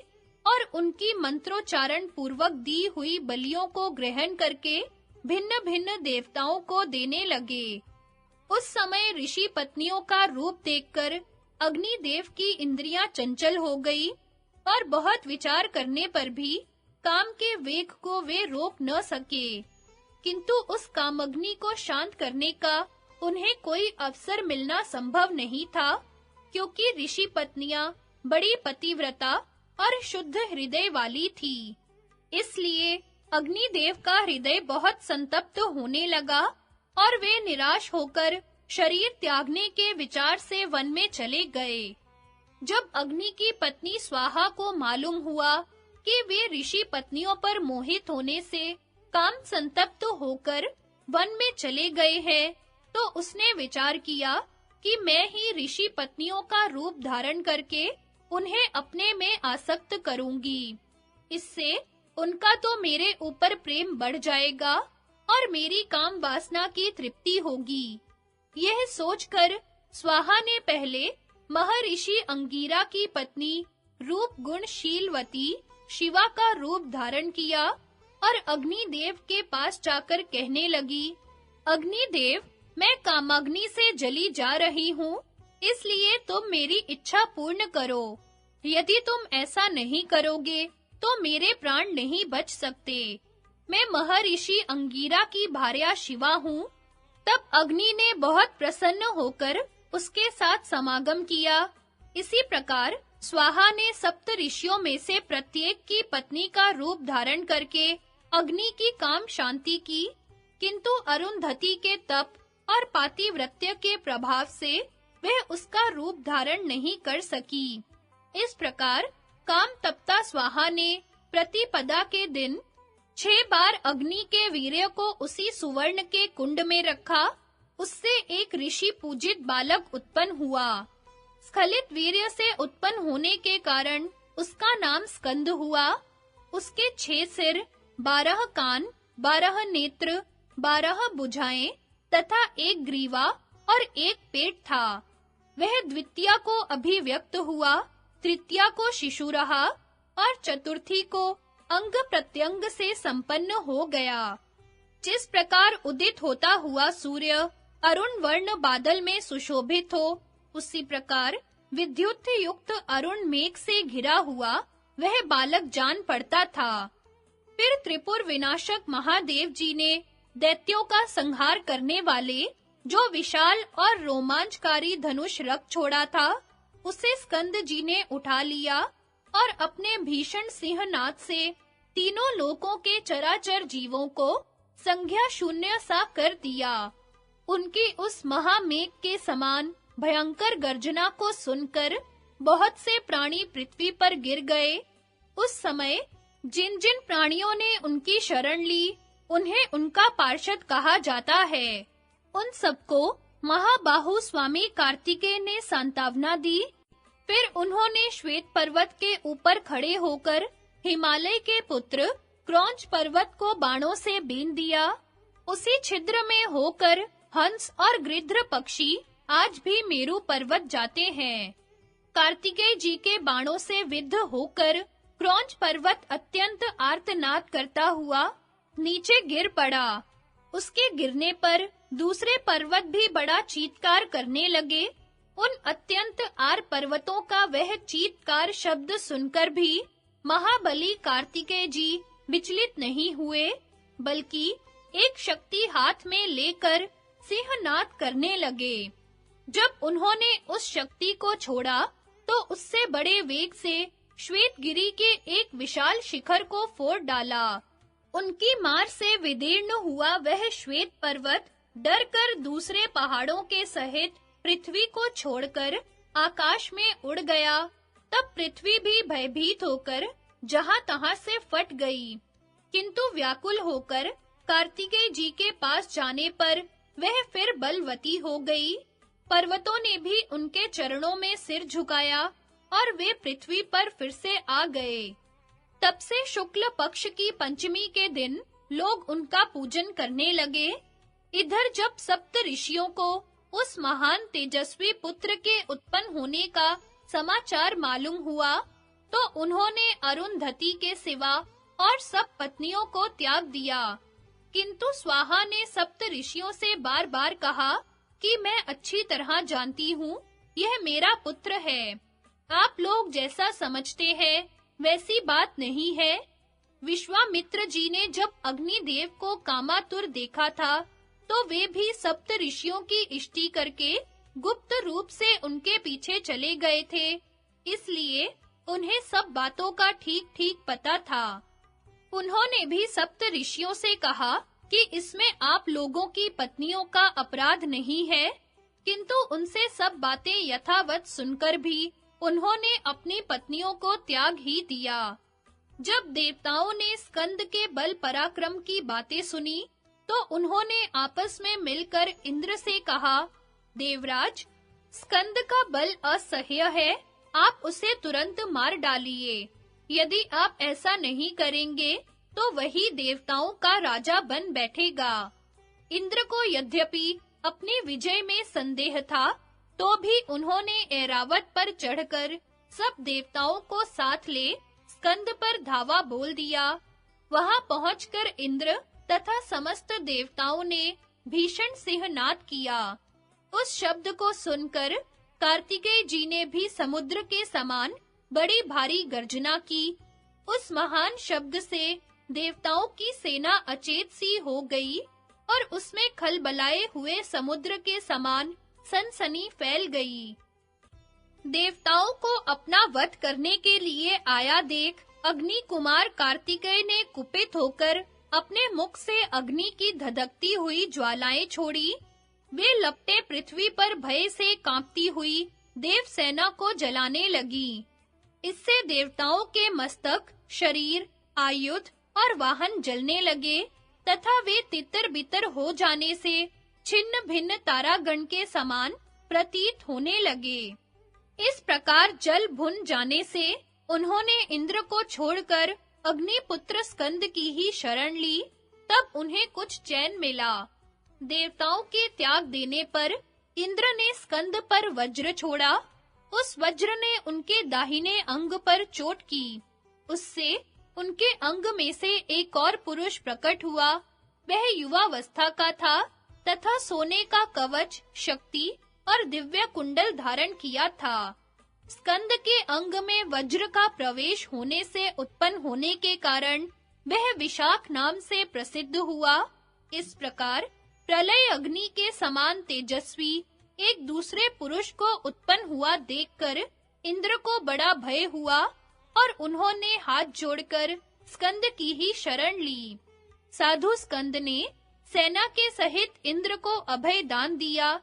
और उनकी मंत्रोच्चारण पूर्वक दी हुई बलियों को ग्रहण करके भिन्न-भिन्न देवताओं को देने लगे। उस समय ऋषि पत्नियों का रूप देखकर अग्निदेव की इंद्रियां चंचल हो गई और बहुत विचार करने पर भी काम के वेग को वे रोक न सके। किंतु उस कामग्नि को शांत करने का उन्हें कोई अवसर मिलना संभव नहीं था, क्योंकि ऋषि पत्नियां बड़ी पतिव्रता और शुद्ध हृदय वाली थी। इसलिए अग्निदेव का हृदय बहुत संतप्त होने लगा और वे निराश होकर शरीर त्यागने के विचार से वन में चले गए। जब अग्नि की पत्नी स्वाहा को मालूम हुआ कि वे ऋषि पत्नियों पर मोहित होने से काम संतप्त होकर वन में चले गए हैं, तो उसने विचार किया कि मैं ही ऋषि पत्नियों का रूप धारण करके उन्हें अपने में आसक्त करूंगी। इससे उनका तो मेरे ऊपर प्रेम बढ़ जाएगा और मेरी काम वासना की तृप्ति होगी। यह सोचकर स्वाहा ने पहले महर्षि अंगिरा की पत्नी रूप गुणशीलवती शिवा का रूप धारण किया और अग्निदेव के पास जाकर कहने लगी, अग्निदेव, मैं कामाग्नि से जली जा रही हूँ, इसलिए तुम मेरी इच्छा पूर्ण करो। यदि तुम ऐसा नहीं करोगे तो मेरे प्राण नहीं बच सकते। मैं महर्षि अंगिरा की भार्या शिवा हूँ। तब अग्नि ने बहुत प्रसन्न होकर उसके साथ समागम किया। इसी प्रकार स्वाहा ने सप्त ऋषियों में से प्रत्येक की पत्नी का रूप धारण करके अग्नि की काम शांति की, किंतु अरुंधति के तप और पातिव्रत्य के प्रभाव से वह उसका रूप धारण नहीं कर सकी। इस प्रकार काम तप्ता स्वाहा ने प्रतिपदा के दिन 6 बार अग्नि के वीर्य को उसी सुवर्ण के कुंड में रखा। उससे एक ऋषि पूजित बालक उत्पन्न हुआ। स्खलित वीर्य से उत्पन्न होने के कारण उसका नाम स्कंद हुआ। उसके 6 सिर, 12 कान, 12 नेत्र, 12 भुजाएं तथा 1 ग्रीवा और 1 पेट था। वह द्वितीया को अभिव्यक्त हुआ, तृतीया को शिशु रहा और चतुर्थी को अंग प्रत्यंग से संपन्न हो गया। जिस प्रकार उदित होता हुआ सूर्य अरुण वर्ण बादल में सुशोभित हो, उसी प्रकार विद्युत युक्त अरुण मेघ से घिरा हुआ वह बालक जान पड़ता था। फिर त्रिपुर विनाशक महादेव जी ने दैत्यों का संहार करने वाले जो विशाल और रोमांचकारी धनुष रख छोड़ा था, उसे स्कंद जी ने उठा लिया और अपने भीषण सिंहनाद से तीनों लोकों के चराचर जीवों को संज्ञा शून्य सा कर दिया। उनकी उस महामेघ के समान भयंकर गर्जना को सुनकर बहुत से प्राणी पृथ्वी पर गिर गए। उस समय जिन-जिन प्राणियों ने उनकी शरण ली, उन्हें उनका पार्षद कहा जाता है। उन सबको महाबाहु स्वामी कार्तिकेय ने सांत्वना दी। फिर उन्होंने श्वेत पर्वत के ऊपर खड़े होकर हिमालय के पुत्र क्रौंच पर्वत को बाणों से बीन दिया। उसी छिद्र में होकर हंस और गृध्र पक्षी आज भी मेरु पर्वत जाते हैं। कार्तिकेय जी के बाणों से विद्ध होकर क्रौंच पर्वत अत्यंत आर्तनाद करता हुआ नीचे गिर पड़ा। उसके गिरने पर दूसरे पर्वत भी बड़ा चीत्कार करने लगे। उन अत्यंत आर पर्वतों का वह चीत्कार शब्द सुनकर भी महाबली कार्तिकेय जी विचलित नहीं हुए, बल्कि एक शक्ति हाथ में लेकर सिंहनाद करने लगे। जब उन्होंने उस शक्ति को छोड़ा, तो उससे बड़े वेग से श्वेतगिरी के एक विशाल शिखर को फोड़ डाला। उनकी मार से विदीर्ण हुआ वह श्वेत पर्वत डर कर दूसरे पहाड़ों के सहित पृथ्वी को छोड़कर आकाश में उड़ गया। तब पृथ्वी भी भयभीत होकर जहां-तहां से फट गई। किंतु व्याकुल होकर कार्तिकेय जी के पास जाने पर वह फिर बलवती हो गई। पर्वतों ने भी उनके चरणों में सिर झुकाया और वे पृथ्वी पर फिर से आ गए। तब से शुक्ल पक्ष की पंचमी के दिन लोग उनका पूजन करने लगे। इधर जब सप्त ऋषियों को उस महान तेजस्वी पुत्र के उत्पन्न होने का समाचार मालूम हुआ, तो उन्होंने अरुंधति के सिवा और सब पत्नियों को त्याग दिया। किंतु स्वाहा ने सप्त ऋषियों से बार-बार कहा कि मैं अच्छी तरह जानती हूँ, यह मेरा पुत्र है। आप लोग जैसा समझते हैं, वैसी बात नहीं है। विश्वामित्र जी ने जब अग्निदेव को कामातुर देखा था, तो वे भी सप्त ऋषियों की इष्टि करके गुप्त रूप से उनके पीछे चले गए थे। इसलिए उन्हें सब बातों का ठीक-ठीक पता था। उन्होंने भी सप्त ऋषियों से कहा कि इसमें आप लोगों की पत्नियों का अपराध नहीं है, किंतु उनसे सब बातें यथावत सुनकर भी उन्होंने अपनी पत्नियों को त्याग ही दिया। जब देवताओं ने स्कंद के बल पराक्रम की बातें सुनी, तो उन्होंने आपस में मिलकर इंद्र से कहा, देवराज, स्कंद का बल असह्य है, आप उसे तुरंत मार डालिए। यदि आप ऐसा नहीं करेंगे, तो वही देवताओं का राजा बन बैठेगा। इंद्र को यद्यपि अपनी विजय में संदेह था, तो भी उन्होंने ऐरावत पर चढ़कर सब देवताओं को साथ ले स्कंद पर धावा बोल दिया। वहां पहुंचकर इंद्र तथा समस्त देवताओं ने भीषण सिंहनाद किया। उस शब्द को सुनकर कार्तिकेय जी ने भी समुद्र के समान बड़ी भारी गर्जना की। उस महान शब्द से देवताओं की सेना अचेत सी हो गई और उसमें खलबलाए हुए समुद्र के समान सनसनी फैल गई। देवताओं को अपना वध करने के लिए आया देख अग्नि कुमार कार्तिकेय ने कुपित होकर अपने मुख से अग्नि की धधकती हुई ज्वालाएं छोड़ी। वे लपटे पृथ्वी पर भय से कांपती हुई देव सेना को जलाने लगी। इससे देवताओं के मस्तक, शरीर, आयुध और वाहन जलने लगे तथा वे तितर-बितर हो जाने से छिन्न-भिन्न तारागण के समान प्रतीत होने लगे। इस प्रकार जल भुन जाने से उन्होंने इंद्र को छोड़कर अग्निपुत्र स्कंद की ही शरण ली। तब उन्हें कुछ चैन मिला। देवताओं के त्याग देने पर इंद्र ने स्कंद पर वज्र छोड़ा। उस वज्र ने उनके दाहिने अंग पर चोट की। उससे उनके अंग में से एक और पुरुष प्रकट हुआ। वह युवावस्था का था तथा सोने का कवच, शक्ति और दिव्य कुंडल धारण किया था। स्कंद के अंग में वज्र का प्रवेश होने से उत्पन्न होने के कारण वह विशाख नाम से प्रसिद्ध हुआ। इस प्रकार प्रलय अग्नि के समान तेजस्वी एक दूसरे पुरुष को उत्पन्न हुआ देखकर इंद्र को बड़ा भय हुआ और उन्होंने हाथ जोड़कर स्कंद की ही शरण ली। साधु स्कंद ने सेना के सहित इंद्र को अभय दान दिया।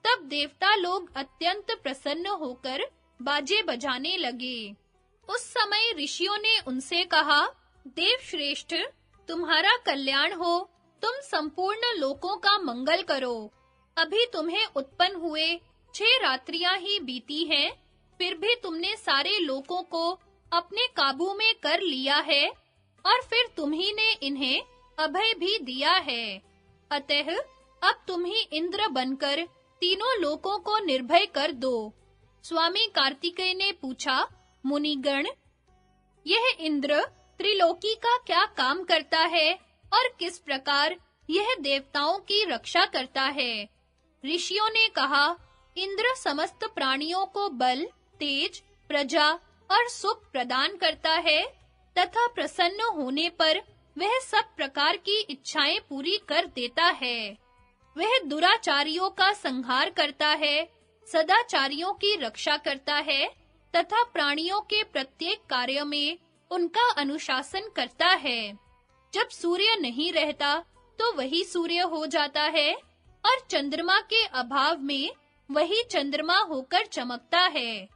तब देवता लोग अत्यंत प्रसन्न होकर बाजे बजाने लगे। उस समय ऋषियों ने उनसे कहा, देव श्रेष्ठ, तुम्हारा कल्याण हो, तुम संपूर्ण लोकों का मंगल करो। अभी तुम्हें उत्पन्न हुए 6 रात्रियां ही बीती हैं, फिर भी तुमने सारे लोकों को अपने काबू में कर लिया है और फिर तुम ही ने इन्हें अभय भी दिया है। अतः अब तुम ही इंद्र बनकर तीनों लोकों को निर्भय कर दो। स्वामी कार्तिकेय ने पूछा, मुनिगण, यह इंद्र त्रिलोकी का क्या काम करता है और किस प्रकार यह देवताओं की रक्षा करता है? ऋषियों ने कहा, इंद्र समस्त प्राणियों को बल, तेज, प्रजा और सुख प्रदान करता है तथा प्रसन्न होने पर वह सब प्रकार की इच्छाएं पूरी कर देता है। वह दुराचारियों का संहार करता है, सदाचारियों की रक्षा करता है तथा प्राणियों के प्रत्येक कार्य में उनका अनुशासन करता है। जब सूर्य नहीं रहता तो वही सूर्य हो जाता है और चंद्रमा के अभाव में वही चंद्रमा होकर चमकता है।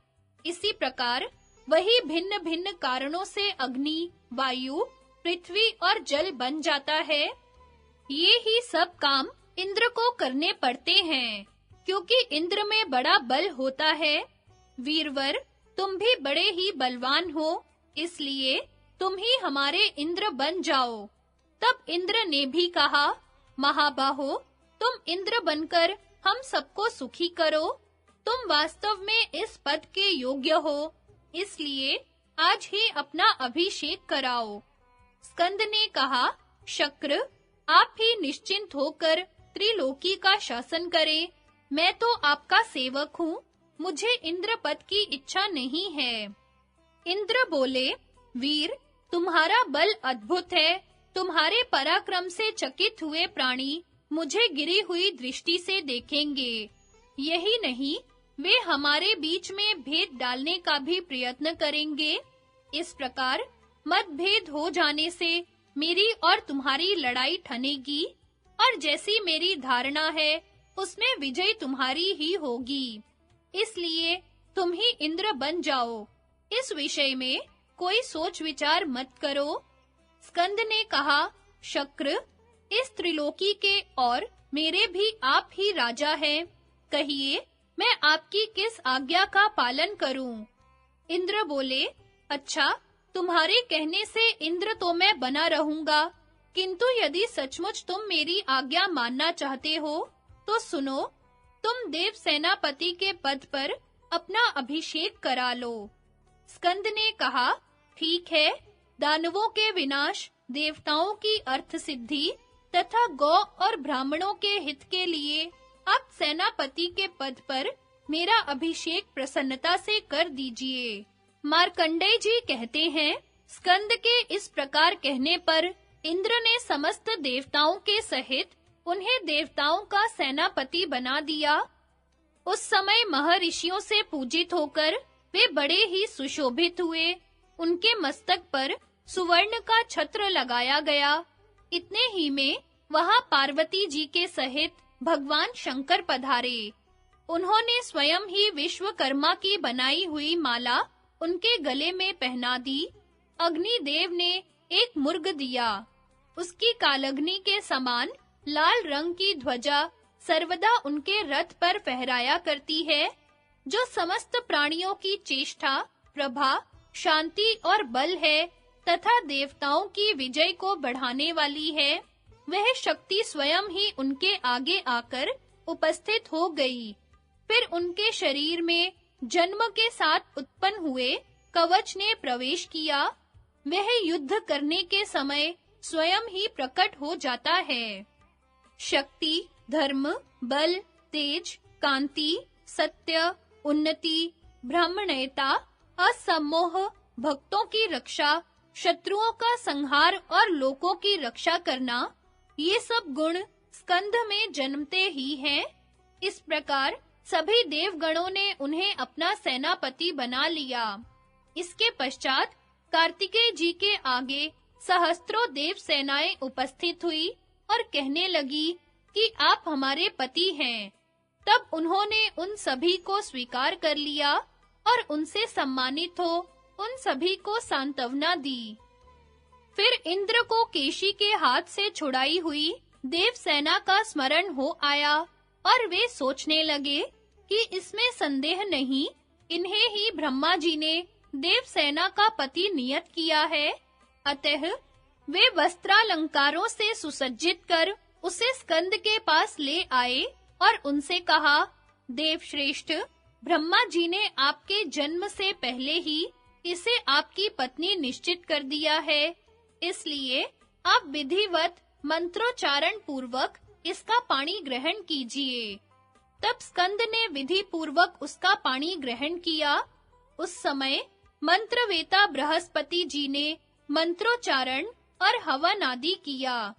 इसी प्रकार वही भिन्न-भिन्न कारणों से अग्नि, वायु, पृथ्वी और जल बन जाता है। ये ही सब काम इंद्र को करने पड़ते हैं, क्योंकि इंद्र में बड़ा बल होता है। वीरवर, तुम भी बड़े ही बलवान हो, इसलिए तुम ही हमारे इंद्र बन जाओ। तब इंद्र ने भी कहा, महाबाहो, तुम इंद्र बनकर हम सबको सुखी करो। तुम वास्तव में इस पद के योग्य हो, इसलिए आज ही अपना अभिषेक कराओ। स्कंद ने कहा, शक्र, आप ही निश्चिंत होकर त्रिलोकी का शासन करें। मैं तो आपका सेवक हूँ, मुझे इंद्र पद की इच्छा नहीं है। इंद्र बोले, वीर, तुम्हारा बल अद्भुत है। तुम्हारे पराक्रम से चकित हुए प्राणी मुझे गिरी हुई दृष्टि से देखेंगे। यही नहीं, वे हमारे बीच में भेद डालने का भी प्रयत्न करेंगे। इस प्रकार मतभेद हो जाने से मेरी और तुम्हारी लड़ाई ठनेगी, और जैसी मेरी धारणा है उसमें विजय तुम्हारी ही होगी। इसलिए तुम ही इंद्र बन जाओ। इस विषय में कोई सोच विचार मत करो। स्कंद ने कहा, शक्र, इस त्रिलोकी के और मेरे भी आप ही राजा हैं। कहिए, मैं आपकी किस आज्ञा का पालन करूं? इंद्र बोले, अच्छा, तुम्हारे कहने से इंद्र तो मैं बना रहूंगा, किंतु यदि सचमुच तुम मेरी आज्ञा मानना चाहते हो तो सुनो, तुम देव सेनापति के पद पर अपना अभिषेक करा लो। स्कंद ने कहा, ठीक है, दानवों के विनाश, देवताओं की अर्थ सिद्धि तथा गौ और ब्राह्मणों के हित के लिए आप सेनापति के पद पर मेरा अभिषेक प्रसन्नता से कर दीजिए। मार्कंडेय जी कहते हैं, स्कंद के इस प्रकार कहने पर इंद्र ने समस्त देवताओं के सहित उन्हें देवताओं का सेनापति बना दिया। उस समय महर्षियों से पूजित होकर वे बड़े ही सुशोभित हुए। उनके मस्तक पर सुवर्ण का छत्र लगाया गया। इतने ही में वहां पार्वती जी के सहित भगवान शंकर पधारे। उन्होंने स्वयं ही विश्वकर्मा की बनाई हुई माला उनके गले में पहना दी। अग्निदेव ने एक मुर्ग दिया। उसकी कालग्नि के समान लाल रंग की ध्वजा सर्वदा उनके रथ पर फहराया करती है, जो समस्त प्राणियों की चेष्टा, प्रभा, शांति और बल है तथा देवताओं की विजय को बढ़ाने वाली है। वह शक्ति स्वयं ही उनके आगे आकर उपस्थित हो गई। फिर उनके शरीर में जन्म के साथ उत्पन्न हुए कवच ने प्रवेश किया। वह युद्ध करने के समय स्वयं ही प्रकट हो जाता है। शक्ति, धर्म, बल, तेज, कांति, सत्य, उन्नति, ब्राह्मण्यता, असम्मोह, भक्तों की रक्षा, शत्रुओं का संहार और लोकों की रक्षा करना, ये सब गुण स्कंद में जन्मते ही हैं। इस प्रकार सभी देवगणों ने उन्हें अपना सेनापति बना लिया। इसके पश्चात कार्तिकेय जी के आगे सहस्त्रों देव सेनाएं उपस्थित हुई और कहने लगी कि आप हमारे पति हैं। तब उन्होंने उन सभी को स्वीकार कर लिया और उनसे सम्मानित हो उन सभी को सांत्वना दी। फिर इंद्र को केशी के हाथ से छुड़ाई हुई देव सेना का स्मरण हो आया और वे सोचने लगे कि इसमें संदेह नहीं, इन्हें ही ब्रह्मा जी ने देव सेना का पति नियत किया है। अतः वे वस्त्रालंकारों से सुसज्जित कर उसे स्कंद के पास ले आए और उनसे कहा, देवश्रेष्ठ, ब्रह्मा जी ने आपके जन्म से पहले ही इसे आपकी पत्नी निश्चित कर दिया है। इसलिए आप विधिवत मंत्रोच्चारण पूर्वक इसका पानी ग्रहण कीजिए। तब स्कंद ने विधि पूर्वक उसका पानी ग्रहण किया। उस समय मंत्रवेता बृहस्पति जी ने मंत्रोच्चारण और हवन आदि किया।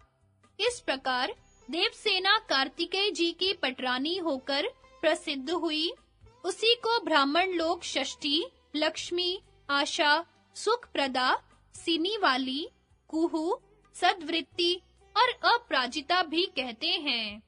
इस प्रकार देवसेना कार्तिकेय जी की पटरानी होकर प्रसिद्ध हुई। उसी को ब्राह्मण लोग षष्ठी, लक्ष्मी, आशा, सुखप्रदा, सीनी वाली, कुहू, सद्वृत्ति और अपराजिता भी कहते हैं।